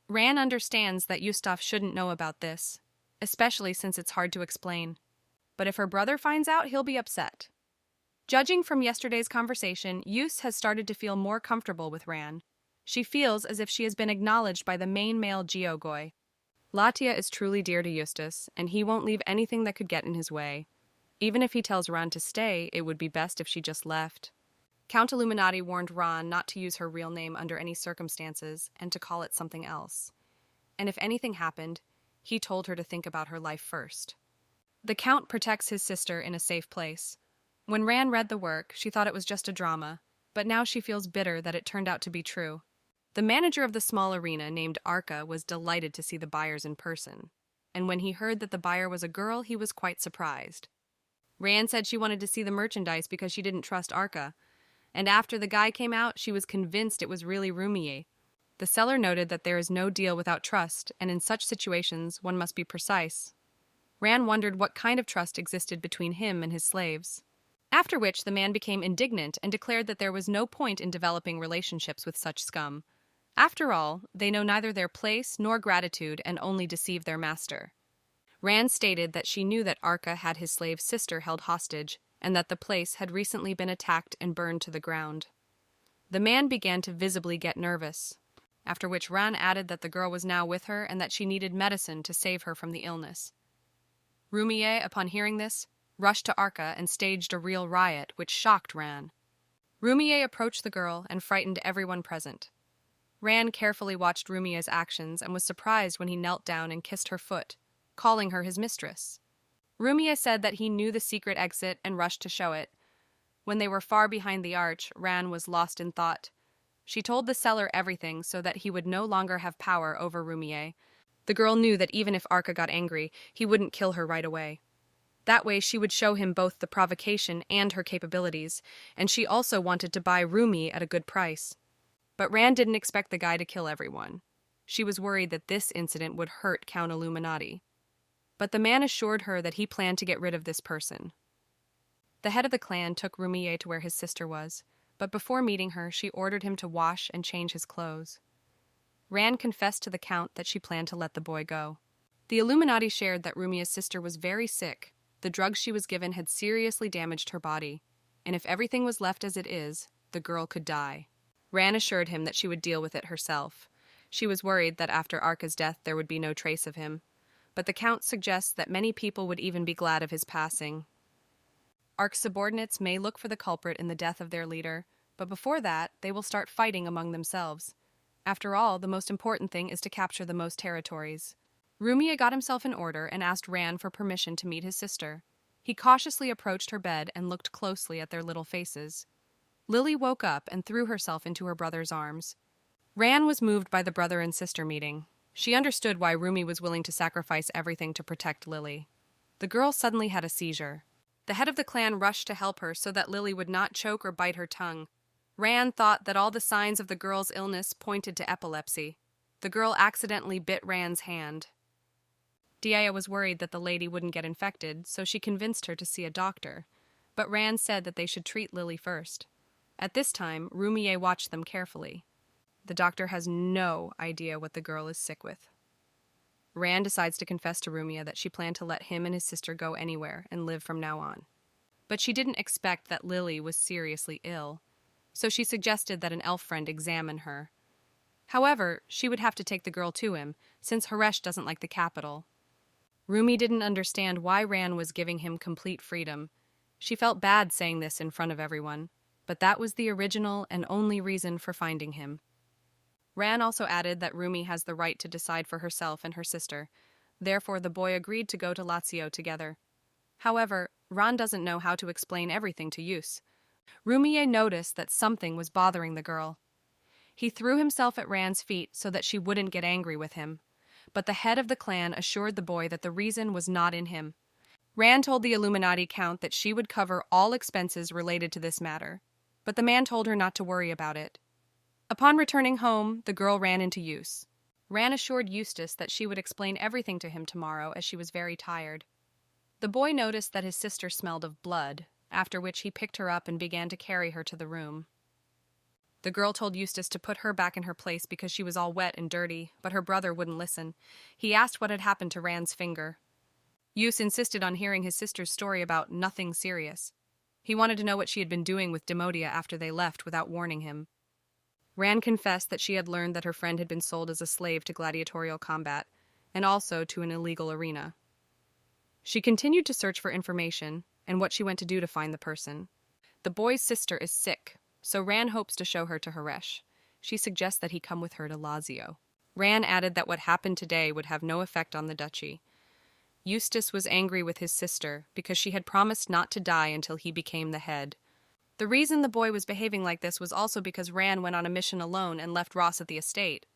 Ran understands that Eustace shouldn't know about this, especially since it's hard to explain. But if her brother finds out, he'll be upset. Judging from yesterday's conversation, Eustace has started to feel more comfortable with Ran. She feels as if she has been acknowledged by the main male Geogoi. Latia is truly dear to Eustace, and he won't leave anything that could get in his way. Even if he tells Ran to stay, it would be best if she just left. Count Illuminati warned Ran not to use her real name under any circumstances and to call it something else. And if anything happened, he told her to think about her life first. The Count protects his sister in a safe place. When Ran read the work, she thought it was just a drama, but now she feels bitter that it turned out to be true. The manager of the small arena, named Arca, was delighted to see the buyers in person. And when he heard that the buyer was a girl, he was quite surprised. Ran said she wanted to see the merchandise because she didn't trust Arca. And after the guy came out, she was convinced it was really Rumia. The seller noted that there is no deal without trust, and in such situations, one must be precise. Ran wondered what kind of trust existed between him and his slaves. After which, the man became indignant and declared that there was no point in developing relationships with such scum. After all, they know neither their place nor gratitude and only deceive their master. Ran stated that she knew that Arca had his slave's sister held hostage, and that the place had recently been attacked and burned to the ground. The man began to visibly get nervous, after which Ran added that the girl was now with her and that she needed medicine to save her from the illness. Rumia, upon hearing this, rushed to Arca and staged a real riot, which shocked Ran. Rumia approached the girl and frightened everyone present. Ran carefully watched Rumia's actions and was surprised when he knelt down and kissed her foot, calling her his mistress. Rumia said that he knew the secret exit and rushed to show it. When they were far behind the arch, Ran was lost in thought. She told the seller everything so that he would no longer have power over Rumia. The girl knew that even if Arca got angry, he wouldn't kill her right away. That way she would show him both the provocation and her capabilities, and she also wanted to buy Rumi at a good price. But Ran didn't expect the guy to kill everyone. She was worried that this incident would hurt Count Illuminati. But the man assured her that he planned to get rid of this person. The head of the clan took Rumia to where his sister was, but before meeting her, she ordered him to wash and change his clothes. Ran confessed to the Count that she planned to let the boy go. The Illuminati shared that Rumia's sister was very sick. The drugs she was given had seriously damaged her body, and if everything was left as it is, the girl could die. Ran assured him that she would deal with it herself. She was worried that after Arca's death there would be no trace of him, but the Count suggests that many people would even be glad of his passing. Arc's subordinates may look for the culprit in the death of their leader, but before that, they will start fighting among themselves. After all, the most important thing is to capture the most territories. Rumia got himself in order and asked Ran for permission to meet his sister. He cautiously approached her bed and looked closely at their little faces. Lily woke up and threw herself into her brother's arms. Ran was moved by the brother and sister meeting. She understood why Rumi was willing to sacrifice everything to protect Lily. The girl suddenly had a seizure. The head of the clan rushed to help her so that Lily would not choke or bite her tongue. Ran thought that all the signs of the girl's illness pointed to epilepsy. The girl accidentally bit Ran's hand. Dia was worried that the lady wouldn't get infected, so she convinced her to see a doctor. But Ran said that they should treat Lily first. At this time, Rumia watched them carefully. The doctor has no idea what the girl is sick with. Ran decides to confess to Rumia that she planned to let him and his sister go anywhere and live from now on. But she didn't expect that Lily was seriously ill, so she suggested that an elf friend examine her. However, she would have to take the girl to him, since Haresh doesn't like the capital. Rumi didn't understand why Ran was giving him complete freedom. She felt bad saying this in front of everyone, but that was the original and only reason for finding him. Ran also added that Rumi has the right to decide for herself and her sister. Therefore, the boy agreed to go to Lazio together. However, Ran doesn't know how to explain everything to Eustace. Rumia noticed that something was bothering the girl. He threw himself at Ran's feet so that she wouldn't get angry with him. But the head of the clan assured the boy that the reason was not in him. Ran told the Illuminati Count that she would cover all expenses related to this matter, but the man told her not to worry about it. Upon returning home, the girl ran into Eustace. Ran assured Eustace that she would explain everything to him tomorrow as she was very tired. The boy noticed that his sister smelled of blood, after which he picked her up and began to carry her to the room. The girl told Eustace to put her back in her place because she was all wet and dirty, but her brother wouldn't listen. He asked what had happened to Rand's finger. Eustace insisted on hearing his sister's story about nothing serious. He wanted to know what she had been doing with Demodia after they left without warning him. Rand confessed that she had learned that her friend had been sold as a slave to gladiatorial combat, and also to an illegal arena. She continued to search for information and what she went to do to find the person. The boy's sister is sick, so Rand hopes to show her to Haresh. She suggests that he come with her to Lazio. Rand added that what happened today would have no effect on the duchy. Eustace was angry with his sister because she had promised not to die until he became the head. The reason the boy was behaving like this was also because Rand went on a mission alone and left Ross at the estate.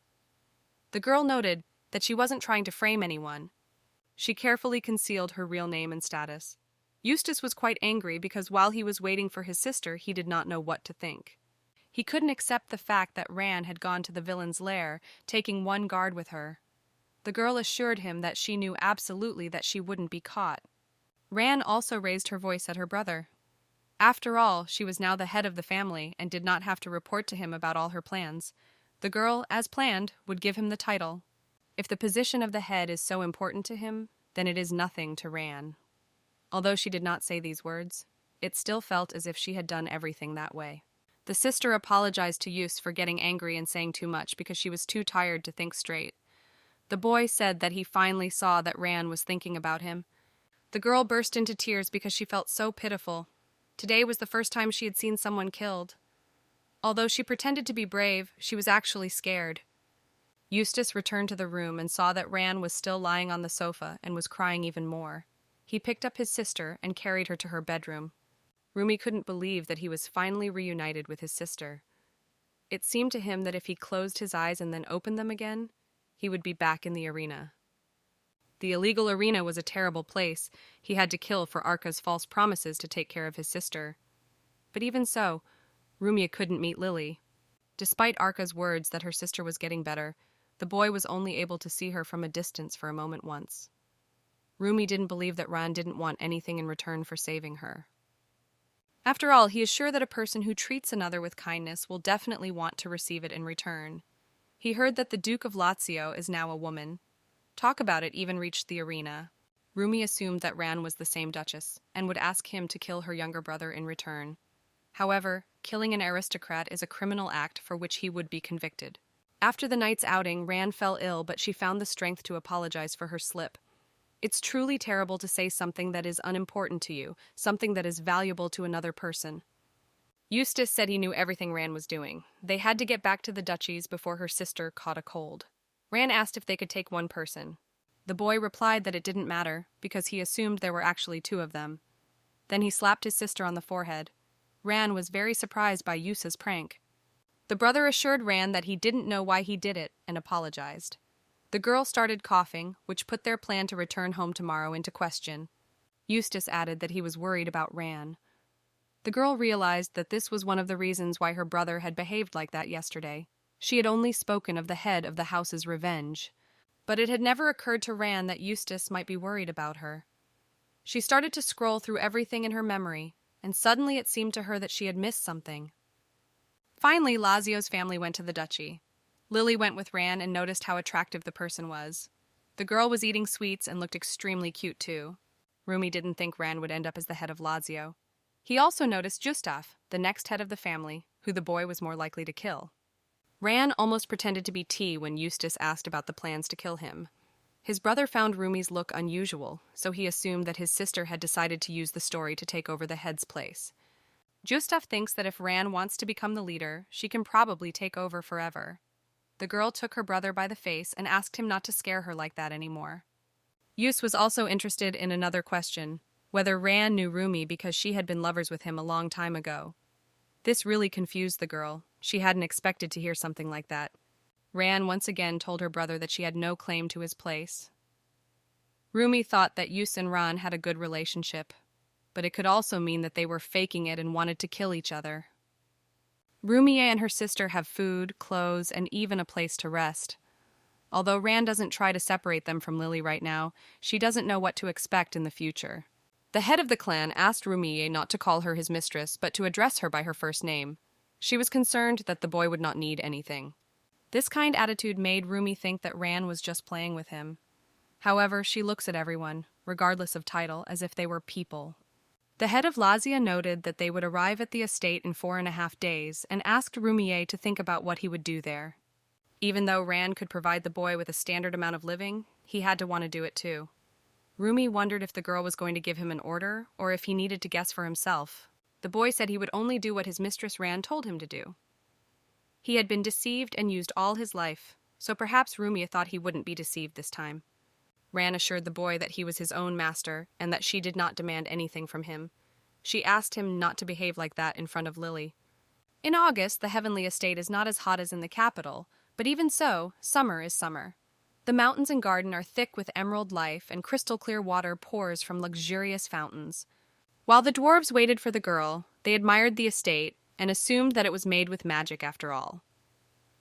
The girl noted that she wasn't trying to frame anyone. She carefully concealed her real name and status. Eustace was quite angry because while he was waiting for his sister, he did not know what to think. He couldn't accept the fact that Rand had gone to the villain's lair, taking one guard with her. The girl assured him that she knew absolutely that she wouldn't be caught. Rand also raised her voice at her brother. After all, she was now the head of the family and did not have to report to him about all her plans. The girl, as planned, would give him the title. If the position of the head is so important to him, then it is nothing to Rand. Although she did not say these words, it still felt as if she had done everything that way. The sister apologized to Eustace for getting angry and saying too much because she was too tired to think straight. The boy said that he finally saw that Rand was thinking about him. The girl burst into tears because she felt so pitiful. Today was the first time she had seen someone killed. Although she pretended to be brave, she was actually scared. Eustace returned to the room and saw that Rand was still lying on the sofa and was crying even more. He picked up his sister and carried her to her bedroom. Rumi couldn't believe that he was finally reunited with his sister. It seemed to him that if he closed his eyes and then opened them again, he would be back in the arena. The illegal arena was a terrible place. He had to kill for Arka's false promises to take care of his sister. But even so, Rumia couldn't meet Lily. Despite Arka's words that her sister was getting better, the boy was only able to see her from a distance for a moment once. Rumi didn't believe that Rand didn't want anything in return for saving her. After all, he is sure that a person who treats another with kindness will definitely want to receive it in return. He heard that the Duke of Lazio is now a woman. Talk about it even reached the arena. Rumi assumed that Rand was the same duchess and would ask him to kill her younger brother in return. However, killing an aristocrat is a criminal act for which he would be convicted. After the night's outing, Rand fell ill, but she found the strength to apologize for her slip. It's truly terrible to say something that is unimportant to you, something that is valuable to another person. Eustace said he knew everything Rand was doing. They had to get back to the duchies before her sister caught a cold. Rand asked if they could take one person. The boy replied that it didn't matter, because he assumed there were actually two of them. Then he slapped his sister on the forehead. Rand was very surprised by Eustace's prank. The brother assured Rand that he didn't know why he did it and apologized. The girl started coughing, which put their plan to return home tomorrow into question. Eustace added that he was worried about Rand. The girl realized that this was one of the reasons why her brother had behaved like that yesterday. She had only spoken of the head of the house's revenge. But it had never occurred to Rand that Eustace might be worried about her. She started to scroll through everything in her memory, and suddenly it seemed to her that she had missed something. Finally, Lazio's family went to the duchy. Lily went with Rand and noticed how attractive the person was. The girl was eating sweets and looked extremely cute too. Rumi didn't think Rand would end up as the head of Lazio. He also noticed Eustace, the next head of the family, who the boy was more likely to kill. Rand almost pretended to be tea when Eustace asked about the plans to kill him. His brother found Rumi's look unusual, so he assumed that his sister had decided to use the story to take over the head's place. Eustace thinks that if Rand wants to become the leader, she can probably take over forever. The girl took her brother by the face and asked him not to scare her like that anymore. Eustace was also interested in another question, whether Rand knew Rumi because she had been lovers with him a long time ago. This really confused the girl. She hadn't expected to hear something like that. Rand once again told her brother that she had no claim to his place. Rumi thought that Eustace and Rand had a good relationship, but it could also mean that they were faking it and wanted to kill each other. Rumia and her sister have food, clothes, and even a place to rest. Although Rand doesn't try to separate them from Lily right now, she doesn't know what to expect in the future. The head of the clan asked Rumia not to call her his mistress, but to address her by her first name. She was concerned that the boy would not need anything. This kind attitude made Rumi think that Ran was just playing with him. However, she looks at everyone, regardless of title, as if they were people. The head of Lazio noted that they would arrive at the estate in 4.5 days and asked Rumia to think about what he would do there. Even though Ran could provide the boy with a standard amount of living, he had to want to do it too. Rumi wondered if the girl was going to give him an order or if he needed to guess for himself. The boy said he would only do what his mistress Ran told him to do. He had been deceived and used all his life, so perhaps Rumia thought he wouldn't be deceived this time. Ran assured the boy that he was his own master and that she did not demand anything from him. She asked him not to behave like that in front of Lily. In August, the heavenly estate is not as hot as in the capital, but even so, summer is summer. The mountains and garden are thick with emerald life, and crystal-clear water pours from luxurious fountains. While the dwarves waited for the girl, they admired the estate and assumed that it was made with magic after all.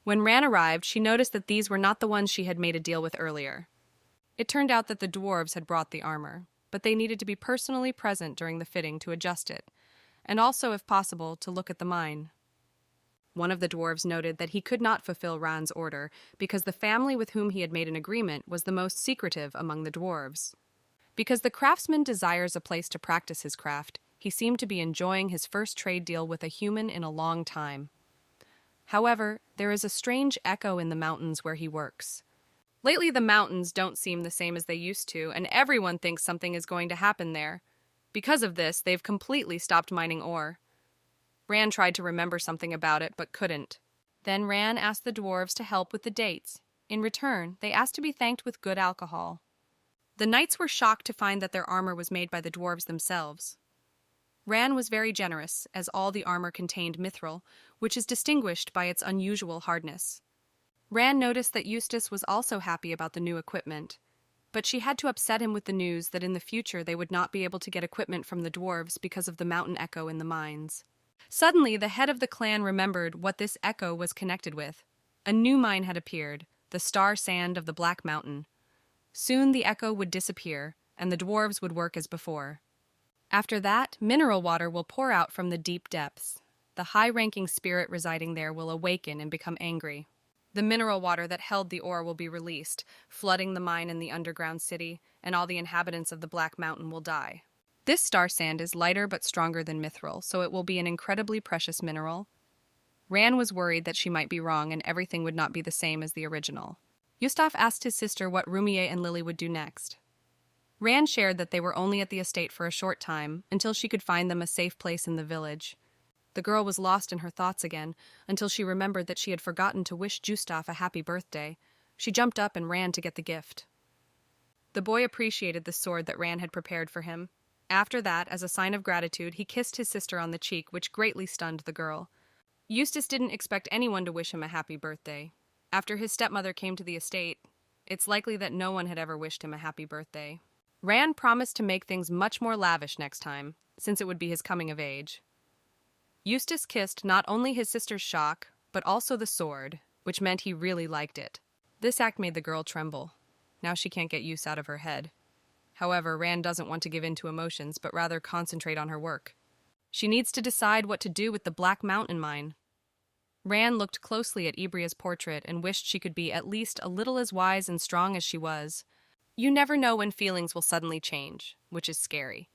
When Ran arrived, she noticed that these were not the ones she had made a deal with earlier. It turned out that the dwarves had brought the armor, but they needed to be personally present during the fitting to adjust it, and also, if possible, to look at the mine. One of the dwarves noted that he could not fulfill Ran's order because the family with whom he had made an agreement was the most secretive among the dwarves. Because the craftsman desires a place to practice his craft, he seemed to be enjoying his first trade deal with a human in a long time. However, there is a strange echo in the mountains where he works. Lately, the mountains don't seem the same as they used to, and everyone thinks something is going to happen there. Because of this, they've completely stopped mining ore. Ran tried to remember something about it, but couldn't. Then Ran asked the dwarves to help with the dates. In return, they asked to be thanked with good alcohol. The knights were shocked to find that their armor was made by the dwarves themselves. Ran was very generous, as all the armor contained mithril, which is distinguished by its unusual hardness. Ran noticed that Eustace was also happy about the new equipment, but she had to upset him with the news that in the future they would not be able to get equipment from the dwarves because of the mountain echo in the mines. Suddenly, the head of the clan remembered what this echo was connected with. A new mine had appeared, the star sand of the Black Mountain. Soon the echo would disappear, and the dwarves would work as before. After that, mineral water will pour out from the deep depths. The high-ranking spirit residing there will awaken and become angry. The mineral water that held the ore will be released, flooding the mine in the underground city, and all the inhabitants of the Black Mountain will die. This star sand is lighter but stronger than mithril, so it will be an incredibly precious mineral. Ran was worried that she might be wrong and everything would not be the same as the original. Eustace asked his sister what Rumia and Lily would do next. Ran shared that they were only at the estate for a short time, until she could find them a safe place in the village. The girl was lost in her thoughts again, until she remembered that she had forgotten to wish Eustace a happy birthday. She jumped up and ran to get the gift. The boy appreciated the sword that Ran had prepared for him. After that, as a sign of gratitude, he kissed his sister on the cheek, which greatly stunned the girl. Eustace didn't expect anyone to wish him a happy birthday. After his stepmother came to the estate, it's likely that no one had ever wished him a happy birthday. Ran promised to make things much more lavish next time, since it would be his coming of age. Eustace kissed not only his sister's shock, but also the sword, which meant he really liked it. This act made the girl tremble. Now she can't get use out of her head. However, Ran doesn't want to give in to emotions, but rather concentrate on her work. She needs to decide what to do with the Black Mountain mine. Ran looked closely at Ibria's portrait and wished she could be at least a little as wise and strong as she was. You never know when feelings will suddenly change, which is scary.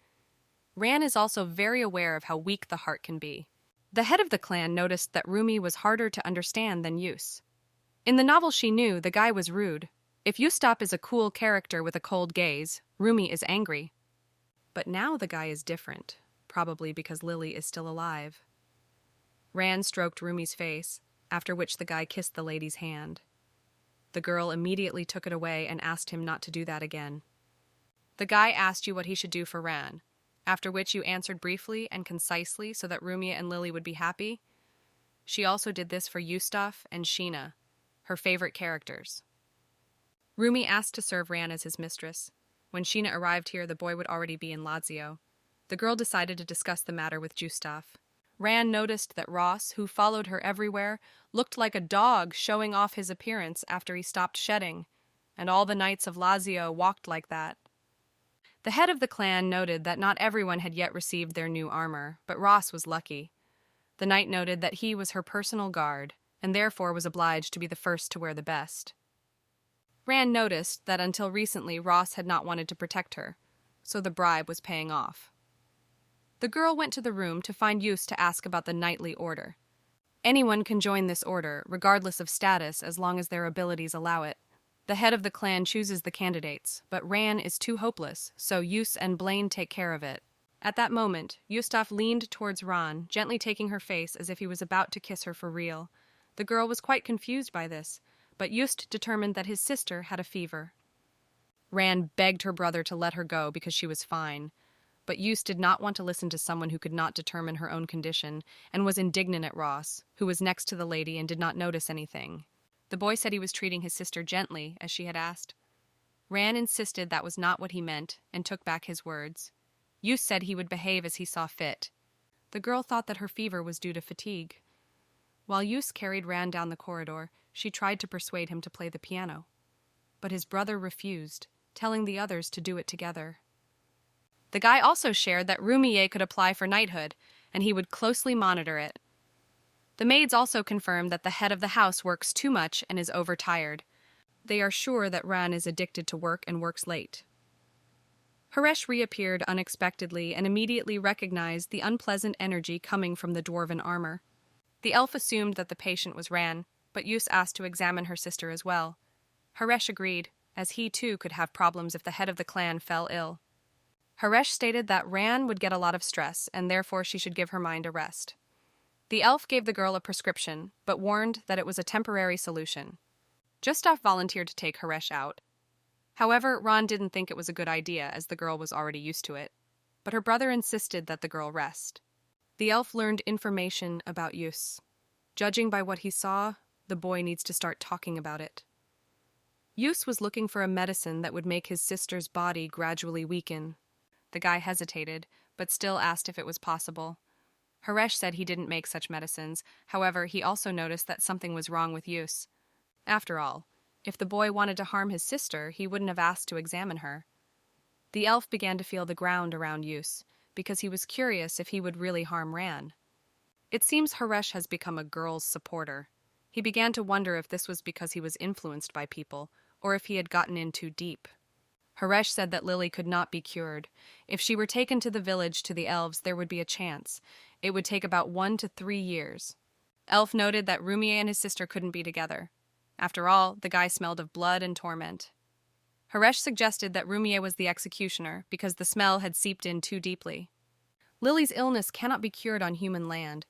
Ran is also very aware of how weak the heart can be. The head of the clan noticed that Rumi was harder to understand than Eustace. In the novel she knew, the guy was rude. If Eustace is a cool character with a cold gaze, Rumi is angry. But now the guy is different, probably because Lily is still alive. Ran stroked Rumi's face, after which the guy kissed the lady's hand. The girl immediately took it away and asked him not to do that again. The guy asked you what he should do for Ran, after which you answered briefly and concisely so that Rumia and Lily would be happy. She also did this for Eustace and Sheena, her favorite characters. Rumi asked to serve Ran as his mistress. When Sheena arrived here, the boy would already be in Lazio. The girl decided to discuss the matter with Eustace. Ran noticed that Ross, who followed her everywhere, looked like a dog showing off his appearance after he stopped shedding, and all the knights of Lazio walked like that. The head of the clan noted that not everyone had yet received their new armor, but Ross was lucky. The knight noted that he was her personal guard, and therefore was obliged to be the first to wear the best. Rand noticed that until recently Ross had not wanted to protect her, so the bribe was paying off. The girl went to the room to find Eustace to ask about the knightly order. Anyone can join this order, regardless of status, as long as their abilities allow it. The head of the clan chooses the candidates, but Rand is too hopeless, so Eustace and Blaine take care of it. At that moment, Eustace leaned towards Ron, gently taking her face as if he was about to kiss her for real. The girl was quite confused by this, but Eustace determined that his sister had a fever. Rand begged her brother to let her go because she was fine, but Eustace did not want to listen to someone who could not determine her own condition, and was indignant at Ross, who was next to the lady and did not notice anything. The boy said he was treating his sister gently, as she had asked. Rand insisted that was not what he meant, and took back his words. Eustace said he would behave as he saw fit. The girl thought that her fever was due to fatigue. While Eustace carried Rand down the corridor, she tried to persuade him to play the piano. But his brother refused, telling the others to do it together. The guy also shared that Rumia could apply for knighthood, and he would closely monitor it. The maids also confirmed that the head of the house works too much and is overtired. They are sure that Rand is addicted to work and works late. Haresh reappeared unexpectedly and immediately recognized the unpleasant energy coming from the dwarven armor. The elf assumed that the patient was Rand, but Eustace asked to examine her sister as well. Haresh agreed, as he too could have problems if the head of the clan fell ill. Haresh stated that Rand would get a lot of stress, and therefore she should give her mind a rest. The elf gave the girl a prescription, but warned that it was a temporary solution. Eustace volunteered to take Haresh out. However, Ron didn't think it was a good idea, as the girl was already used to it. But her brother insisted that the girl rest. The elf learned information about Eustace. Judging by what he saw, the boy needs to start talking about it. Eustace was looking for a medicine that would make his sister's body gradually weaken. The guy hesitated, but still asked if it was possible. Haresh said he didn't make such medicines. However, he also noticed that something was wrong with Eustace. After all, if the boy wanted to harm his sister, he wouldn't have asked to examine her. The elf began to feel the ground around Eustace, because he was curious if he would really harm Rand. It seems Haresh has become a girl's supporter. He began to wonder if this was because he was influenced by people, or if he had gotten in too deep. Haresh said that Lily could not be cured. If she were taken to the village to the elves, there would be a chance. It would take about 1 to 3 years. Elf noted that Rumia and his sister couldn't be together. After all, the guy smelled of blood and torment. Haresh suggested that Rumia was the executioner because the smell had seeped in too deeply. Lily's illness cannot be cured on human land.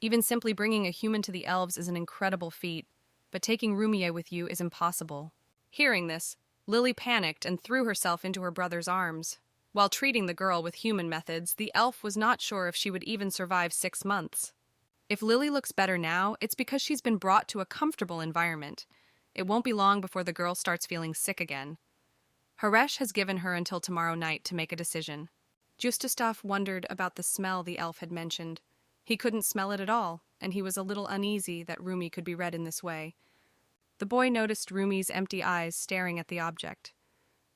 Even simply bringing a human to the elves is an incredible feat, but taking Rumia with you is impossible. Hearing this, Lily panicked and threw herself into her brother's arms. While treating the girl with human methods, the elf was not sure if she would even survive 6 months. If Lily looks better now, it's because she's been brought to a comfortable environment. It won't be long before the girl starts feeling sick again. Haresh has given her until tomorrow night to make a decision. Eustace wondered about the smell the elf had mentioned. He couldn't smell it at all, and he was a little uneasy that Rumi could be read in this way. The boy noticed Rumi's empty eyes staring at the object.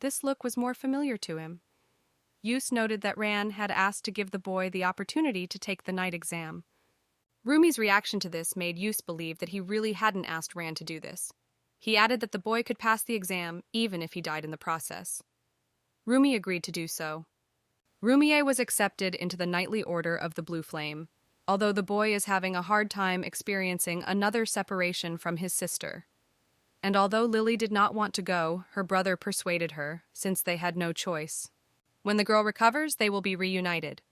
This look was more familiar to him. Eustace noted that Rand had asked to give the boy the opportunity to take the night exam. Rumi's reaction to this made Eustace believe that he really hadn't asked Rand to do this. He added that the boy could pass the exam even if he died in the process. Rumi agreed to do so. Rumia was accepted into the knightly order of the Blue Flame, although the boy is having a hard time experiencing another separation from his sister. And although Lily did not want to go, her brother persuaded her, since they had no choice. When the girl recovers, they will be reunited.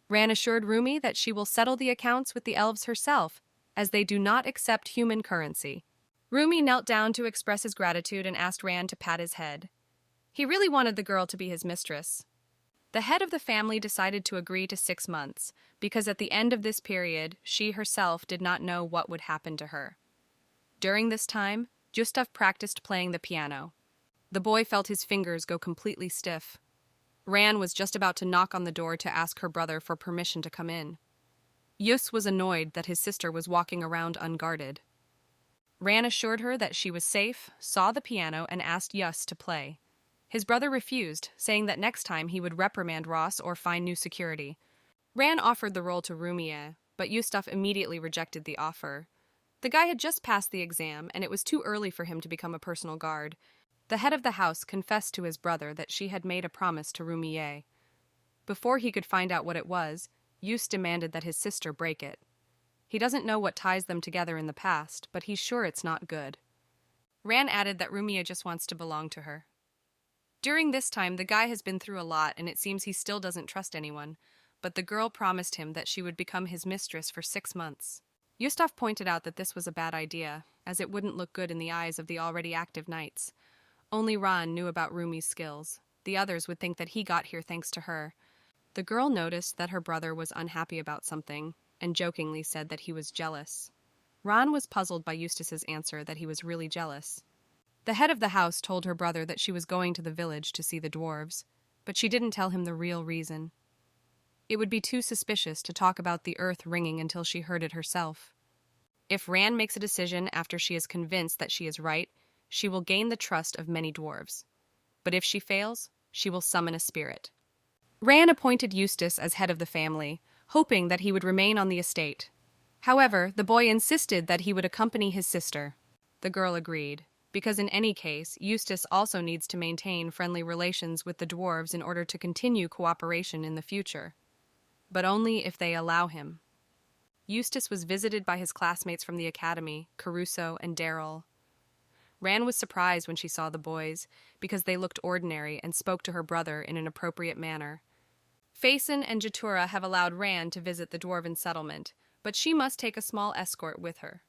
Rand assured Rumi that she will settle the accounts with the elves herself, as they do not accept human currency. Rumi knelt down to express his gratitude and asked Rand to pat his head. He really wanted the girl to be his mistress. The head of the family decided to agree to 6 months, because at the end of this period, she herself did not know what would happen to her. During this time, Eustace practiced playing the piano. The boy felt his fingers go completely stiff. Rand was just about to knock on the door to ask her brother for permission to come in. Eustace was annoyed that his sister was walking around unguarded. Rand assured her that she was safe, saw the piano, and asked Eustace to play. His brother refused, saying that next time he would reprimand Ross or find new security. Ran offered the role to Rumia, but Eustace immediately rejected the offer. The guy had just passed the exam, and it was too early for him to become a personal guard. The head of the house confessed to his brother that she had made a promise to Rumia. Before he could find out what it was, Eustace demanded that his sister break it. He doesn't know what ties them together in the past, but he's sure it's not good. Ran added that Rumia just wants to belong to her. During this time, the guy has been through a lot, and it seems he still doesn't trust anyone, but the girl promised him that she would become his mistress for 6 months. Eustace pointed out that this was a bad idea, as it wouldn't look good in the eyes of the already active knights. Only Ran knew about Rumi's skills. The others would think that he got here thanks to her. The girl noticed that her brother was unhappy about something, and jokingly said that he was jealous. Ran was puzzled by Eustace's answer that he was really jealous. The head of the house told her brother that she was going to the village to see the dwarves, but she didn't tell him the real reason. It would be too suspicious to talk about the earth ringing until she heard it herself. If Ran makes a decision after she is convinced that she is right, she will gain the trust of many dwarves. But if she fails, she will summon a spirit. Ran appointed Eustace as head of the family, hoping that he would remain on the estate. However, the boy insisted that he would accompany his sister. The girl agreed, because in any case, Eustace also needs to maintain friendly relations with the dwarves in order to continue cooperation in the future. But only if they allow him. Eustace was visited by his classmates from the academy, Caruso and Daryl. Ran was surprised when she saw the boys, because they looked ordinary and spoke to her brother in an appropriate manner. Faison and Jatura have allowed Ran to visit the dwarven settlement, but she must take a small escort with her.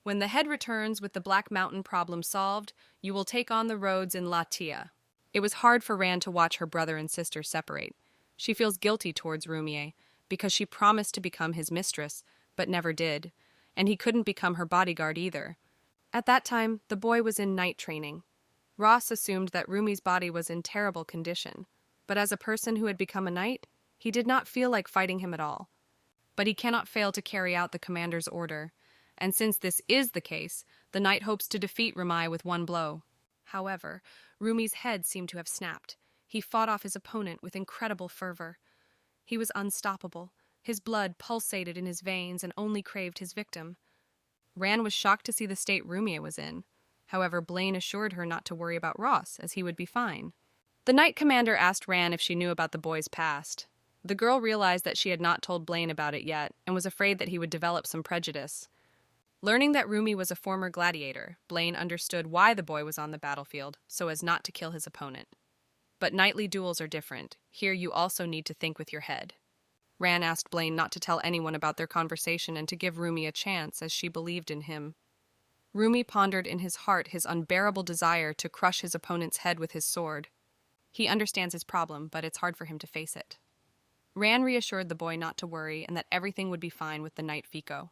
When the head returns with the Black Mountain problem solved, you will take on the roads in Lazio. It was hard for Ran to watch her brother and sister separate. She feels guilty towards Rumia, because she promised to become his mistress, but never did, and he couldn't become her bodyguard either. At that time, the boy was in knight training. Ross assumed that Rumi's body was in terrible condition, but as a person who had become a knight, he did not feel like fighting him at all. But he cannot fail to carry out the commander's order, and since this is the case, the knight hopes to defeat Rumia with one blow. However, Rumi's head seemed to have snapped. He fought off his opponent with incredible fervor. He was unstoppable. His blood pulsated in his veins and only craved his victim. Ran was shocked to see the state Rumia was in. However, Blaine assured her not to worry about Ross, as he would be fine. The knight commander asked Ran if she knew about the boy's past. The girl realized that she had not told Blaine about it yet, and was afraid that he would develop some prejudice. Learning that Rumi was a former gladiator, Blaine understood why the boy was on the battlefield, so as not to kill his opponent. But knightly duels are different. Here you also need to think with your head. Ran asked Blaine not to tell anyone about their conversation and to give Rumi a chance, as she believed in him. Rumi pondered in his heart his unbearable desire to crush his opponent's head with his sword. He understands his problem, but it's hard for him to face it. Ran reassured the boy not to worry and that everything would be fine with the knight Fico.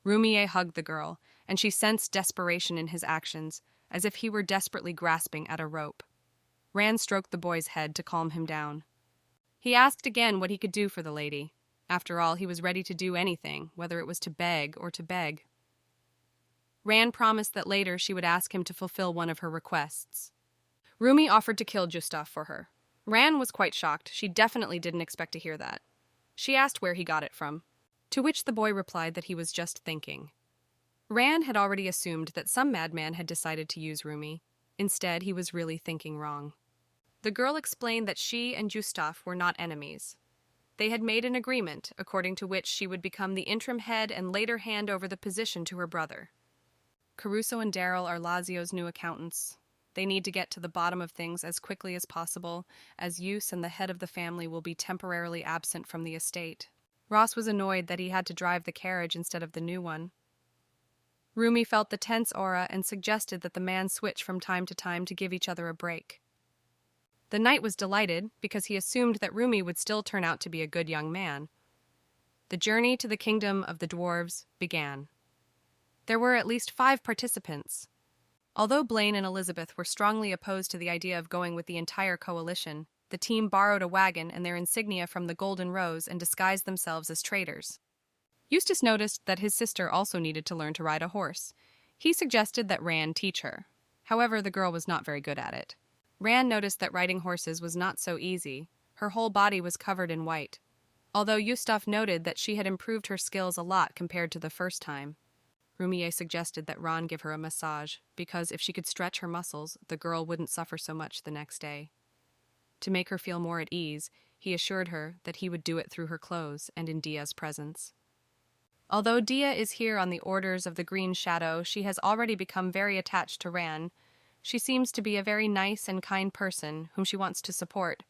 Rumie hugged the girl, and she sensed desperation in his actions, as if he were desperately grasping at a rope. Ran stroked the boy's head to calm him down. He asked again what he could do for the lady. After all, he was ready to do anything, whether it was to beg or to beg. Ran promised that later she would ask him to fulfill one of her requests. Rumi offered to kill Eustace for her. Ran was quite shocked. She definitely didn't expect to hear that. She asked where he got it from, to which the boy replied that he was just thinking. Ran had already assumed that some madman had decided to use Rumi. Instead, he was really thinking wrong. The girl explained that she and Eustace were not enemies. They had made an agreement, according to which she would become the interim head and later hand over the position to her brother. Caruso and Daryl are Lazio's new accountants. They need to get to the bottom of things as quickly as possible, as Eustace and the head of the family will be temporarily absent from the estate. Ross was annoyed that he had to drive the carriage instead of the new one. Rumi felt the tense aura and suggested that the man switch from time to give each other a break. The knight was delighted because he assumed that Rumi would still turn out to be a good young man. The journey to the kingdom of the dwarves began. There were at least 5 participants. Although Blaine and Elizabeth were strongly opposed to the idea of going with the entire coalition, the team borrowed a wagon and their insignia from the Golden Rose and disguised themselves as traders. Eustace noticed that his sister also needed to learn to ride a horse. He suggested that Ran teach her. However, the girl was not very good at it. Ran noticed that riding horses was not so easy. Her whole body was covered in white. Although Eustace noted that she had improved her skills a lot compared to the first time. Rumia suggested that Ran give her a massage, because if she could stretch her muscles, the girl wouldn't suffer so much the next day. To make her feel more at ease, he assured her that he would do it through her clothes and in Dia's presence. Although Dia is here on the orders of the Green Shadow, she has already become very attached to Ran. She seems to be a very nice and kind person whom she wants to support,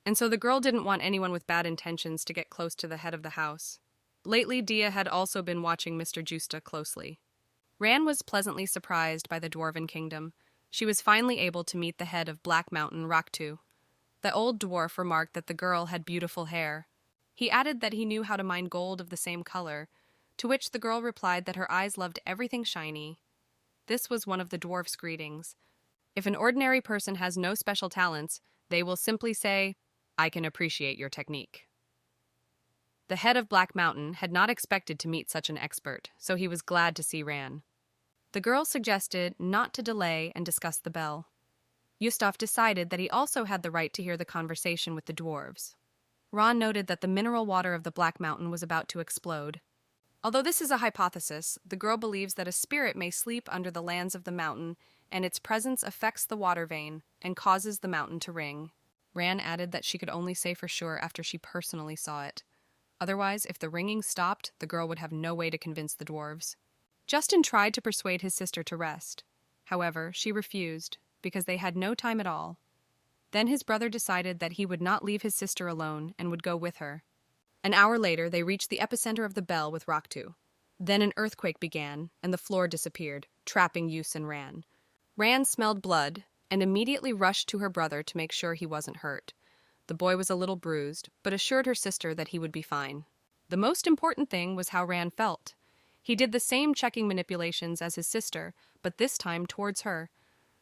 and so the girl didn't want anyone with bad intentions to get close to the head of the house. Lately, Dia had also been watching Mr. Justa closely. Ran was pleasantly surprised by the Dwarven Kingdom. She was finally able to meet the head of Black Mountain, Raktu. The old dwarf remarked that the girl had beautiful hair. He added that he knew how to mine gold of the same color, to which the girl replied that her eyes loved everything shiny. This was one of the dwarf's greetings. If an ordinary person has no special talents, they will simply say, "I can appreciate your technique." The head of Black Mountain had not expected to meet such an expert, so he was glad to see Ran. The girl suggested not to delay and discuss the bell. Eustace decided that he also had the right to hear the conversation with the dwarves. Ran noted that the mineral water of the Black Mountain was about to explode. Although this is a hypothesis, the girl believes that a spirit may sleep under the lands of the mountain, and its presence affects the water vein and causes the mountain to ring. Ran added that she could only say for sure after she personally saw it. Otherwise, if the ringing stopped, the girl would have no way to convince the dwarves. Justin tried to persuade his sister to rest. However, she refused, because they had no time at all. Then his brother decided that he would not leave his sister alone and would go with her. An hour later, they reached the epicenter of the bell with Raktu. Then an earthquake began, and the floor disappeared, trapping Eustace and Ran. Ran smelled blood and immediately rushed to her brother to make sure he wasn't hurt. The boy was a little bruised, but assured her sister that he would be fine. The most important thing was how Ran felt. He did the same checking manipulations as his sister, but this time towards her.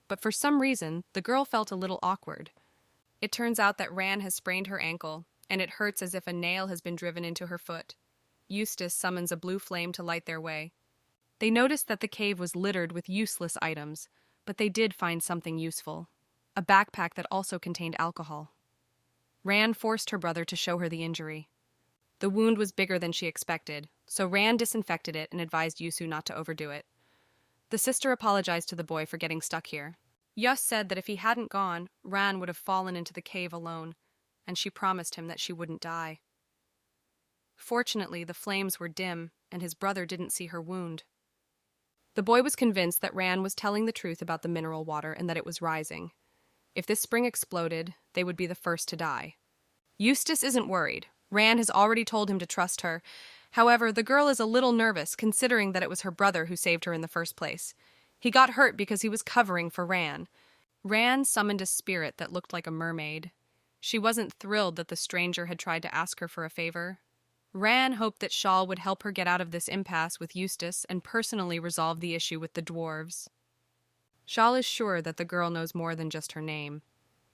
But for some reason, the girl felt a little awkward. It turns out that Ran has sprained her ankle, and it hurts as if a nail has been driven into her foot. Eustace summons a blue flame to light their way. They noticed that the cave was littered with useless items, but they did find something useful. A backpack that also contained alcohol. Ran forced her brother to show her the injury. The wound was bigger than she expected, so Ran disinfected it and advised Yusu not to overdo it. The sister apologized to the boy for getting stuck here. Yus said that if he hadn't gone, Ran would have fallen into the cave alone, and she promised him that she wouldn't die. Fortunately, the flames were dim, and his brother didn't see her wound. The boy was convinced that Ran was telling the truth about the mineral water and that it was rising. If this spring exploded, they would be the first to die. Eustace isn't worried. Ran has already told him to trust her. However, the girl is a little nervous considering that it was her brother who saved her in the first place. He got hurt because he was covering for Ran. Ran summoned a spirit that looked like a mermaid. She wasn't thrilled that the stranger had tried to ask her for a favor. Ran hoped that Shawl would help her get out of this impasse with Eustace and personally resolve the issue with the dwarves. Shawl is sure that the girl knows more than just her name.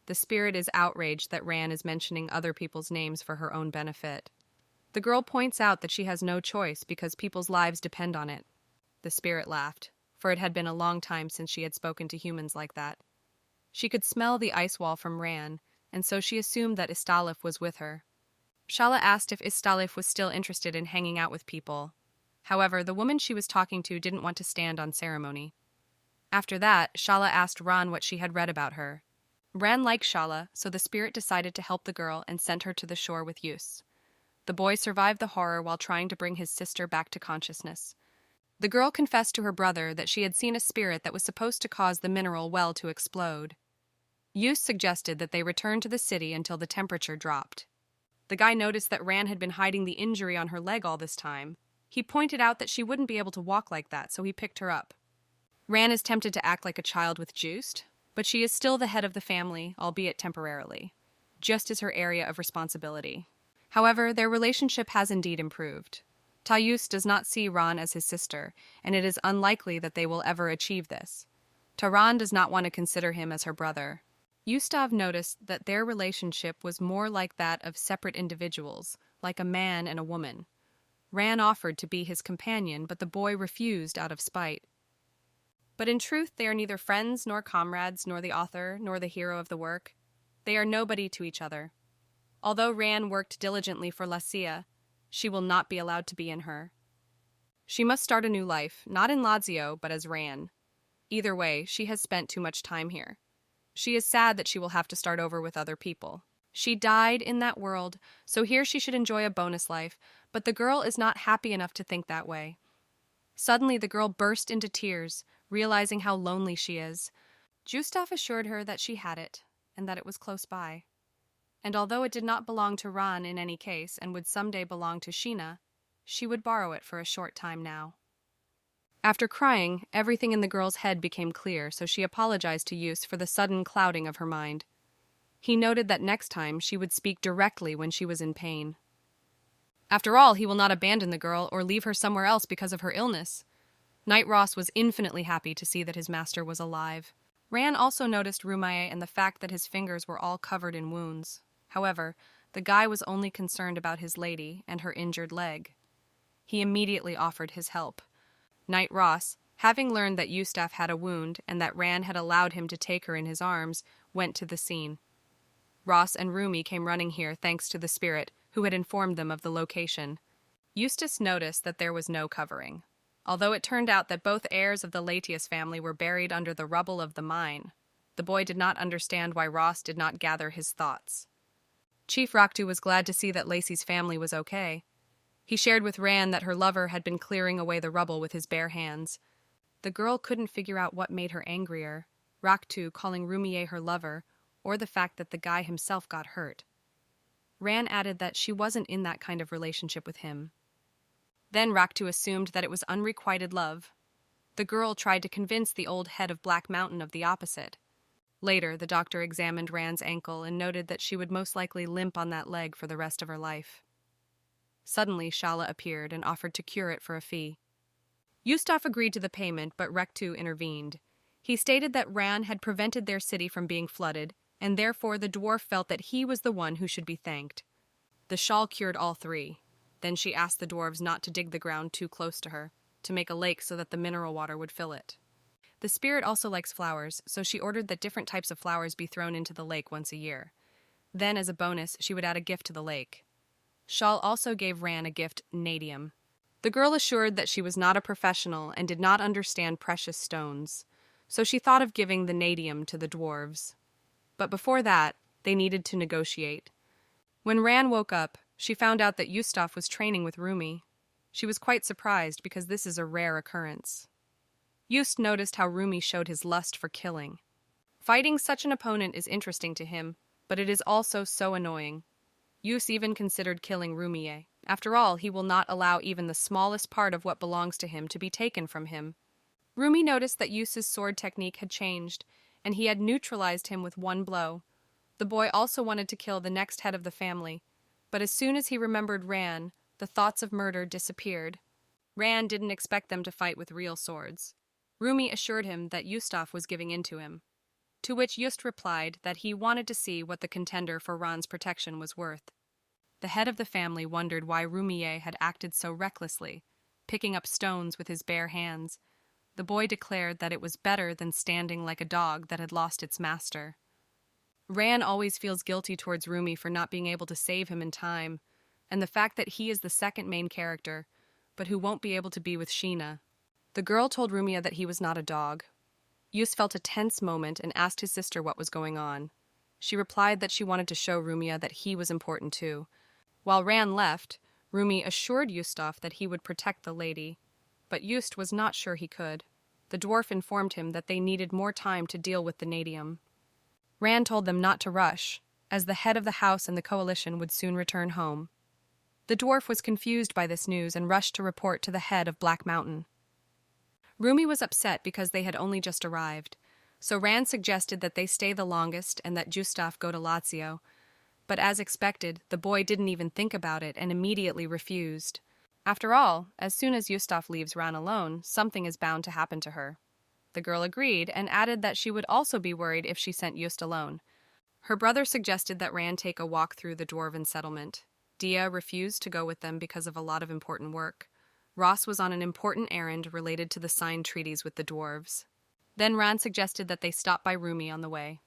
The spirit is outraged that Ran is mentioning other people's names for her own benefit. The girl points out that she has no choice because people's lives depend on it. The spirit laughed, for it had been a long time since she had spoken to humans like that. She could smell the ice wall from Ran, and so she assumed that Istalif was with her. Shala asked if Istalif was still interested in hanging out with people. However, the woman she was talking to didn't want to stand on ceremony. After that, Shala asked Ran what she had read about her. Ran liked Shala, so the spirit decided to help the girl and sent her to the shore with Yus. The boy survived the horror while trying to bring his sister back to consciousness. The girl confessed to her brother that she had seen a spirit that was supposed to cause the mineral well to explode. Yus suggested that they return to the city until the temperature dropped. The guy noticed that Ran had been hiding the injury on her leg all this time. He pointed out that she wouldn't be able to walk like that, so he picked her up. Ran is tempted to act like a child with Juiced, but she is still the head of the family, albeit temporarily, just as her area of responsibility. However, their relationship has indeed improved. Tayus does not see Ran as his sister, and it is unlikely that they will ever achieve this. Taran does not want to consider him as her brother. Eustace noticed that their relationship was more like that of separate individuals, like a man and a woman. Ran offered to be his companion, but the boy refused out of spite. But in truth, they are neither friends nor comrades, nor the author, nor the hero of the work. They are nobody to each other. Although Ran worked diligently for Lazio, she will not be allowed to be in her. She must start a new life, not in Lazio, but as Ran. Either way, she has spent too much time here. She is sad that she will have to start over with other people. She died in that world, so here she should enjoy a bonus life, but the girl is not happy enough to think that way. Suddenly, the girl burst into tears, realizing how lonely she is. Eustace assured her that she had it, and that it was close by. And although it did not belong to Ran in any case and would someday belong to Sheena, she would borrow it for a short time now. After crying, everything in the girl's head became clear, so she apologized to Eustace for the sudden clouding of her mind. He noted that next time she would speak directly when she was in pain. After all, he will not abandon the girl or leave her somewhere else because of her illness. Knight Ross was infinitely happy to see that his master was alive. Ran also noticed Rumia and the fact that his fingers were all covered in wounds. However, the guy was only concerned about his lady and her injured leg. He immediately offered his help. Knight Ross, having learned that Eustace had a wound and that Ran had allowed him to take her in his arms, went to the scene. Ross and Rumi came running here thanks to the spirit, who had informed them of the location. Eustace noticed that there was no covering, although it turned out that both heirs of the Latius family were buried under the rubble of the mine. The boy did not understand why Ross did not gather his thoughts. Chief Raktu was glad to see that Lacey's family was okay. He shared with Ran that her lover had been clearing away the rubble with his bare hands. The girl couldn't figure out what made her angrier, Raktu calling Rumia her lover, or the fact that the guy himself got hurt. Ran added that she wasn't in that kind of relationship with him. Then Raktu assumed that it was unrequited love. The girl tried to convince the old head of Black Mountain of the opposite. Later, the doctor examined Ran's ankle and noted that she would most likely limp on that leg for the rest of her life. Suddenly, Shala appeared and offered to cure it for a fee. Eustace agreed to the payment, but Rektu intervened. He stated that Ran had prevented their city from being flooded, and therefore the dwarf felt that he was the one who should be thanked. The shawl cured all three. Then she asked the dwarves not to dig the ground too close to her, to make a lake so that the mineral water would fill it. The spirit also likes flowers, so she ordered that different types of flowers be thrown into the lake once a year. Then, as a bonus, she would add a gift to the lake. Shawl also gave Ran a gift, nadium. The girl assured that she was not a professional and did not understand precious stones, so she thought of giving the nadium to the dwarves. But before that, they needed to negotiate. When Ran woke up, she found out that Eustace was training with Rumi. She was quite surprised because this is a rare occurrence. Eustace noticed how Rumi showed his lust for killing. Fighting such an opponent is interesting to him, but it is also so annoying. Eustace even considered killing Rumia. After all, he will not allow even the smallest part of what belongs to him to be taken from him. Rumi noticed that Eustace's sword technique had changed, and he had neutralized him with one blow. The boy also wanted to kill the next head of the family, but as soon as he remembered Ran, the thoughts of murder disappeared. Ran didn't expect them to fight with real swords. Rumi assured him that Eustace was giving in to him, to which Eustace replied that he wanted to see what the contender for Ran's protection was worth. The head of the family wondered why Rumia had acted so recklessly, picking up stones with his bare hands. The boy declared that it was better than standing like a dog that had lost its master. Ran always feels guilty towards Rumi for not being able to save him in time, and the fact that he is the second main character, but who won't be able to be with Sheena. The girl told Rumia that he was not a dog. Eustace felt a tense moment and asked his sister what was going on. She replied that she wanted to show Rumia that he was important too. While Ran left, Rumi assured Eustace that he would protect the lady, but Eustace was not sure he could. The dwarf informed him that they needed more time to deal with the nadium. Ran told them not to rush, as the head of the house and the coalition would soon return home. The dwarf was confused by this news and rushed to report to the head of Black Mountain. Rumi was upset because they had only just arrived, so Ran suggested that they stay the longest and that Eustace go to Lazio. But as expected, the boy didn't even think about it and immediately refused. After all, as soon as Eustace leaves Ran alone, something is bound to happen to her. The girl agreed and added that she would also be worried if she sent Eustace alone. Her brother suggested that Ran take a walk through the dwarven settlement. Dia refused to go with them because of a lot of important work. Ross was on an important errand related to the signed treaties with the dwarves. Then Ran suggested that they stop by Rumi on the way.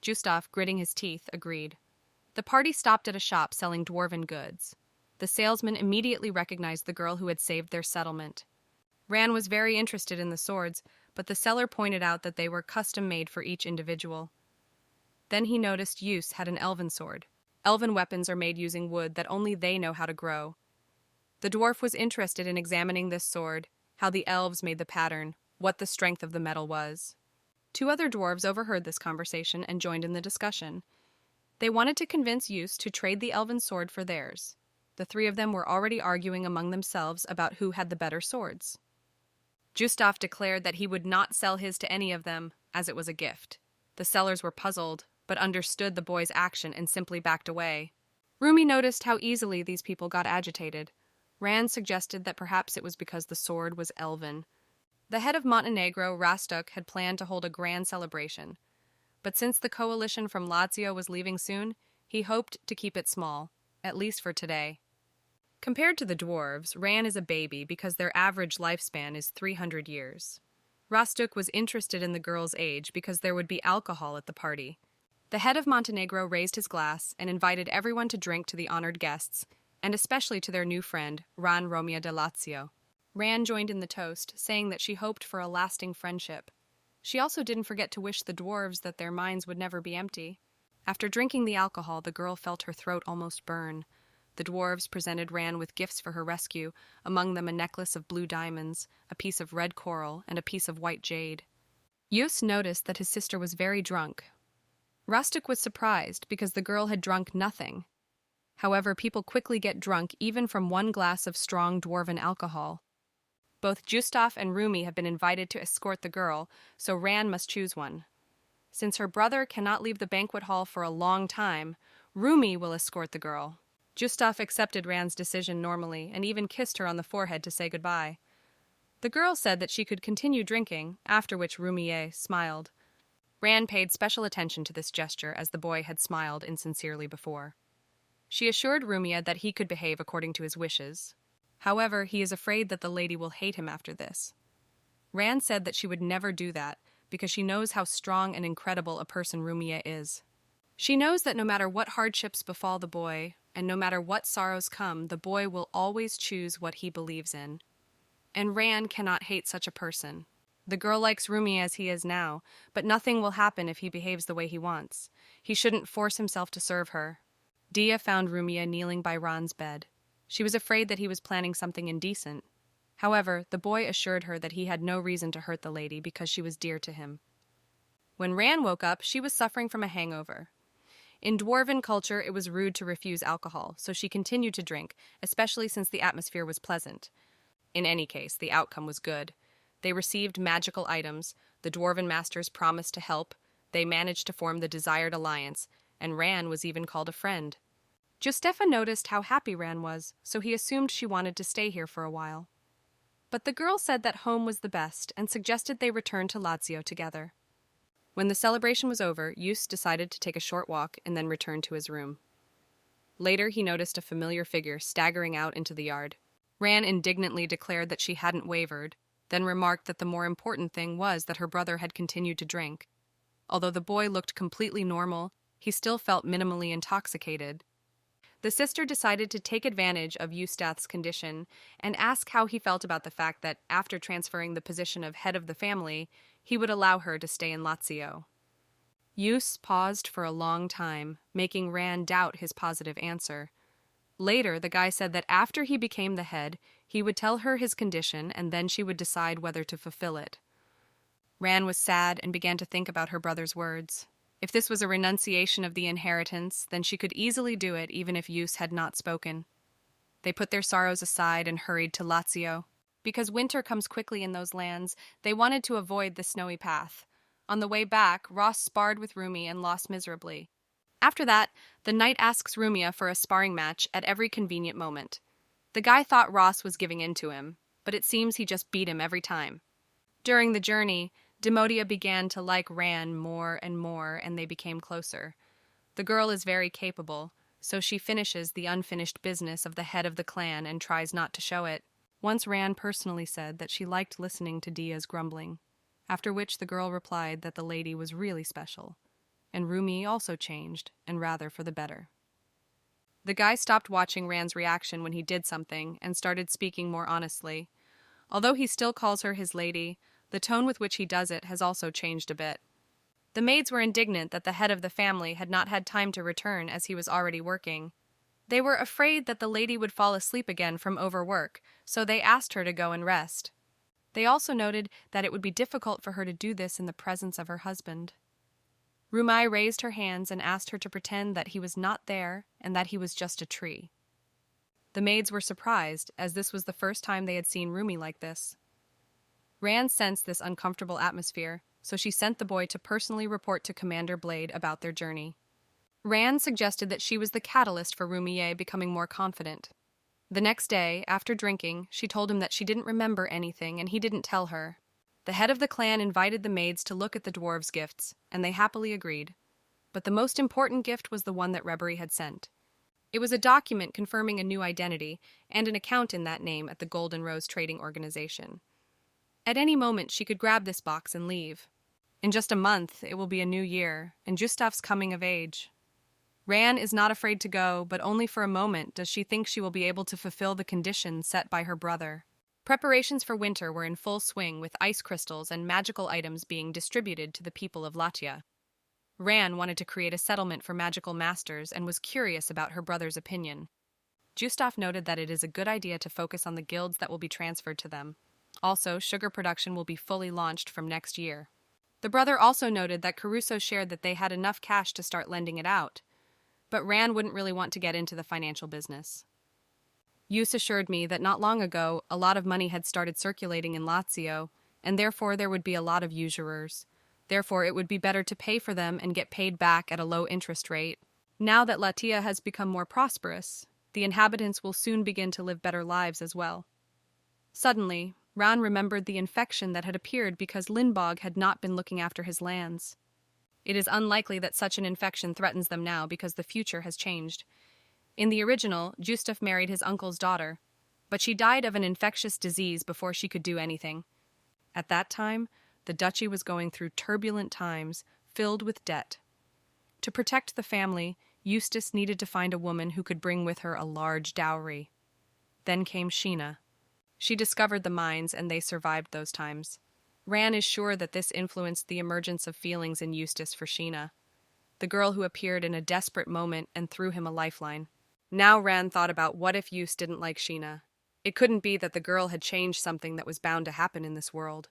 Eustace, gritting his teeth, agreed. The party stopped at a shop selling dwarven goods. The salesman immediately recognized the girl who had saved their settlement. Ran was very interested in the swords, but the seller pointed out that they were custom-made for each individual. Then he noticed Eustace had an elven sword. Elven weapons are made using wood that only they know how to grow. The dwarf was interested in examining this sword, how the elves made the pattern, what the strength of the metal was. Two other dwarves overheard this conversation and joined in the discussion. They wanted to convince Eustace to trade the elven sword for theirs. The three of them were already arguing among themselves about who had the better swords. Eustace declared that he would not sell his to any of them, as it was a gift. The sellers were puzzled, but understood the boy's action and simply backed away. Rumi noticed how easily these people got agitated. Rand suggested that perhaps it was because the sword was elven. The head of Montenegro, Rastuk, had planned to hold a grand celebration. But since the coalition from Lazio was leaving soon, he hoped to keep it small, at least for today. Compared to the dwarves, Ran is a baby because their average lifespan is 300 years. Rastuk was interested in the girl's age because there would be alcohol at the party. The head of Montenegro raised his glass and invited everyone to drink to the honored guests, and especially to their new friend, Ran Rumia de Lazio. Ran joined in the toast, saying that she hoped for a lasting friendship. She also didn't forget to wish the dwarves that their minds would never be empty. After drinking the alcohol, the girl felt her throat almost burn. The dwarves presented Ran with gifts for her rescue, among them a necklace of blue diamonds, a piece of red coral, and a piece of white jade. Eustace noticed that his sister was very drunk. Rastuk was surprised because the girl had drunk nothing. However, people quickly get drunk even from one glass of strong dwarven alcohol. Both Eustace and Rumi have been invited to escort the girl, so Ran must choose one. Since her brother cannot leave the banquet hall for a long time, Rumi will escort the girl. Eustace accepted Ran's decision normally and even kissed her on the forehead to say goodbye. The girl said that she could continue drinking, after which Rumia smiled. Ran paid special attention to this gesture as the boy had smiled insincerely before. She assured Rumia that he could behave according to his wishes. However, he is afraid that the lady will hate him after this. Ran said that she would never do that because she knows how strong and incredible a person Rumia is. She knows that no matter what hardships befall the boy, and no matter what sorrows come, the boy will always choose what he believes in. And Ran cannot hate such a person. The girl likes Rumia as he is now, but nothing will happen if he behaves the way he wants. He shouldn't force himself to serve her. Dia found Rumia kneeling by Ran's bed. She was afraid that he was planning something indecent. However, the boy assured her that he had no reason to hurt the lady because she was dear to him. When Ran woke up, she was suffering from a hangover. In dwarven culture, it was rude to refuse alcohol, so she continued to drink, especially since the atmosphere was pleasant. In any case, the outcome was good. They received magical items, the dwarven masters promised to help, they managed to form the desired alliance, and Ran was even called a friend. Jostefa noticed how happy Ran was, so he assumed she wanted to stay here for a while. But the girl said that home was the best and suggested they return to Lazio together. When the celebration was over, Eustace decided to take a short walk and then return to his room. Later, he noticed a familiar figure staggering out into the yard. Ran indignantly declared that she hadn't wavered, then remarked that the more important thing was that her brother had continued to drink. Although the boy looked completely normal, he still felt minimally intoxicated. The sister decided to take advantage of Eustace's condition and ask how he felt about the fact that, after transferring the position of head of the family, he would allow her to stay in Lazio. Eustace paused for a long time, making Ran doubt his positive answer. Later, the guy said that after he became the head, he would tell her his condition and then she would decide whether to fulfill it. Ran was sad and began to think about her brother's words. If this was a renunciation of the inheritance, then she could easily do it even if Eustace had not spoken. They put their sorrows aside and hurried to Lazio. Because winter comes quickly in those lands, they wanted to avoid the snowy path. On the way back, Ross sparred with Rumi and lost miserably. After that, the knight asks Rumia for a sparring match at every convenient moment. The guy thought Ross was giving in to him, but it seems he just beat him every time. During the journey, Demodia began to like Ran more and they became closer. The girl is very capable, so she finishes the unfinished business of the head of the clan and tries not to show it. Once Ran personally said that she liked listening to Dia's grumbling. after which the girl replied that the lady was really special, and Rumi also changed, and rather for the better. The guy stopped watching Rand's reaction when he did something and started speaking more honestly. Although he still calls her his lady, the tone with which he does it has also changed a bit. The maids were indignant that the head of the family had not had time to return as he was already working. They were afraid that the lady would fall asleep again from overwork, so they asked her to go and rest. They also noted that it would be difficult for her to do this in the presence of her husband. Rumai raised her hands and asked her to pretend that he was not there and that he was just a tree. The maids were surprised, as this was the first time they had seen Rumi like this. Rand sensed this uncomfortable atmosphere, so she sent the boy to personally report to Commander Blade about their journey. Rand suggested that she was the catalyst for Rumia becoming more confident. The next day, after drinking, she told him that she didn't remember anything and he didn't tell her. The head of the clan invited the maids to look at the dwarves' gifts, and they happily agreed. But the most important gift was the one that Rebery had sent. It was a document confirming a new identity and an account in that name at the Golden Rose Trading Organization. At any moment, she could grab this box and leave. In just a month, it will be a new year, and Eustace's coming of age. Ran is not afraid to go, but only for a moment does she think she will be able to fulfill the conditions set by her brother. Preparations for winter were in full swing, with ice crystals and magical items being distributed to the people of Lazio. Ran wanted to create a settlement for magical masters and was curious about her brother's opinion. Eustace noted that it is a good idea to focus on the guilds that will be transferred to them. Also, sugar production will be fully launched from next year. The brother also noted that Caruso shared that they had enough cash to start lending it out, but Rand wouldn't really want to get into the financial business. Eustace assured me that not long ago, a lot of money had started circulating in Lazio, and therefore there would be a lot of usurers. Therefore, it would be better to pay for them and get paid back at a low interest rate. Now that Latia has become more prosperous, the inhabitants will soon begin to live better lives as well. Suddenly, Ran remembered the infection that had appeared because Lindbog had not been looking after his lands. It is unlikely that such an infection threatens them now because the future has changed. In the original, Eustace married his uncle's daughter, but she died of an infectious disease before she could do anything. At that time, the duchy was going through turbulent times, filled with debt. To protect the family, Eustace needed to find a woman who could bring with her a large dowry. Then came Sheena. She discovered the mines and they survived those times. Ran is sure that this influenced the emergence of feelings in Eustace for Sheena, the girl who appeared in a desperate moment and threw him a lifeline. Now Ran thought about what if Eustace didn't like Sheena. It couldn't be that the girl had changed something that was bound to happen in this world.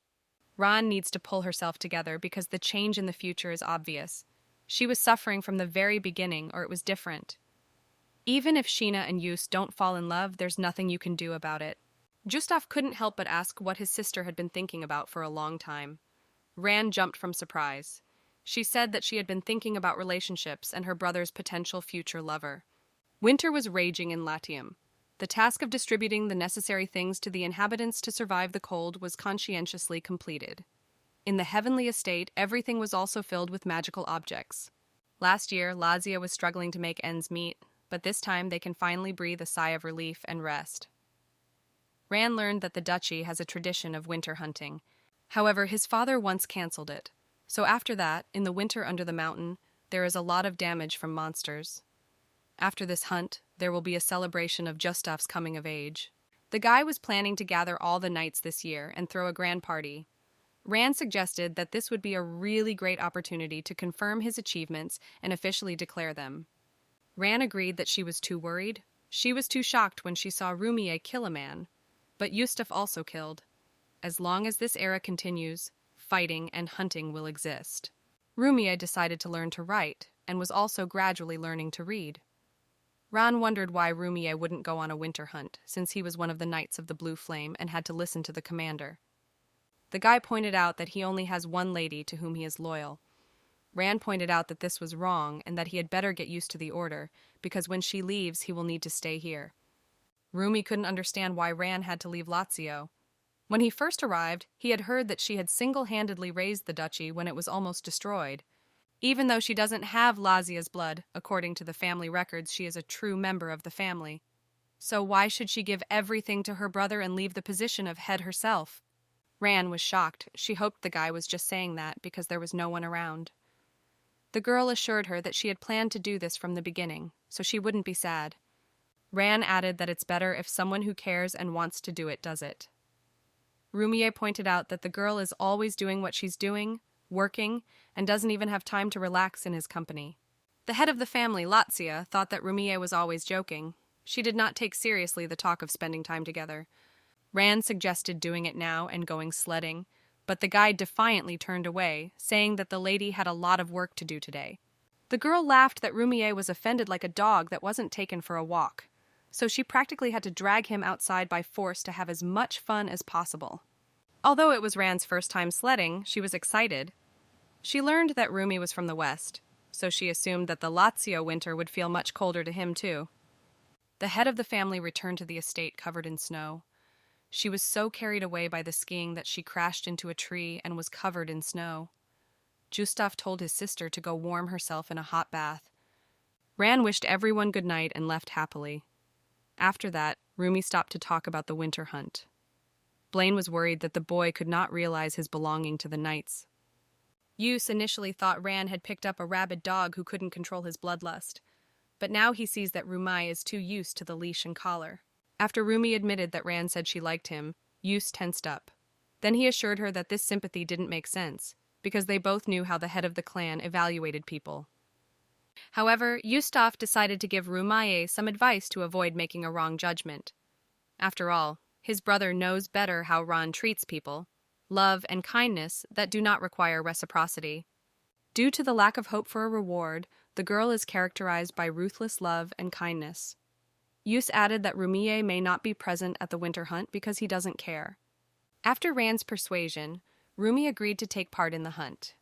Ran needs to pull herself together because the change in the future is obvious. She was suffering from the very beginning, or it was different. Even if Sheena and Eustace don't fall in love, there's nothing you can do about it. Eustace couldn't help but ask what his sister had been thinking about for a long time. Ran jumped from surprise. She said that she had been thinking about relationships and her brother's potential future lover. Winter was raging in Latium. The task of distributing the necessary things to the inhabitants to survive the cold was conscientiously completed. In the heavenly estate, everything was also filled with magical objects. Last year, Lazio was struggling to make ends meet, but this time they can finally breathe a sigh of relief and rest. Ran learned that the duchy has a tradition of winter hunting. However, his father once cancelled it. So after that, in the winter under the mountain, there is a lot of damage from monsters. After this hunt, there will be a celebration of Eustace's coming of age. The guy was planning to gather all the knights this year and throw a grand party. Ran suggested that this would be a really great opportunity to confirm his achievements and officially declare them. Ran agreed that she was too worried. She was too shocked when she saw Rumia kill a man. But Eustace also killed. As long as this era continues, fighting and hunting will exist. Rumia decided to learn to write, and was also gradually learning to read. Ran wondered why Rumia wouldn't go on a winter hunt, since he was one of the Knights of the Blue Flame and had to listen to the commander. The guy pointed out that he only has one lady to whom he is loyal. Ran pointed out that this was wrong and that he had better get used to the order, because when she leaves, he will need to stay here. Rumi couldn't understand why Ran had to leave Lazio. When he first arrived, he had heard that she had single-handedly raised the duchy when it was almost destroyed. Even though she doesn't have Lazio's blood, according to the family records, she is a true member of the family. So why should she give everything to her brother and leave the position of head herself? Ran was shocked. She hoped the guy was just saying that because there was no one around. The girl assured her that she had planned to do this from the beginning, so she wouldn't be sad. Ran added that it's better if someone who cares and wants to do it does it. Rumia pointed out that the girl is always doing what she's doing, working, and doesn't even have time to relax in his company. The head of the family, Lazio, thought that Rumia was always joking. She did not take seriously the talk of spending time together. Ran suggested doing it now and going sledding, but the guide defiantly turned away, saying that the lady had a lot of work to do today. The girl laughed that Rumia was offended like a dog that wasn't taken for a walk, so she practically had to drag him outside by force to have as much fun as possible. Although it was Ran's first time sledding, she was excited. She learned that Rumi was from the west, so she assumed that the Lazio winter would feel much colder to him too. The head of the family returned to the estate covered in snow. She was so carried away by the skiing that she crashed into a tree and was covered in snow. Eustace told his sister to go warm herself in a hot bath. Ran wished everyone good night and left happily. After that, Rumi stopped to talk about the winter hunt. Blaine was worried that the boy could not realize his belonging to the knights. Eustace initially thought Ran had picked up a rabid dog who couldn't control his bloodlust, but now he sees that Rumai is too used to the leash and collar. After Rumi admitted that Ran said she liked him, Eustace tensed up. Then he assured her that this sympathy didn't make sense, because they both knew how the head of the clan evaluated people. However, Eustace decided to give Rumai some advice to avoid making a wrong judgment. After all, his brother knows better how Ran treats people, love and kindness that do not require reciprocity. Due to the lack of hope for a reward, the girl is characterized by ruthless love and kindness. Eustace added that Rumia may not be present at the winter hunt because he doesn't care. After Ran's persuasion, Rumi agreed to take part in the hunt.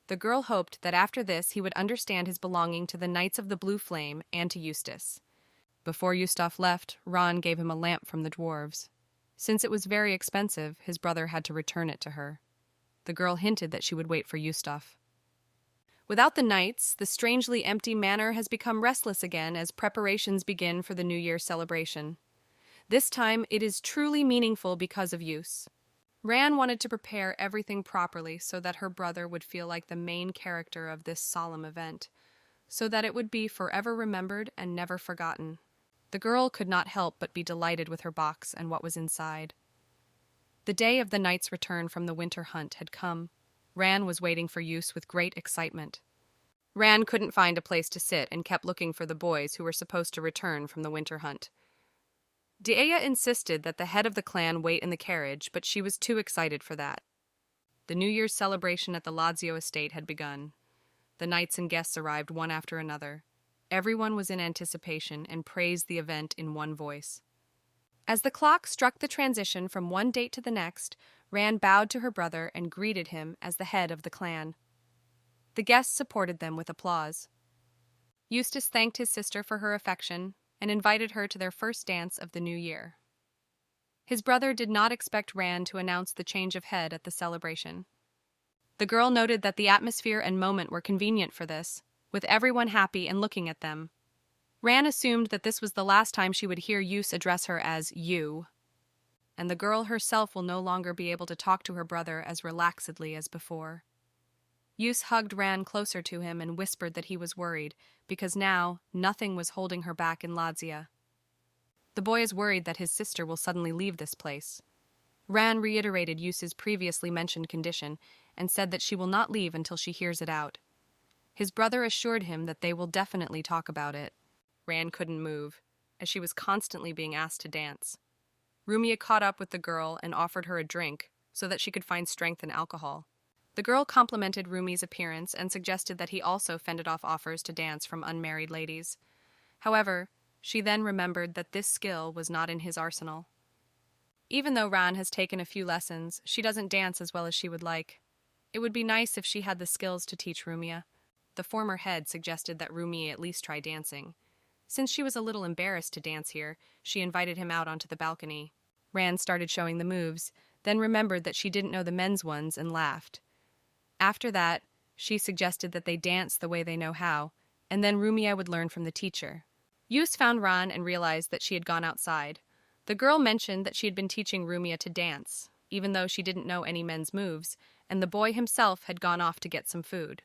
The girl hoped that after this he would understand his belonging to the Knights of the Blue Flame and to Eustace. Before Eustace left, Ran gave him a lamp from the dwarves. Since it was very expensive, his brother had to return it to her. The girl hinted that she would wait for Eustace. Without the knights, the strangely empty manor has become restless again as preparations begin for the New Year celebration. This time, it is truly meaningful because of Eustace. Ran wanted to prepare everything properly so that her brother would feel like the main character of this solemn event, so that it would be forever remembered and never forgotten. The girl could not help but be delighted with her box and what was inside. The day of the knight's return from the winter hunt had come. Ran was waiting for Eustace with great excitement. Ran couldn't find a place to sit and kept looking for the boys who were supposed to return from the winter hunt. Dea insisted that the head of the clan wait in the carriage, but she was too excited for that. The New Year's celebration at the Lazio estate had begun. The knights and guests arrived one after another. Everyone was in anticipation and praised the event in one voice. As the clock struck the transition from one date to the next, Ran bowed to her brother and greeted him as the head of the clan. The guests supported them with applause. Eustace thanked his sister for her affection and invited her to their first dance of the new year. His brother did not expect Ran to announce the change of head at the celebration. The girl noted that the atmosphere and moment were convenient for this, with everyone happy and looking at them. Ran assumed that this was the last time she would hear Eustace address her as you, and the girl herself will no longer be able to talk to her brother as relaxedly as before. Eustace hugged Ran closer to him and whispered that he was worried, because now nothing was holding her back in Lazio. The boy is worried that his sister will suddenly leave this place. Ran reiterated Eustace's previously mentioned condition and said that she will not leave until she hears it out. His brother assured him that they will definitely talk about it. Ran couldn't move, as she was constantly being asked to dance. Rumia caught up with the girl and offered her a drink so that she could find strength in alcohol. The girl complimented Rumi's appearance and suggested that he also fended off offers to dance from unmarried ladies. However, she then remembered that this skill was not in his arsenal. Even though Ran has taken a few lessons, she doesn't dance as well as she would like. It would be nice if she had the skills to teach Rumia. The former head suggested that Rumi at least try dancing. Since she was a little embarrassed to dance here, she invited him out onto the balcony. Ran started showing the moves, then remembered that she didn't know the men's ones and laughed. After that, she suggested that they dance the way they know how, and then Rumia would learn from the teacher. Eustace found Ran and realized that she had gone outside. The girl mentioned that she had been teaching Rumia to dance. even though she didn't know any men's moves, and the boy himself had gone off to get some food.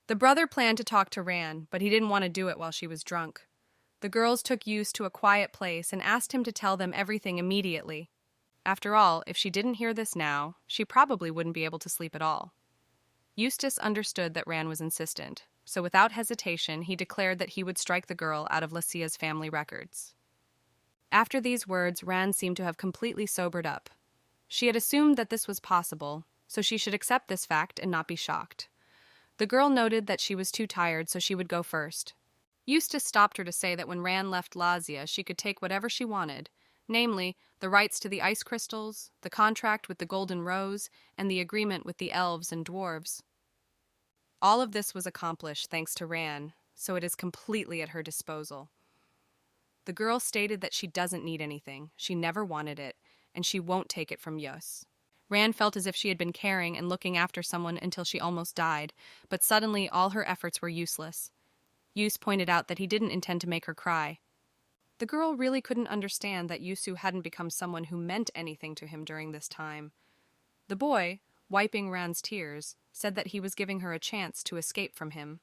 The brother planned to talk to Ran, but he didn't want to do it while she was drunk. The girls took Eustace to a quiet place and asked him to tell them everything immediately. After all, if she didn't hear this now, she probably wouldn't be able to sleep at all. Eustace understood that Ran was insistent, so without hesitation he declared that he would strike the girl out of Lazio's family records. After these words, Ran seemed to have completely sobered up. She had assumed that this was possible, so she should accept this fact and not be shocked. The girl noted that she was too tired, so she would go first. Eustace stopped her to say that when Ran left Lazio, she could take whatever she wanted, namely, the rights to the ice crystals, the contract with the Golden Rose, and the agreement with the elves and dwarves. All of this was accomplished thanks to Ran, so it is completely at her disposal. The girl stated that she doesn't need anything, she never wanted it, and she won't take it from Eustace. Ran felt as if she had been caring and looking after someone until she almost died, but suddenly all her efforts were useless. Eustace pointed out that he didn't intend to make her cry. The girl really couldn't understand that Eustace hadn't become someone who meant anything to him during this time. The boy, wiping Ran's tears, said that he was giving her a chance to escape from him.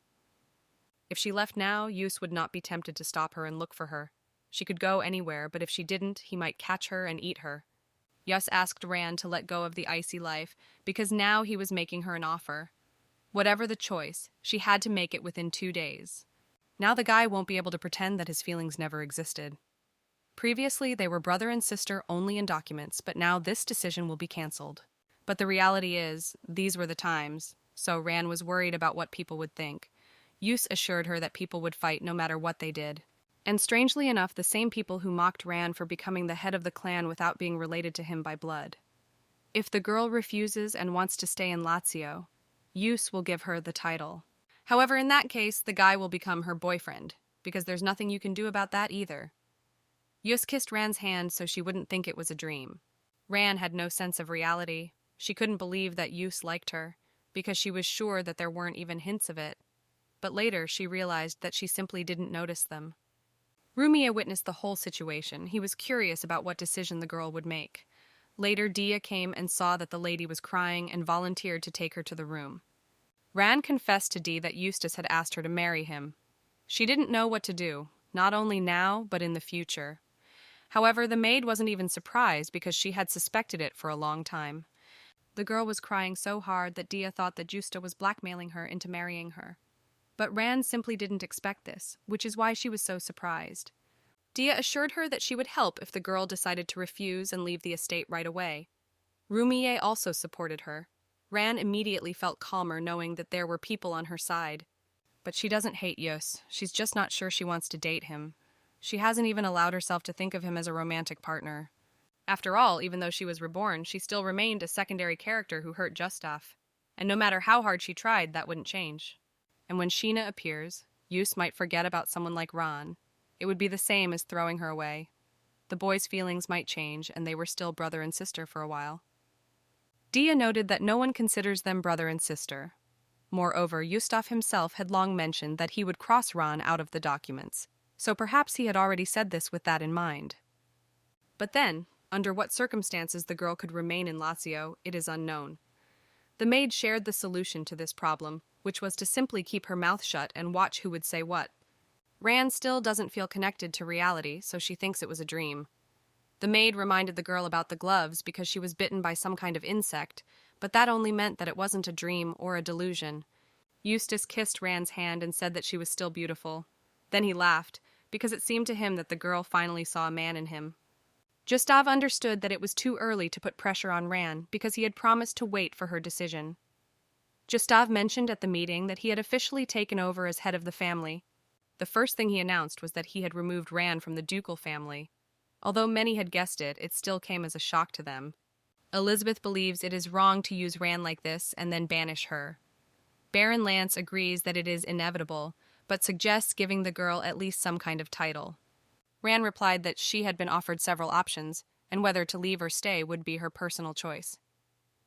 If she left now, Eustace would not be tempted to stop her and look for her. She could go anywhere, but if she didn't, he might catch her and eat her. Eustace asked Ran to let go of the icy life, because now he was making her an offer. Whatever the choice, she had to make it within 2 days. Now the guy won't be able to pretend that his feelings never existed. Previously, they were brother and sister only in documents, but now this decision will be cancelled. But the reality is, these were the times, so Ran was worried about what people would think. Eustace assured her that people would fight no matter what they did. And strangely enough, the same people who mocked Ran for becoming the head of the clan without being related to him by blood. If the girl refuses and wants to stay in Lazio, Eustace will give her the title. However, in that case, the guy will become her boyfriend, because there's nothing you can do about that either. Eustace kissed Ran's hand so she wouldn't think it was a dream. Ran had no sense of reality. She couldn't believe that Eustace liked her, because she was sure that there weren't even hints of it. But later, she realized that she simply didn't notice them. Rumia witnessed the whole situation. He was curious about what decision the girl would make. Later, Dia came and saw that the lady was crying and volunteered to take her to the room. Ran confessed to Dee that Eustace had asked her to marry him. She didn't know what to do, not only now, but in the future. However, the maid wasn't even surprised because she had suspected it for a long time. The girl was crying so hard that Dia thought that Eustace was blackmailing her into marrying her. But Ran simply didn't expect this, which is why she was so surprised. Dia assured her that she would help if the girl decided to refuse and leave the estate right away. Rumia also supported her. Ran immediately felt calmer knowing that there were people on her side. But she doesn't hate Eustace. She's just not sure she wants to date him. She hasn't even allowed herself to think of him as a romantic partner. After all, even though she was reborn, she still remained a secondary character who hurt Eustace. And no matter how hard she tried, that wouldn't change. And when Sheena appears, Eustace might forget about someone like Ran. It would be the same as throwing her away. The boys' feelings might change, and they were still brother and sister for a while. Dia noted that no one considers them brother and sister. Moreover, Eustace himself had long mentioned that he would cross Ran out of the documents, so perhaps he had already said this with that in mind. But then, under what circumstances the girl could remain in Lazio, it is unknown. The maid shared the solution to this problem, which was to simply keep her mouth shut and watch who would say what. Ran still doesn't feel connected to reality, so she thinks it was a dream. The maid reminded the girl about the gloves because she was bitten by some kind of insect, but that only meant that it wasn't a dream or a delusion. Eustace kissed Ran's hand and said that she was still beautiful. Then he laughed, because it seemed to him that the girl finally saw a man in him. Eustace understood that it was too early to put pressure on Ran because he had promised to wait for her decision. Eustace mentioned at the meeting that he had officially taken over as head of the family. The first thing he announced was that he had removed Ran from the ducal family. Although many had guessed it, it still came as a shock to them. Elizabeth believes it is wrong to use Ran like this and then banish her. Baron Lance agrees that it is inevitable, but suggests giving the girl at least some kind of title. Ran replied that she had been offered several options, and whether to leave or stay would be her personal choice.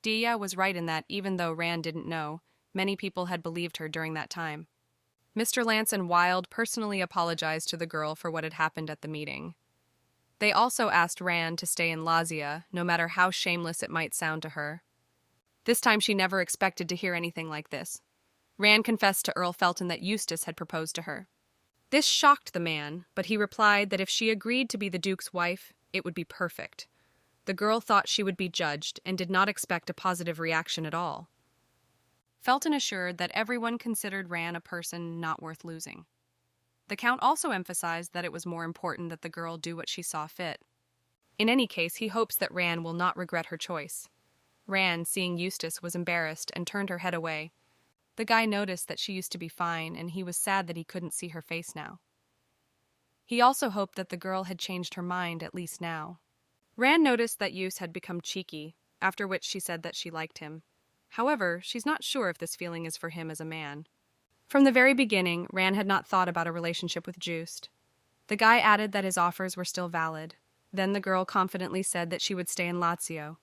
Dia was right in that, even though Ran didn't know, many people had believed her during that time. Mr. Lance and Wilde personally apologized to the girl for what had happened at the meeting. They also asked Ran to stay in Lazio, no matter how shameless it might sound to her. This time she never expected to hear anything like this. Ran confessed to Earl Felton that Eustace had proposed to her. This shocked the man, but he replied that if she agreed to be the Duke's wife, it would be perfect. The girl thought she would be judged and did not expect a positive reaction at all. Felton assured that everyone considered Ran a person not worth losing. The Count also emphasized that it was more important that the girl do what she saw fit. In any case, he hopes that Ran will not regret her choice. Ran, seeing Eustace, was embarrassed and turned her head away. The guy noticed that she used to be fine, and he was sad that he couldn't see her face now. He also hoped that the girl had changed her mind, at least now. Ran noticed that Eustace had become cheeky, after which she said that she liked him. However, she's not sure if this feeling is for him as a man. From the very beginning, Ran had not thought about a relationship with Eustace. The guy added that his offers were still valid. Then the girl confidently said that she would stay in Lazio.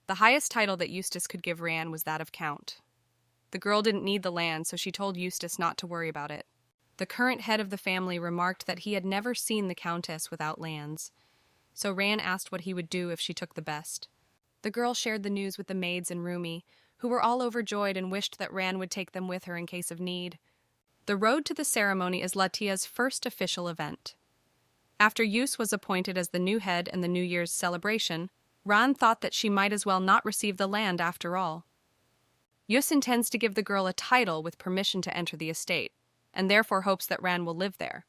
The highest title that Eustace could give Ran was that of Count. The girl didn't need the land, so she told Eustace not to worry about it. The current head of the family remarked that he had never seen the Countess without lands, so Ran asked what he would do if she took the best. The girl shared the news with the maids and Rumia, who were all overjoyed and wished that Ran would take them with her in case of need. The road to the ceremony is Latia's first official event. After Eustace was appointed as the new head and the New Year's celebration, Ran thought that she might as well not receive the land after all. Eustace intends to give the girl a title with permission to enter the estate, and therefore hopes that Ran will live there.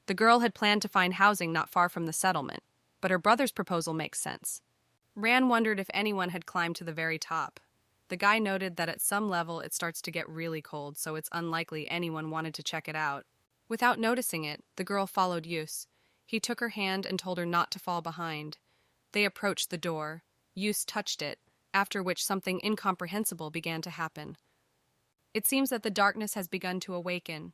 The girl had planned to find housing not far from the settlement, but her brother's proposal makes sense. Ran wondered if anyone had climbed to the very top. The guy noted that at some level it starts to get really cold, so it's unlikely anyone wanted to check it out. Without noticing it, the girl followed Eustace. He took her hand and told her not to fall behind. They approached the door. Eustace touched it, after which something incomprehensible began to happen. It seems that the darkness has begun to awaken.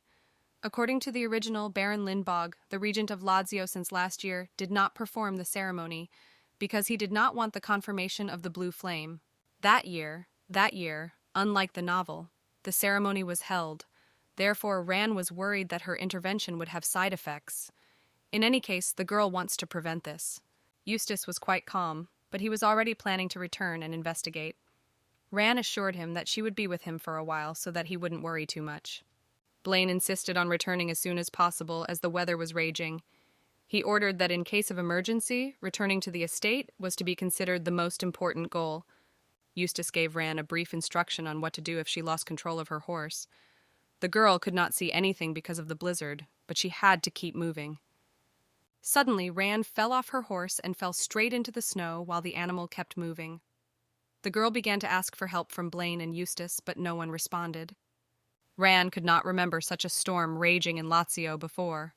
According to the original, Baron Lindbog, the regent of Lazio since last year, did not perform the ceremony because he did not want the confirmation of the blue flame. That year, unlike the novel, the ceremony was held. Therefore, Ran was worried that her intervention would have side effects. In any case, the girl wants to prevent this. Eustace was quite calm, but he was already planning to return and investigate. Ran assured him that she would be with him for a while so that he wouldn't worry too much. Blaine insisted on returning as soon as possible as the weather was raging. He ordered that in case of emergency, returning to the estate was to be considered the most important goal. Eustace gave Ran a brief instruction on what to do if she lost control of her horse. The girl could not see anything because of the blizzard, but she had to keep moving. Suddenly, Ran fell off her horse and fell straight into the snow while the animal kept moving. The girl began to ask for help from Blaine and Eustace, but no one responded. Ran could not remember such a storm raging in Lazio before.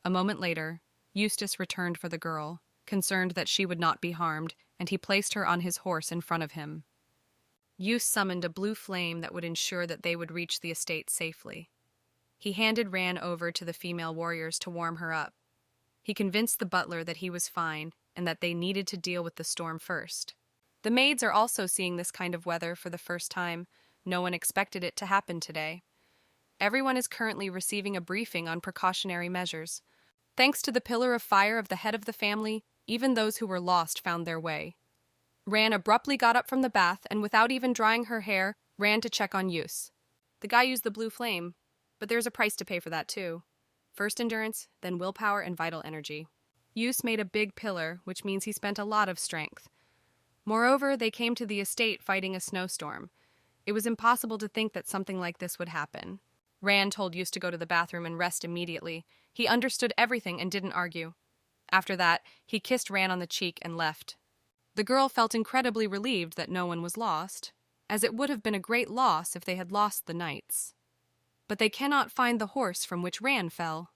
A moment later, Eustace returned for the girl, concerned that she would not be harmed, and he placed her on his horse in front of him. Eustace summoned a blue flame that would ensure that they would reach the estate safely. He handed Ran over to the female warriors to warm her up. He convinced the butler that he was fine and that they needed to deal with the storm first. The maids are also seeing this kind of weather for the first time. No one expected it to happen today. Everyone is currently receiving a briefing on precautionary measures. Thanks to the pillar of fire of the head of the family, even those who were lost found their way. Ran abruptly got up from the bath and without even drying her hair, ran to check on Eustace. The guy used the blue flame, but there's a price to pay for that too. First endurance, then willpower and vital energy. Eustace made a big pillar, which means he spent a lot of strength. Moreover, they came to the estate fighting a snowstorm. It was impossible to think that something like this would happen. Ran told Eustace to go to the bathroom and rest immediately. He understood everything and didn't argue. After that, he kissed Ran on the cheek and left. The girl felt incredibly relieved that no one was lost, as it would have been a great loss if they had lost the knights. But they cannot find the horse from which Ran fell.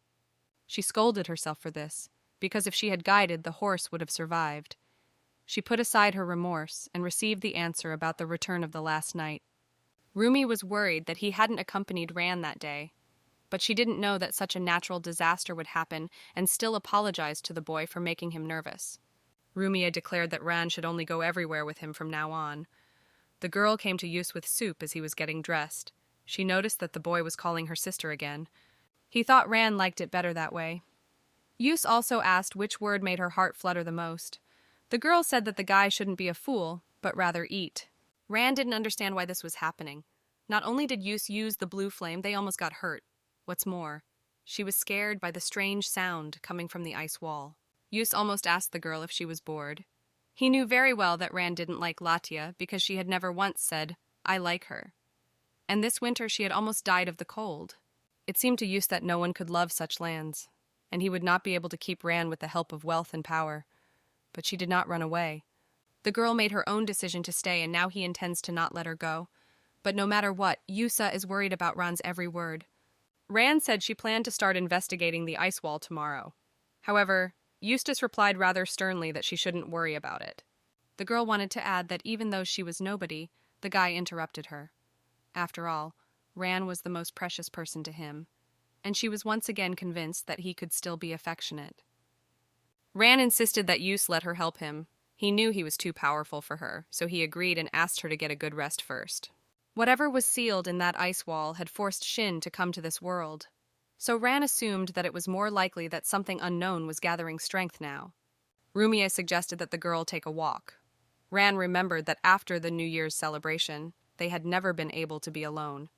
She scolded herself for this, because if she had guided, the horse would have survived. She put aside her remorse and received the answer about the return of the last knight. Rumia was worried that he hadn't accompanied Ran that day, but she didn't know that such a natural disaster would happen and still apologized to the boy for making him nervous. Rumia declared that Ran should only go everywhere with him from now on. The girl came to Eustace with soup as he was getting dressed. She noticed that the boy was calling her sister again. He thought Ran liked it better that way. Eustace also asked which word made her heart flutter the most. The girl said that the guy shouldn't be a fool, but rather eat. Rand didn't understand why this was happening. Not only did Eustace use the blue flame, they almost got hurt. What's more, she was scared by the strange sound coming from the ice wall. Eustace almost asked the girl if she was bored. He knew very well that Rand didn't like Latia because she had never once said, "I like her." And this winter she had almost died of the cold. It seemed to Eustace that no one could love such lands, and he would not be able to keep Rand with the help of wealth and power. But she did not run away. The girl made her own decision to stay, and now he intends to not let her go. But no matter what, Eustace is worried about Rand's every word. Rand said she planned to start investigating the ice wall tomorrow. However, Eustace replied rather sternly that she shouldn't worry about it. The girl wanted to add that even though she was nobody, the guy interrupted her. After all, Rand was the most precious person to him, and she was once again convinced that he could still be affectionate. Rand insisted that Eustace let her help him. He knew he was too powerful for her, so he agreed and asked her to get a good rest first. Whatever was sealed in that ice wall had forced Shin to come to this world, so Rand assumed that it was more likely that something unknown was gathering strength now. Rumia suggested that the girl take a walk. Rand remembered that after the New Year's celebration, they had never been able to be alone.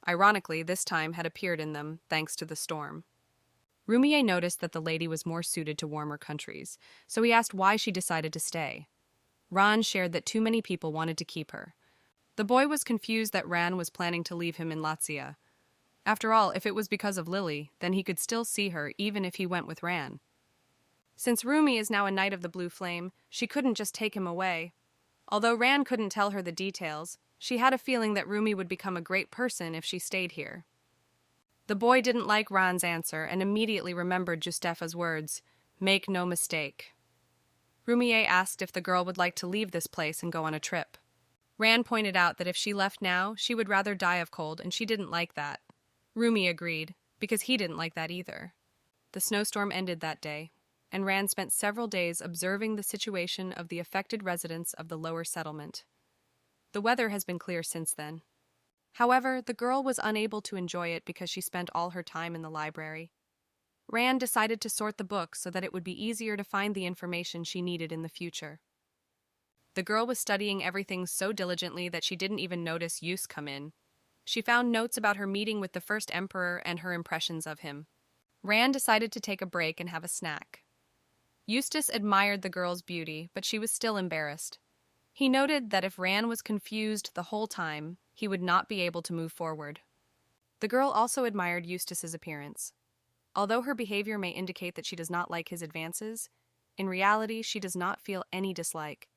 Ironically, this time had appeared in them thanks to the storm. Rumia noticed that the lady was more suited to warmer countries, so he asked why she decided to stay. Rand shared that too many people wanted to keep her. The boy was confused that Rand was planning to leave him in Lazio. After all, if it was because of Lily, then he could still see her even if he went with Rand. Since Rumi is now a knight of the Blue Flame, she couldn't just take him away. Although Rand couldn't tell her the details, she had a feeling that Rumi would become a great person if she stayed here. The boy didn't like Rand's answer and immediately remembered Justefa's words, "Make no mistake." Rumia asked if the girl would like to leave this place and go on a trip. Rand pointed out that if she left now, she would rather die of cold, and she didn't like that. Rumi agreed, because he didn't like that either. The snowstorm ended that day, and Rand spent several days observing the situation of the affected residents of the lower settlement. The weather has been clear since then. However, the girl was unable to enjoy it because she spent all her time in the library. Rand decided to sort the books so that it would be easier to find the information she needed in the future. The girl was studying everything so diligently that she didn't even notice Eustace come in. She found notes about her meeting with the first emperor and her impressions of him. Rand decided to take a break and have a snack. Eustace admired the girl's beauty, but she was still embarrassed. He noted that if Rand was confused the whole time, he would not be able to move forward. The girl also admired Eustace's appearance. Although her behavior may indicate that she does not like his advances, in reality she does not feel any dislike.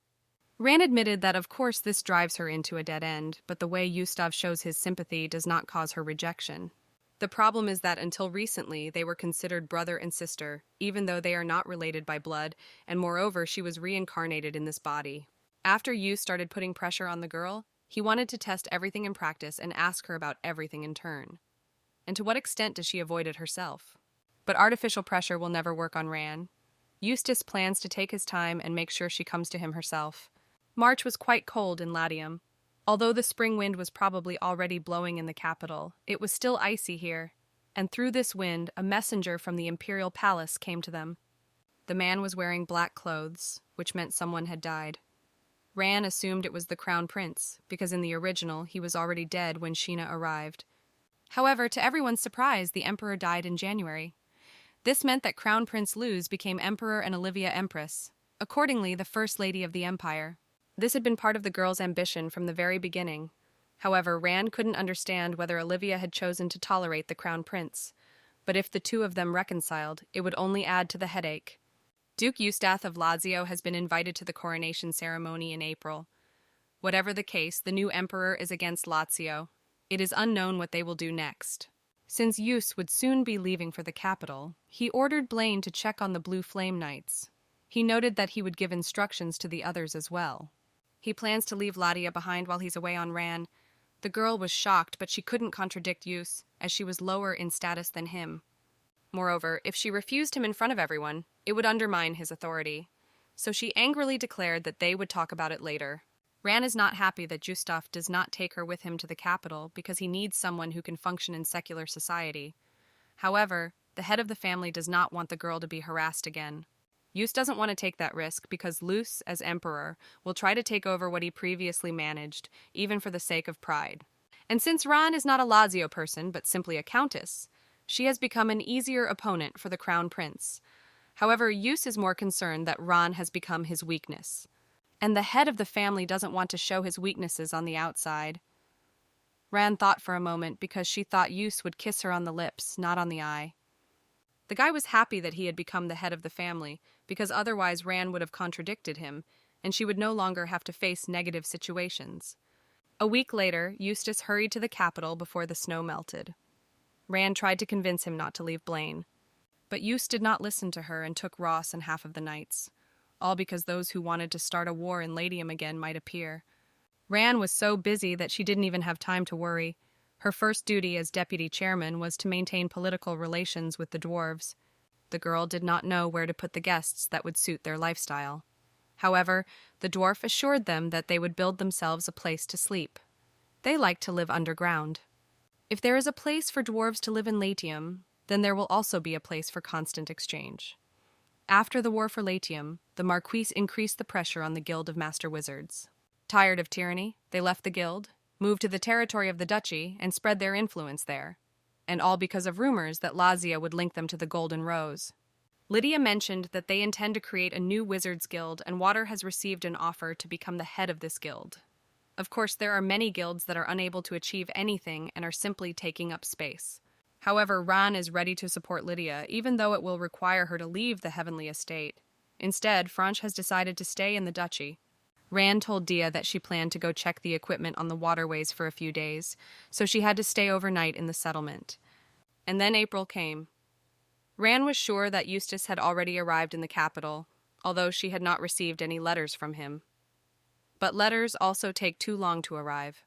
Rand admitted that of course this drives her into a dead end, but the way Eustace shows his sympathy does not cause her rejection. The problem is that until recently they were considered brother and sister, even though they are not related by blood, and moreover she was reincarnated in this body. After Eustace started putting pressure on the girl, he wanted to test everything in practice and ask her about everything in turn. And to what extent does she avoid it herself? But artificial pressure will never work on Rand. Eustace plans to take his time and make sure she comes to him herself. March was quite cold in Latium. Although the spring wind was probably already blowing in the capital, it was still icy here, and through this wind a messenger from the Imperial palace came to them. The man was wearing black clothes, which meant someone had died. Rand assumed it was the Crown Prince, because in the original he was already dead when Sheena arrived. However, to everyone's surprise, the Emperor died in January. This meant that Crown Prince Luz became Emperor and Olivia Empress, accordingly the First Lady of the Empire. This had been part of the girl's ambition from the very beginning. However, Rand couldn't understand whether Olivia had chosen to tolerate the Crown Prince. But if the two of them reconciled, it would only add to the headache. Duke Eustace of Lazio has been invited to the coronation ceremony in April. Whatever the case, the new emperor is against Lazio. It is unknown what they will do next. Since Eustace would soon be leaving for the capital, he ordered Blaine to check on the Blue Flame Knights. He noted that he would give instructions to the others as well. He plans to leave Latia behind while he's away on Ran. The girl was shocked, but she couldn't contradict Eustace, as she was lower in status than him. Moreover, if she refused him in front of everyone, it would undermine his authority. So she angrily declared that they would talk about it later. Ran is not happy that Eustace does not take her with him to the capital because he needs someone who can function in secular society. However, the the head of the family does not want the girl to be harassed again. Eustace doesn't want to take that risk because Luce, as emperor, will try to take over what he previously managed, even for the sake of pride. And since Ran is not a Lazio person, but simply a countess, she has become an easier opponent for the crown prince. However, Eustace is more concerned that Ran has become his weakness. And the head of the family doesn't want to show his weaknesses on the outside. Ran thought for a moment because she thought Eustace would kiss her on the lips, not on the eye. The guy was happy that he had become the head of the family, because otherwise Ran would have contradicted him, and she would no longer have to face negative situations. A week later, Eustace hurried to the capital before the snow melted. Ran tried to convince him not to leave Blaine. But Eustace did not listen to her and took Ross and half of the knights, all because those who wanted to start a war in Latium again might appear. Ran was so busy that she didn't even have time to worry. Her first duty as deputy chairman was to maintain political relations with the dwarves. The girl did not know where to put the guests that would suit their lifestyle. However, the dwarf assured them that they would build themselves a place to sleep. They liked to live underground. If there is a place for dwarves to live in Latium, then there will also be a place for constant exchange. After the war for Latium, the Marquise increased the pressure on the Guild of Master Wizards. Tired of tyranny, they left the guild, moved to the territory of the duchy, and spread their influence there. And all because of rumors that Lazio would link them to the Golden Rose. Lydia mentioned that they intend to create a new wizards guild, and Water has received an offer to become the head of this guild. Of course, there are many guilds that are unable to achieve anything and are simply taking up space. However, Ran is ready to support Lydia, even though it will require her to leave the heavenly estate. Instead, Franche has decided to stay in the duchy. Ran told Dia that she planned to go check the equipment on the waterways for a few days, so she had to stay overnight in the settlement. And then April came. Ran was sure that Eustace had already arrived in the capital, although she had not received any letters from him. But letters also take too long to arrive.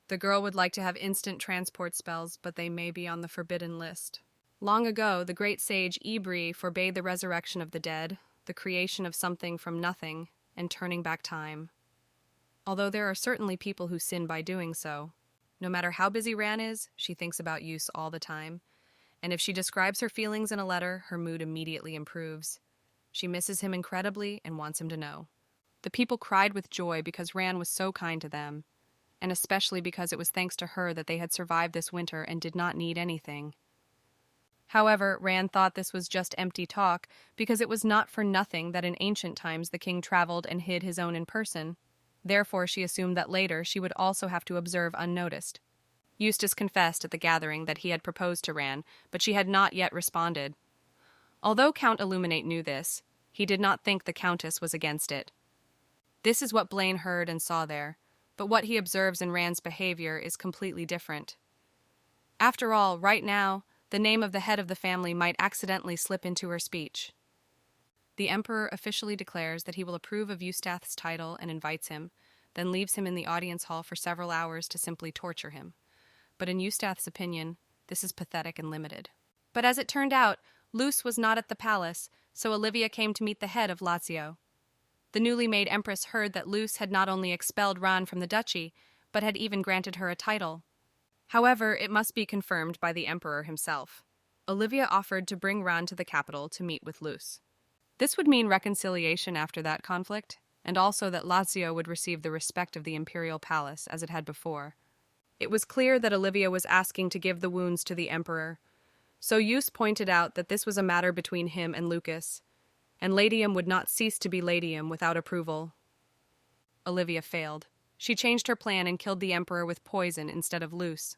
The girl would like to have instant transport spells, but they may be on the forbidden list. Long ago, the great sage Ibri forbade the resurrection of the dead, the creation of something from nothing, and turning back time. Although there are certainly people who sin by doing so. No matter how busy Ran is, she thinks about Eustace all the time. And if she describes her feelings in a letter, her mood immediately improves. She misses him incredibly and wants him to know. The people cried with joy because Ran was so kind to them, and especially because it was thanks to her that they had survived this winter and did not need anything. However, Ran thought this was just empty talk, because it was not for nothing that in ancient times the king traveled and hid his own in person. Therefore, she assumed that later she would also have to observe unnoticed. Eustace confessed at the gathering that he had proposed to Ran, but she had not yet responded. Although Count Illuminate knew this, he did not think the Countess was against it. This is what Blaine heard and saw there, but what he observes in Ran's behavior is completely different. After all, right now, the name of the head of the family might accidentally slip into her speech. The Emperor officially declares that he will approve of Eustace's title and invites him, then leaves him in the audience hall for several hours to simply torture him. But in Eustace's opinion, this is pathetic and limited. But as it turned out, Luce was not at the palace, so Olivia came to meet the head of Lazio. The newly made empress heard that Luce had not only expelled Ran from the duchy, but had even granted her a title. However, it must be confirmed by the emperor himself. Olivia offered to bring Ran to the capital to meet with Luce. This would mean reconciliation after that conflict, and also that Lazio would receive the respect of the Imperial palace as it had before. It was clear that Olivia was asking to give the wounds to the emperor, so Eustace pointed out that this was a matter between him and Lucas, and Latium would not cease to be Latium without approval. Olivia failed. She changed her plan and killed the emperor with poison instead of Luce.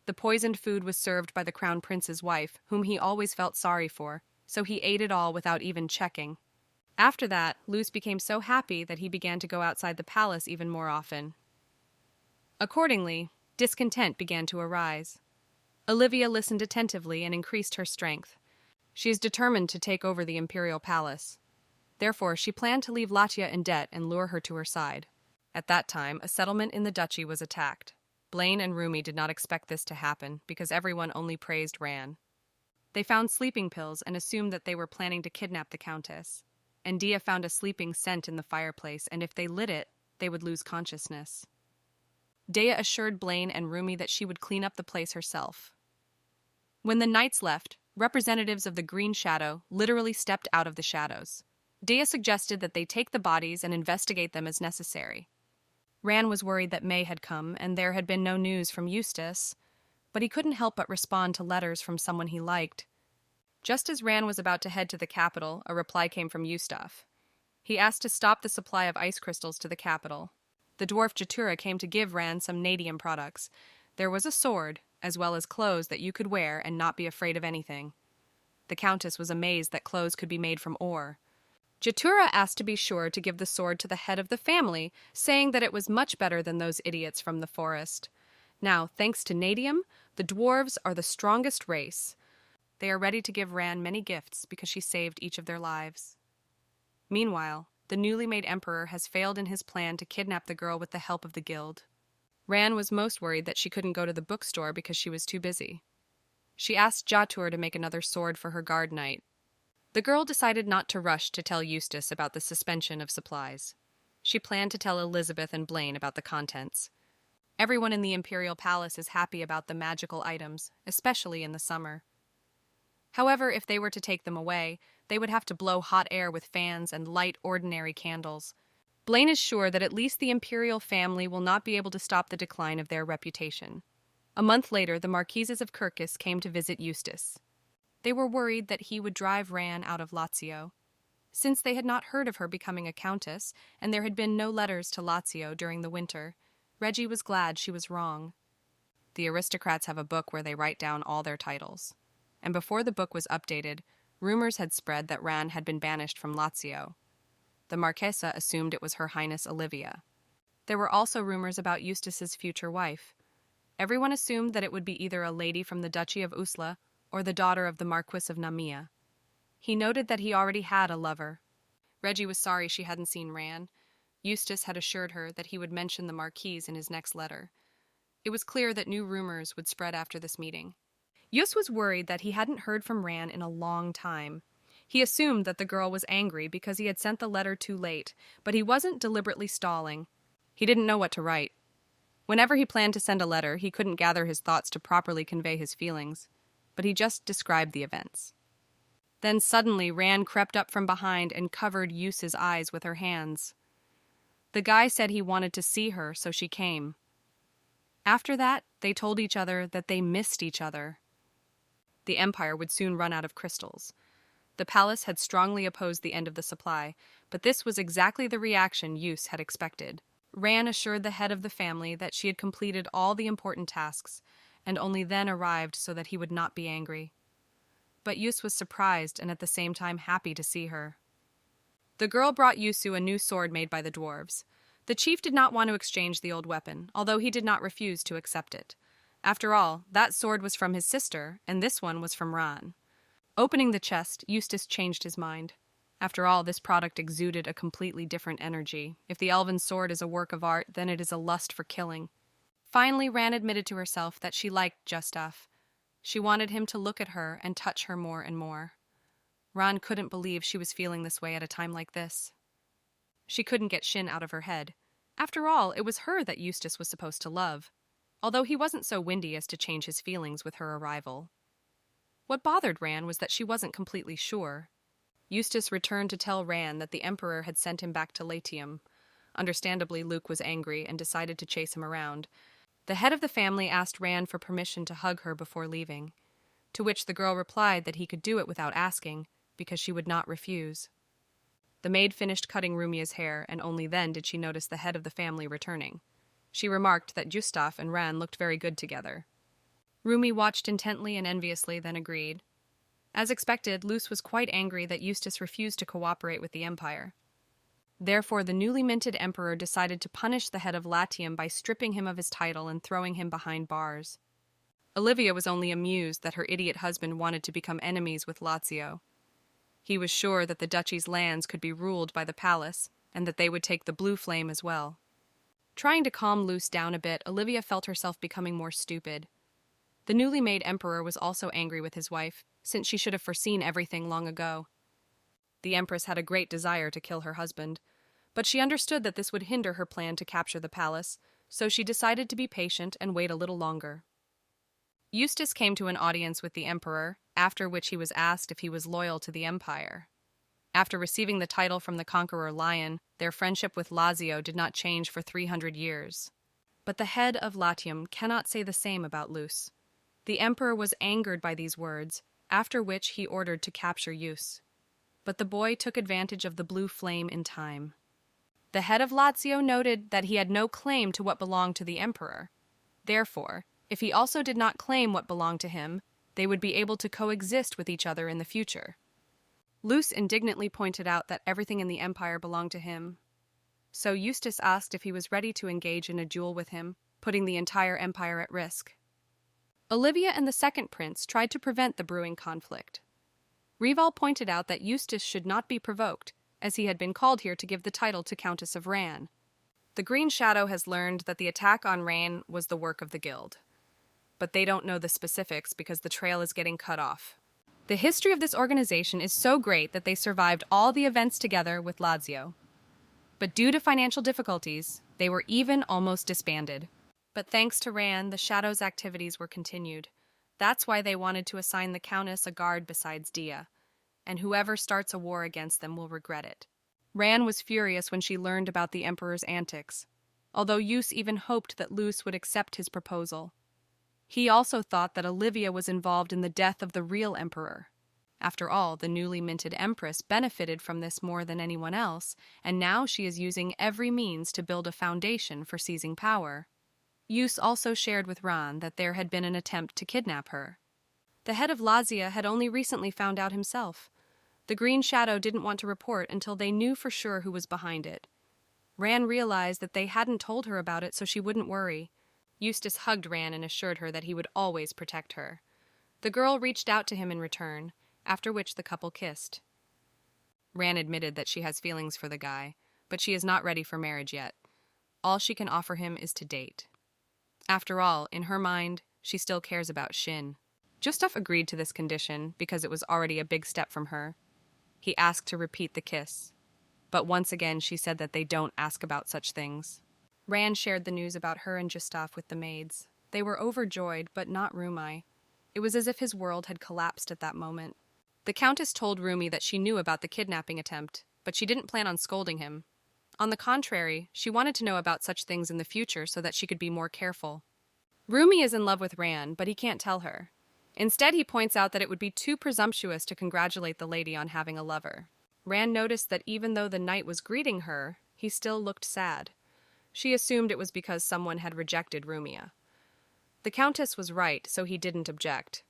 The poisoned food was served by the crown prince's wife, whom he always felt sorry for, so he ate it all without even checking. After that, Luce became so happy that he began to go outside the palace even more often. Accordingly, discontent began to arise. Olivia listened attentively and increased her strength. She is determined to take over the Imperial palace. Therefore, she planned to leave Latia in debt and lure her to her side. At that time, a settlement in the duchy was attacked. Blaine and Rumia did not expect this to happen because everyone only praised Ran. They found sleeping pills and assumed that they were planning to kidnap the Countess. And Dia found a sleeping scent in the fireplace, and if they lit it, they would lose consciousness. Dea assured Blaine and Rumia that she would clean up the place herself. When the knights left, representatives of the Green Shadow literally stepped out of the shadows. Dea suggested that they take the bodies and investigate them as necessary. Ran was worried that May had come and there had been no news from Eustace, but he couldn't help but respond to letters from someone he liked. Just as Ran was about to head to the capital, a reply came from Eustace. He asked to stop the supply of ice crystals to the capital. The dwarf Jatura came to give Ran some Nadium products. There was a sword, as well as clothes that you could wear and not be afraid of anything. The Countess was amazed that clothes could be made from ore. Jatura asked to be sure to give the sword to the head of the family, saying that it was much better than those idiots from the forest. Now, thanks to Nadium, the dwarves are the strongest race. They are ready to give Ran many gifts because she saved each of their lives. Meanwhile, the newly made emperor has failed in his plan to kidnap the girl with the help of the guild. Ran was most worried that she couldn't go to the bookstore because she was too busy. She asked Jatur to make another sword for her guard knight. The girl decided not to rush to tell Eustace about the suspension of supplies. She planned to tell Elizabeth and Blaine about the contents. Everyone in the Imperial Palace is happy about the magical items, especially in the summer. However, if they were to take them away, they would have to blow hot air with fans and light ordinary candles. Blaine is sure that at least the Imperial family will not be able to stop the decline of their reputation. A month later, the Marquises of Kirkis came to visit Eustace. They were worried that he would drive Ran out of Lazio. Since they had not heard of her becoming a countess, and there had been no letters to Lazio during the winter, Reggie was glad she was wrong. The aristocrats have a book where they write down all their titles. And before the book was updated, rumors had spread that Ran had been banished from Lazio. The Marchesa assumed it was Her Highness Olivia. There were also rumors about Eustace's future wife. Everyone assumed that it would be either a lady from the Duchy of Usla or the daughter of the Marquis of Namia. He noted that he already had a lover. Reggie was sorry she hadn't seen Ran. Eustace had assured her that he would mention the Marquise in his next letter. It was clear that new rumors would spread after this meeting. Yus was worried that he hadn't heard from Ran in a long time. He assumed that the girl was angry because he had sent the letter too late, but he wasn't deliberately stalling. He didn't know what to write. Whenever he planned to send a letter, he couldn't gather his thoughts to properly convey his feelings, but he just described the events. Then suddenly Ran crept up from behind and covered Yus's eyes with her hands. The guy said he wanted to see her, so she came. After that, they told each other that they missed each other. The Empire would soon run out of crystals. The palace had strongly opposed the end of the supply, but this was exactly the reaction Eus had expected. Ran assured the head of the family that she had completed all the important tasks, and only then arrived so that he would not be angry. But Eus was surprised and at the same time happy to see her. The girl brought Yusu a new sword made by the dwarves. The chief did not want to exchange the old weapon, although he did not refuse to accept it. After all, that sword was from his sister, and this one was from Ran. Opening the chest, Eustace changed his mind. After all, this product exuded a completely different energy. If the elven sword is a work of art, then it is a lust for killing. Finally, Ran admitted to herself that she liked Justaf. She wanted him to look at her and touch her more and more. Ran couldn't believe she was feeling this way at a time like this. She couldn't get Shin out of her head. After all, it was her that Eustace was supposed to love, although he wasn't so windy as to change his feelings with her arrival. What bothered Ran was that she wasn't completely sure. Eustace returned to tell Ran that the Emperor had sent him back to Latium. Understandably, Luke was angry and decided to chase him around. The head of the family asked Ran for permission to hug her before leaving, to which the girl replied that he could do it without asking, because she would not refuse. The maid finished cutting Rumia's hair, and only then did she notice the head of the family returning. She remarked that Justaf and Ran looked very good together. Rumi watched intently and enviously, then agreed. As expected, Luce was quite angry that Eustace refused to cooperate with the Empire. Therefore, the newly minted emperor decided to punish the head of Latium by stripping him of his title and throwing him behind bars. Olivia was only amused that her idiot husband wanted to become enemies with Lazio. He was sure that the duchy's lands could be ruled by the palace, and that they would take the blue flame as well. Trying to calm Luce down a bit, Olivia felt herself becoming more stupid. The newly made emperor was also angry with his wife, since she should have foreseen everything long ago. The empress had a great desire to kill her husband, but she understood that this would hinder her plan to capture the palace, so she decided to be patient and wait a little longer. Eustace came to an audience with the emperor, after which he was asked if he was loyal to the empire. After receiving the title from the conqueror Lion, their friendship with Lazio did not change for 300 years. But the head of Latium cannot say the same about Luce. The emperor was angered by these words, after which he ordered to capture Eustace. But the boy took advantage of the blue flame in time. The head of Lazio noted that he had no claim to what belonged to the emperor. Therefore, if he also did not claim what belonged to him, they would be able to coexist with each other in the future. Luce indignantly pointed out that everything in the empire belonged to him. So Eustace asked if he was ready to engage in a duel with him, putting the entire empire at risk. Olivia and the second prince tried to prevent the brewing conflict. Rival pointed out that Eustace should not be provoked, as he had been called here to give the title to Countess of Ran. The Green Shadow has learned that the attack on Ran was the work of the guild. But they don't know the specifics because the trail is getting cut off. The history of this organization is so great that they survived all the events together with Lazio. But due to financial difficulties, they were even almost disbanded. But thanks to Ran, the Shadow's activities were continued. That's why they wanted to assign the Countess a guard besides Dia, and whoever starts a war against them will regret it. Ran was furious when she learned about the Emperor's antics, although Eustace even hoped that Luce would accept his proposal. He also thought that Olivia was involved in the death of the real Emperor. After all, the newly minted Empress benefited from this more than anyone else, and now she is using every means to build a foundation for seizing power. Eustace also shared with Ran that there had been an attempt to kidnap her. The head of Lazio had only recently found out himself. The Green Shadow didn't want to report until they knew for sure who was behind it. Ran realized that they hadn't told her about it so she wouldn't worry. Eustace hugged Ran and assured her that he would always protect her. The girl reached out to him in return, after which the couple kissed. Ran admitted that she has feelings for the guy, but she is not ready for marriage yet. All she can offer him is to date. After all, in her mind, she still cares about Shin. Eustace agreed to this condition because it was already a big step from her. He asked to repeat the kiss. But once again she said that they don't ask about such things. Ran shared the news about her and Eustace with the maids. They were overjoyed, but not Rumia. It was as if his world had collapsed at that moment. The Countess told Rumia that she knew about the kidnapping attempt, but she didn't plan on scolding him. On the contrary, she wanted to know about such things in the future so that she could be more careful. Rumia is in love with Ran, but he can't tell her. Instead, he points out that it would be too presumptuous to congratulate the lady on having a lover. Ran noticed that even though the knight was greeting her, he still looked sad. She assumed it was because someone had rejected Rumia. The Countess was right, so he didn't object.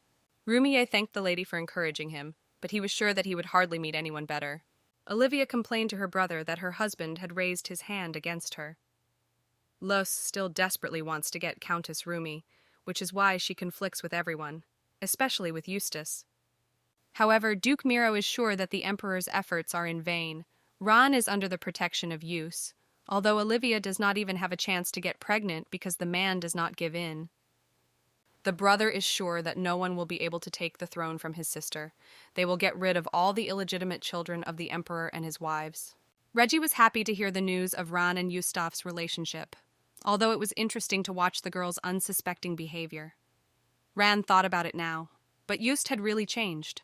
Rumia thanked the lady for encouraging him, but he was sure that he would hardly meet anyone better. Olivia complained to her brother that her husband had raised his hand against her. Los still desperately wants to get Countess Rumia, which is why she conflicts with everyone, especially with Eustace. However, Duke Miro is sure that the Emperor's efforts are in vain. Ran is under the protection of Eustace, although Olivia does not even have a chance to get pregnant because the man does not give in. The brother is sure that no one will be able to take the throne from his sister. They will get rid of all the illegitimate children of the Emperor and his wives. Reggie was happy to hear the news of Ran and Eustace's relationship, although it was interesting to watch the girl's unsuspecting behavior. Ran thought about it now, but Eustace had really changed.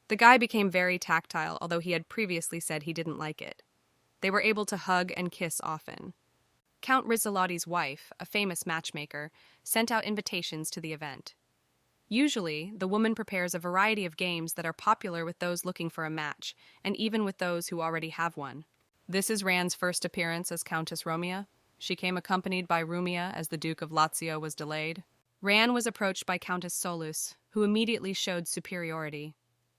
The guy became very tactile, although he had previously said he didn't like it. They were able to hug and kiss often. Count Rizzolotti's wife, a famous matchmaker, sent out invitations to the event. Usually, the woman prepares a variety of games that are popular with those looking for a match, and even with those who already have one. This is Ran's first appearance as Countess Rumia. She came accompanied by Rumia as the Duke of Lazio was delayed. Ran was approached by Countess Solus, who immediately showed superiority.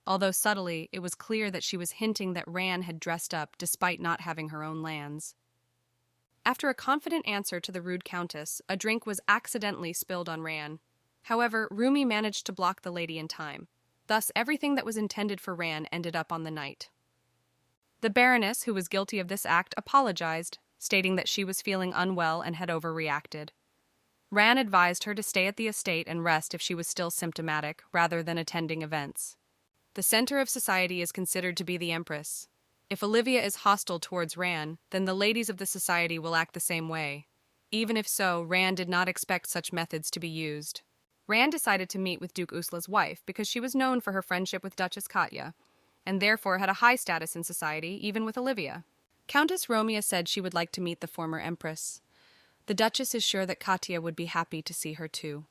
Although subtly, it was clear that she was hinting that Ran had dressed up despite not having her own lands. After a confident answer to the rude Countess, a drink was accidentally spilled on Ran. However, Rumia managed to block the lady in time. Thus, everything that was intended for Ran ended up on the knight. The Baroness, who was guilty of this act, apologized, stating that she was feeling unwell and had overreacted. Ran advised her to stay at the estate and rest if she was still symptomatic, rather than attending events. The center of society is considered to be the Empress. If Olivia is hostile towards Ran, then the ladies of the society will act the same way. Even if so, Ran did not expect such methods to be used. Ran decided to meet with Duke Usla's wife because she was known for her friendship with Duchess Katya, and therefore had a high status in society, even with Olivia. Countess Rumia said she would like to meet the former empress. The Duchess is sure that Katya would be happy to see her too.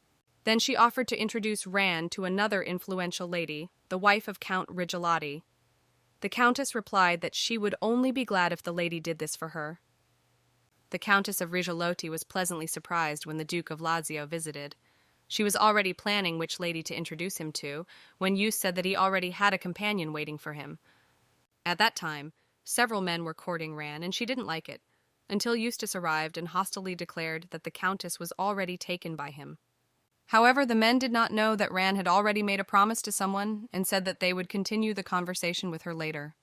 Then she offered to introduce Ran to another influential lady, the wife of Count Rigilati. The Countess replied that she would only be glad if the lady did this for her. The Countess of Rigiloti was pleasantly surprised when the Duke of Lazio visited. She was already planning which lady to introduce him to, when Eustace said that he already had a companion waiting for him. At that time, several men were courting Ran, and she didn't like it, until Eustace arrived and hostilely declared that the Countess was already taken by him. However, the men did not know that Ran had already made a promise to someone and said that they would continue the conversation with her later.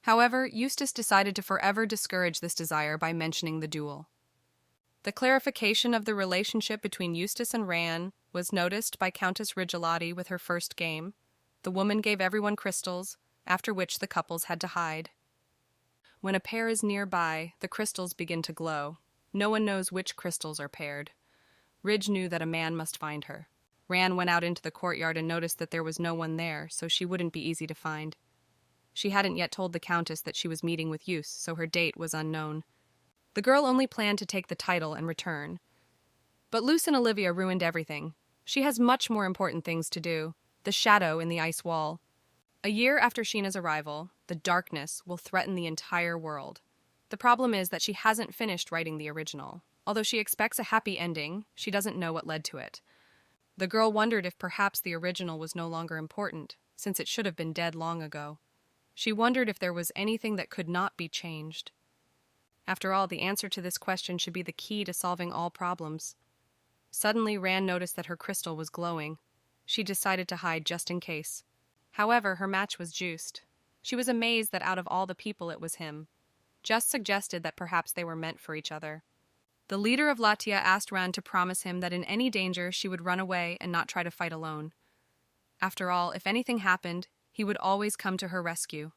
However, Eustace decided to forever discourage this desire by mentioning the duel. The clarification of the relationship between Eustace and Ran was noticed by Countess Rigilati with her first game. The woman gave everyone crystals, after which the couples had to hide. When a pair is nearby, the crystals begin to glow. No one knows which crystals are paired. Ridge knew that a man must find her. Ran went out into the courtyard and noticed that there was no one there, so she wouldn't be easy to find. She hadn't yet told the Countess that she was meeting with Eustace, so her date was unknown. The girl only planned to take the title and return. But Luce and Olivia ruined everything. She has much more important things to do. The shadow in the ice wall. A year after Sheena's arrival, the darkness will threaten the entire world. The problem is that she hasn't finished writing the original. Although she expects a happy ending, she doesn't know what led to it. The girl wondered if perhaps the original was no longer important, since it should have been dead long ago. She wondered if there was anything that could not be changed. After all, the answer to this question should be the key to solving all problems. Suddenly, Ran noticed that her crystal was glowing. She decided to hide just in case. However, her match was Just. She was amazed that out of all the people it was him. Just suggested that perhaps they were meant for each other. The leader of Latia asked Ran to promise him that in any danger she would run away and not try to fight alone. After all, if anything happened, he would always come to her rescue.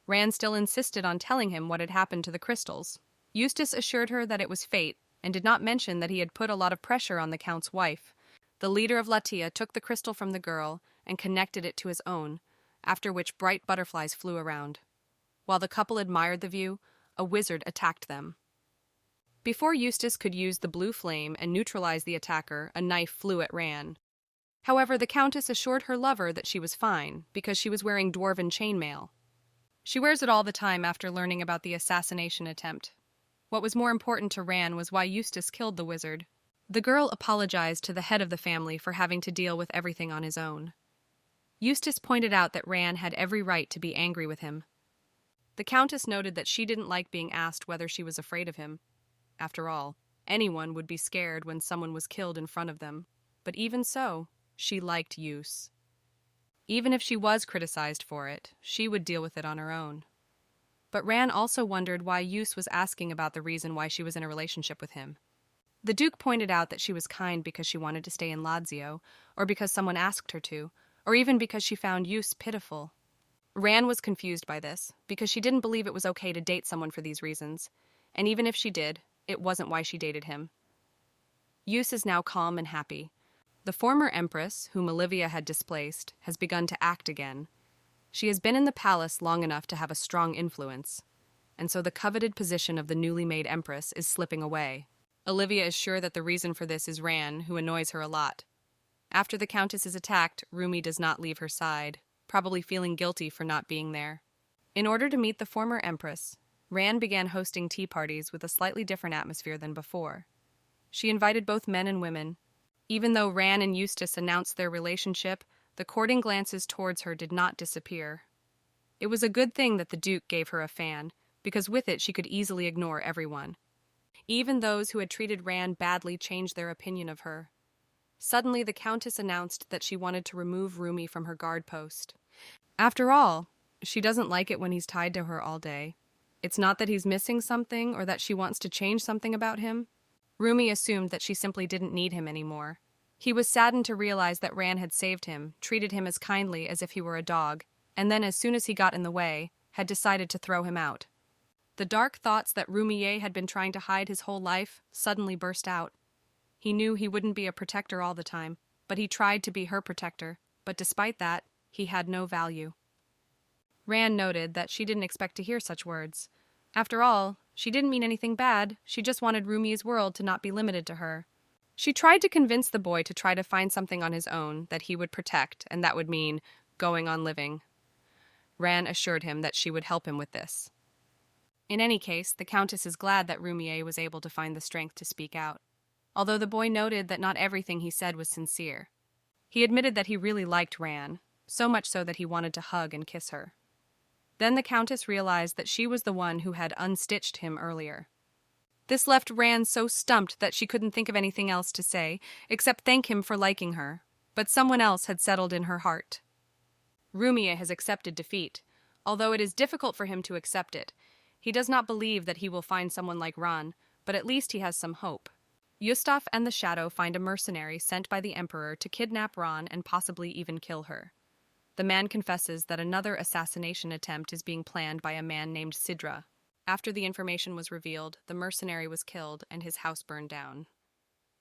Ran still insisted on telling him what had happened to the crystals. Eustace assured her that it was fate, and did not mention that he had put a lot of pressure on the Count's wife. The leader of Latia took the crystal from the girl and connected it to his own, after which bright butterflies flew around. While the couple admired the view, a wizard attacked them. Before Eustace could use the blue flame and neutralize the attacker, a knife flew at Ran. However, the Countess assured her lover that she was fine, because she was wearing dwarven chainmail. She wears it all the time after learning about the assassination attempt. What was more important to Ran was why Eustace killed the wizard. The girl apologized to the head of the family for having to deal with everything on his own. Eustace pointed out that Ran had every right to be angry with him. The Countess noted that she didn't like being asked whether she was afraid of him. After all, anyone would be scared when someone was killed in front of them. But even so, she liked Eustace. Even if she was criticized for it, she would deal with it on her own. But Ran also wondered why Eustace was asking about the reason why she was in a relationship with him. The Duke pointed out that she was kind because she wanted to stay in Lazio, or because someone asked her to, or even because she found Eustace pitiful. Ran was confused by this, because she didn't believe it was okay to date someone for these reasons, and even if she did, it wasn't why she dated him. Eustace is now calm and happy. The former empress, whom Olivia had displaced, has begun to act again. She has been in the palace long enough to have a strong influence, and so the coveted position of the newly made empress is slipping away. Olivia is sure that the reason for this is Ran, who annoys her a lot. After the Countess is attacked, Rumi does not leave her side, probably feeling guilty for not being there. In order to meet the former empress, Ran began hosting tea parties with a slightly different atmosphere than before. She invited both men and women. Even though Ran and Eustace announced their relationship, the courting glances towards her did not disappear. It was a good thing that the Duke gave her a fan, because with it she could easily ignore everyone. Even those who had treated Ran badly changed their opinion of her. Suddenly, the Countess announced that she wanted to remove Rumi from her guard post. After all, she doesn't like it when he's tied to her all day. It's not that he's missing something or that she wants to change something about him. Rumi assumed that she simply didn't need him anymore. He was saddened to realize that Ran had saved him, treated him as kindly as if he were a dog, and then as soon as he got in the way, had decided to throw him out. The dark thoughts that Rumia had been trying to hide his whole life suddenly burst out. He knew he wouldn't be a protector all the time. but he tried to be her protector, but despite that, he had no value. Ran noted that she didn't expect to hear such words. After all, she didn't mean anything bad, she just wanted Rumia's world to not be limited to her. She tried to convince the boy to try to find something on his own that he would protect, and that would mean going on living. Ran assured him that she would help him with this. In any case, the Countess is glad that Rumia was able to find the strength to speak out, although the boy noted that not everything he said was sincere. He admitted that he really liked Ran, so much so that he wanted to hug and kiss her. Then the Countess realized that she was the one who had unstitched him earlier. This left Ran so stumped that she couldn't think of anything else to say, except thank him for liking her, but someone else had settled in her heart. Rumia has accepted defeat, although it is difficult for him to accept it. He does not believe that he will find someone like Ran, but at least he has some hope. Eustace and the Shadow find a mercenary sent by the Emperor to kidnap Ran and possibly even kill her. The man confesses that another assassination attempt is being planned by a man named Sidra. After the information was revealed, the mercenary was killed and his house burned down.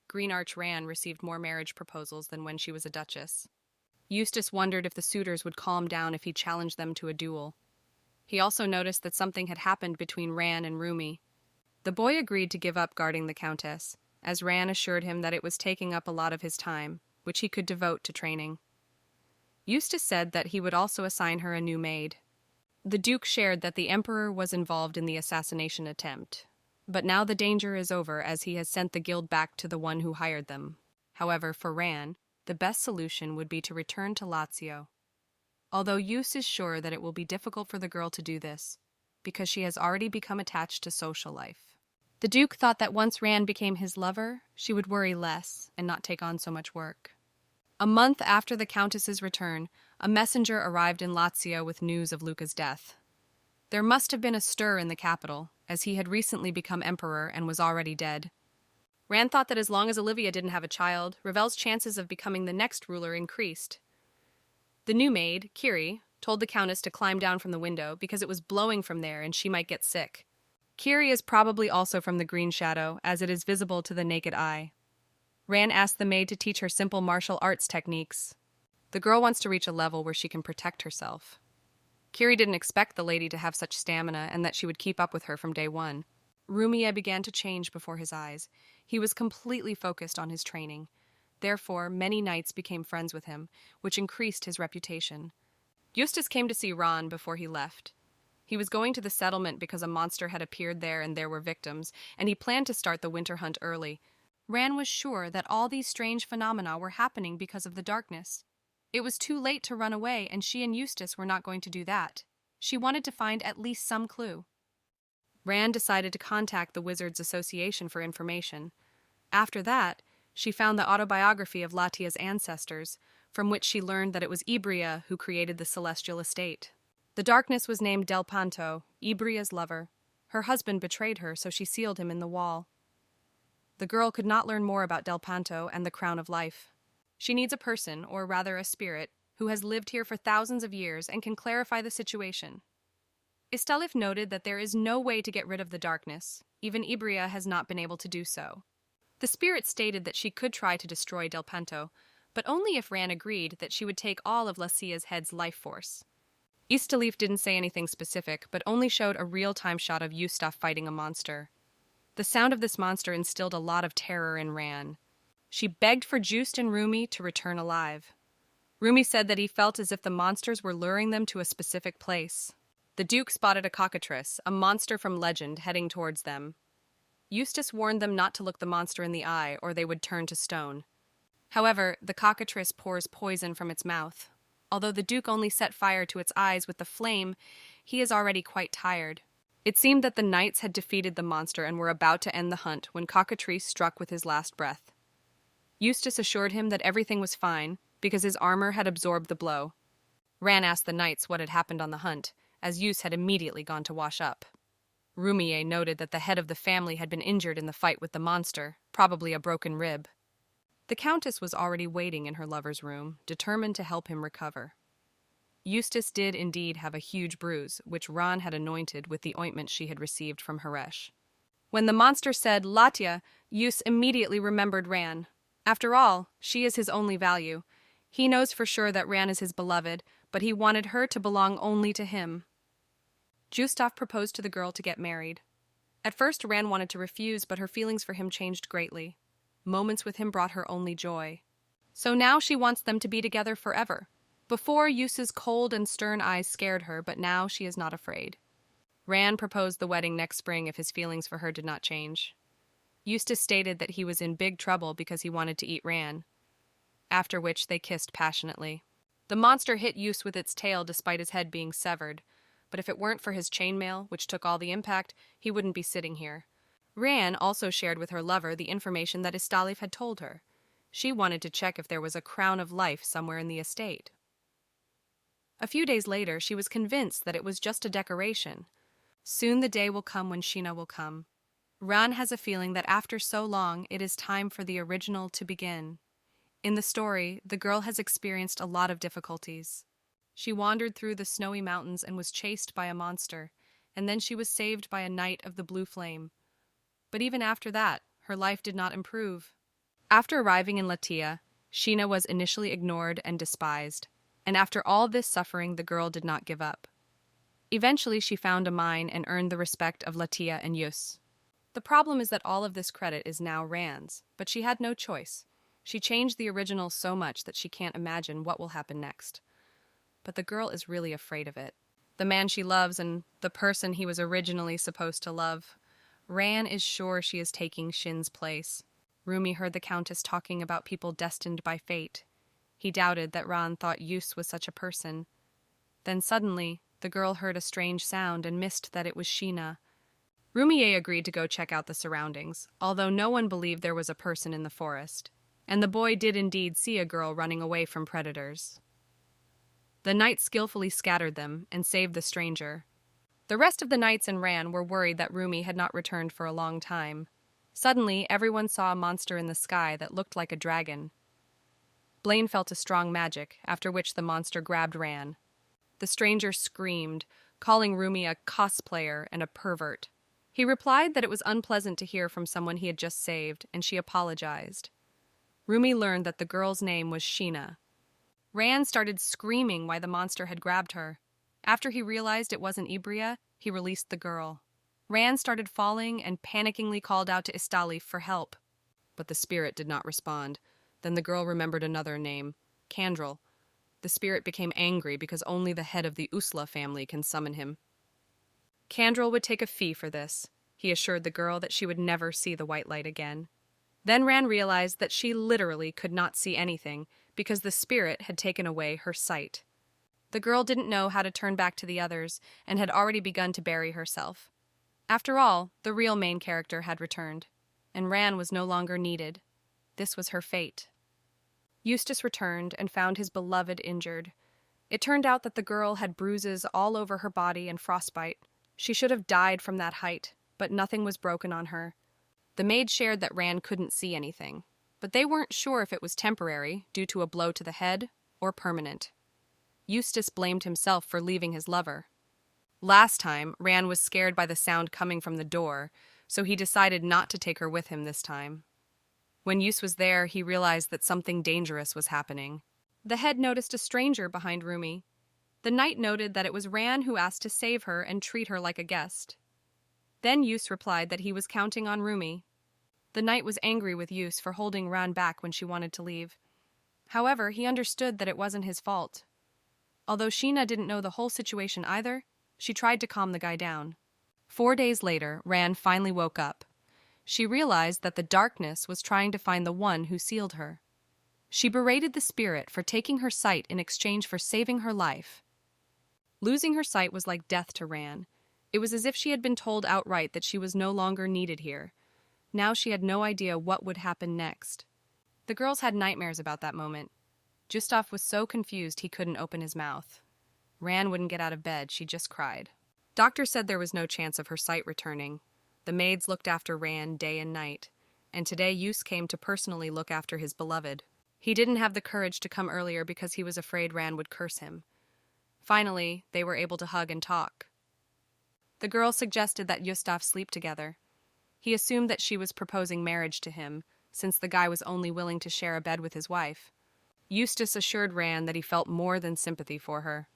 Green Arch Ran received more marriage proposals than when she was a duchess. Eustace wondered if the suitors would calm down if he challenged them to a duel. He also noticed that something had happened between Ran and Rumi. The boy agreed to give up guarding the Countess, as Ran assured him that it was taking up a lot of his time, which he could devote to training. Eustace said that he would also assign her a new maid. The Duke shared that the Emperor was involved in the assassination attempt, but now the danger is over as he has sent the guild back to the one who hired them. However, for Ran, the best solution would be to return to Lazio. Although Eustace is sure that it will be difficult for the girl to do this, because she has already become attached to social life. The Duke thought that once Ran became his lover, she would worry less and not take on so much work. A month after the Countess's return, a messenger arrived in Lazio with news of Luca's death. There must have been a stir in the capital, as he had recently become emperor and was already dead. Ran thought that as long as Olivia didn't have a child, Ravel's chances of becoming the next ruler increased. The new maid, Kiri, told the Countess to climb down from the window because it was blowing from there and she might get sick. Kiri is probably also from the Green Shadow, as it is visible to the naked eye. Ran asked the maid to teach her simple martial arts techniques. The girl wants to reach a level where she can protect herself. Kiri didn't expect the lady to have such stamina and that she would keep up with her from day one. Rumia began to change before his eyes. He was completely focused on his training. Therefore, many knights became friends with him, which increased his reputation. Eustace came to see Ran before he left. He was going to the settlement because a monster had appeared there and there were victims, and he planned to start the winter hunt early. Ran was sure that all these strange phenomena were happening because of the darkness. It was too late to run away, and she and Eustace were not going to do that. She wanted to find at least some clue. Ran decided to contact the Wizards Association for information. After that, she found the autobiography of Latia's ancestors, from which she learned that it was Ibria who created the Celestial Estate. The darkness was named Del Panto, Ibria's lover. Her husband betrayed her, so she sealed him in the wall. The girl could not learn more about Del Panto and the Crown of Life. She needs a person, or rather a spirit, who has lived here for thousands of years and can clarify the situation. Eustace noted that there is no way to get rid of the darkness. Even Ibria has not been able to do so. The spirit stated that she could try to destroy Del Panto, but only if Ran agreed that she would take all of Lacia's head's life force. Eustace didn't say anything specific, but only showed a real-time shot of Eustace fighting a monster. The sound of this monster instilled a lot of terror in Ran. She begged for Just and Rumi to return alive. Rumi said that he felt as if the monsters were luring them to a specific place. The Duke spotted a cockatrice, a monster from legend, heading towards them. Eustace warned them not to look the monster in the eye, or they would turn to stone. However, the cockatrice pours poison from its mouth. Although the Duke only set fire to its eyes with the flame, he is already quite tired. It seemed that the knights had defeated the monster and were about to end the hunt when Cockatrice struck with his last breath. Eustace assured him that everything was fine, because his armor had absorbed the blow. Ran asked the knights what had happened on the hunt, as Eustace had immediately gone to wash up. Rumia noted that the head of the family had been injured in the fight with the monster, probably a broken rib. The Countess was already waiting in her lover's room, determined to help him recover. Eustace did indeed have a huge bruise, which Ran had anointed with the ointment she had received from Haresh. When the monster said, "Latia," Eustace immediately remembered Ran. After all, she is his only value. He knows for sure that Ran is his beloved, but he wanted her to belong only to him. Eustace proposed to the girl to get married. At first, Ran wanted to refuse, but her feelings for him changed greatly. Moments with him brought her only joy. So now she wants them to be together forever. Before, Eustace's cold and stern eyes scared her, but now she is not afraid. Ran proposed the wedding next spring if his feelings for her did not change. Eustace stated that he was in big trouble because he wanted to eat Ran, after which they kissed passionately. The monster hit Eustace with its tail despite his head being severed, but if it weren't for his chainmail, which took all the impact, he wouldn't be sitting here. Ran also shared with her lover the information that Eustace had told her. She wanted to check if there was a crown of life somewhere in the estate. A few days later, she was convinced that it was just a decoration. Soon the day will come when Sheena will come. Ran has a feeling that after so long, it is time for the original to begin. In the story, the girl has experienced a lot of difficulties. She wandered through the snowy mountains and was chased by a monster, and then she was saved by a knight of the blue flame. But even after that, her life did not improve. After arriving in Latia, Sheena was initially ignored and despised, and after all this suffering, the girl did not give up. Eventually, she found a mine and earned the respect of Latia and Eustace. The problem is that all of this credit is now Ran's, but she had no choice. She changed the original so much that she can't imagine what will happen next. But the girl is really afraid of it. The man she loves and the person he was originally supposed to love. Ran is sure she is taking Shin's place. Rumi heard the Countess talking about people destined by fate. He doubted that Ran thought Eustace was such a person. Then suddenly, the girl heard a strange sound and missed that it was Sheena. Rumia agreed to go check out the surroundings, although no one believed there was a person in the forest. And the boy did indeed see a girl running away from predators. The knight skillfully scattered them and saved the stranger. The rest of the knights and Ran were worried that Rumi had not returned for a long time. Suddenly, everyone saw a monster in the sky that looked like a dragon. Blaine felt a strong magic, after which the monster grabbed Ran. The stranger screamed, calling Rumi a cosplayer and a pervert. He replied that it was unpleasant to hear from someone he had just saved, and she apologized. Rumi learned that the girl's name was Sheena. Ran started screaming why the monster had grabbed her. After he realized it wasn't Ibria, he released the girl. Ran started falling and panickingly called out to Eustace for help. But the spirit did not respond. Then the girl remembered another name, Candrel. The spirit became angry because only the head of the Usla family can summon him. Candrel would take a fee for this. He assured the girl that she would never see the white light again. Then Ran realized that she literally could not see anything because the spirit had taken away her sight. The girl didn't know how to turn back to the others and had already begun to bury herself. After all, the real main character had returned, and Ran was no longer needed. This was her fate. Eustace returned and found his beloved injured. It turned out that the girl had bruises all over her body and frostbite. She should have died from that height, but nothing was broken on her. The maid shared that Ran couldn't see anything, but they weren't sure if it was temporary, due to a blow to the head, or permanent. Eustace blamed himself for leaving his lover. Last time, Ran was scared by the sound coming from the door, so he decided not to take her with him this time. When Eustace was there, he realized that something dangerous was happening. The head noticed a stranger behind Rumi. The knight noted that it was Ran who asked to save her and treat her like a guest. Then Eustace replied that he was counting on Rumi. The knight was angry with Eustace for holding Ran back when she wanted to leave. However, he understood that it wasn't his fault. Although Sheena didn't know the whole situation either, she tried to calm the guy down. 4 days later, Ran finally woke up. She realized that the darkness was trying to find the one who sealed her. She berated the spirit for taking her sight in exchange for saving her life. Losing her sight was like death to Ran. It was as if she had been told outright that she was no longer needed here. Now she had no idea what would happen next. The girls had nightmares about that moment. Eustace was so confused he couldn't open his mouth. Ran wouldn't get out of bed, she just cried. Doctor said there was no chance of her sight returning. The maids looked after Ran day and night, and today Eustace came to personally look after his beloved. He didn't have the courage to come earlier because he was afraid Ran would curse him. Finally, they were able to hug and talk. The girl suggested that Eustace sleep together. He assumed that she was proposing marriage to him, since the guy was only willing to share a bed with his wife. Eustace assured Ran that he felt more than sympathy for her.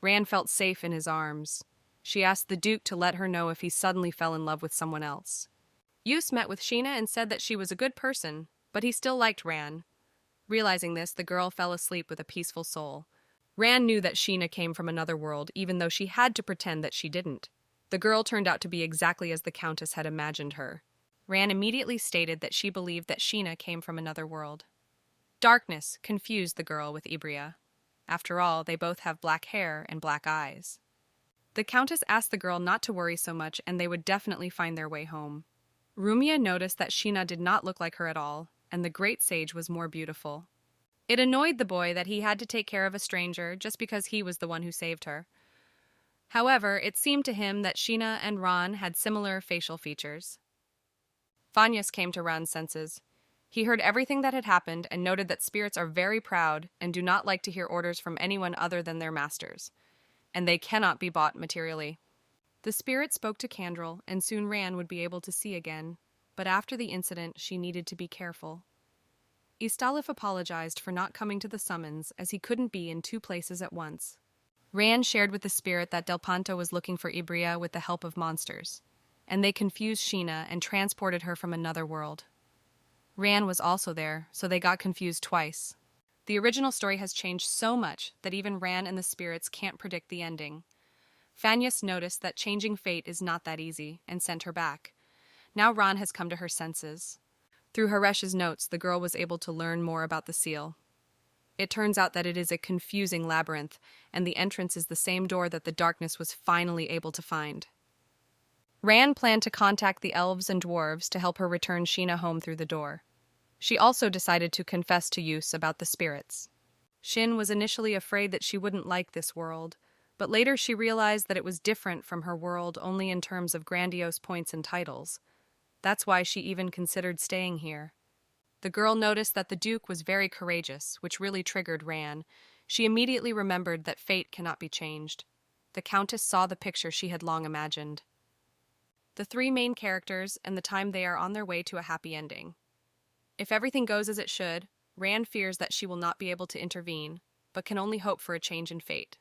Ran felt safe in his arms. She asked the Duke to let her know if he suddenly fell in love with someone else. Eustace met with Sheena and said that she was a good person, but he still liked Ran. Realizing this, the girl fell asleep with a peaceful soul. Ran knew that Sheena came from another world, even though she had to pretend that she didn't. The girl turned out to be exactly as the Countess had imagined her. Ran immediately stated that she believed that Sheena came from another world. Darkness confused the girl with Ibria. After all, they both have black hair and black eyes. The Countess asked the girl not to worry so much and they would definitely find their way home. Rumia noticed that Sheena did not look like her at all, and the great sage was more beautiful. It annoyed the boy that he had to take care of a stranger just because he was the one who saved her. However, it seemed to him that Sheena and Ran had similar facial features. Vanyas came to Ran's senses. He heard everything that had happened and noted that spirits are very proud and do not like to hear orders from anyone other than their masters, and they cannot be bought materially. The spirit spoke to Candrel, and soon Ran would be able to see again, but after the incident she needed to be careful. Istalif apologized for not coming to the summons as he couldn't be in two places at once. Ran shared with the spirit that Del Ponto was looking for Ibria with the help of monsters, and they confused Sheena and transported her from another world. Ran was also there, so they got confused twice. The original story has changed so much that even Ran and the spirits can't predict the ending. Vanyas noticed that changing fate is not that easy and sent her back. Now Ran has come to her senses. Through Haresh's notes, the girl was able to learn more about the seal. It turns out that it is a confusing labyrinth, and the entrance is the same door that the darkness was finally able to find. Ran planned to contact the elves and dwarves to help her return Sheena home through the door. She also decided to confess to Eustace about the spirits. Shin was initially afraid that she wouldn't like this world, but later she realized that it was different from her world only in terms of grandiose points and titles. That's why she even considered staying here. The girl noticed that the Duke was very courageous, which really triggered Ran. She immediately remembered that fate cannot be changed. The Countess saw the picture she had long imagined. The three main characters and the time they are on their way to a happy ending. If everything goes as it should, Ran fears that she will not be able to intervene, but can only hope for a change in fate.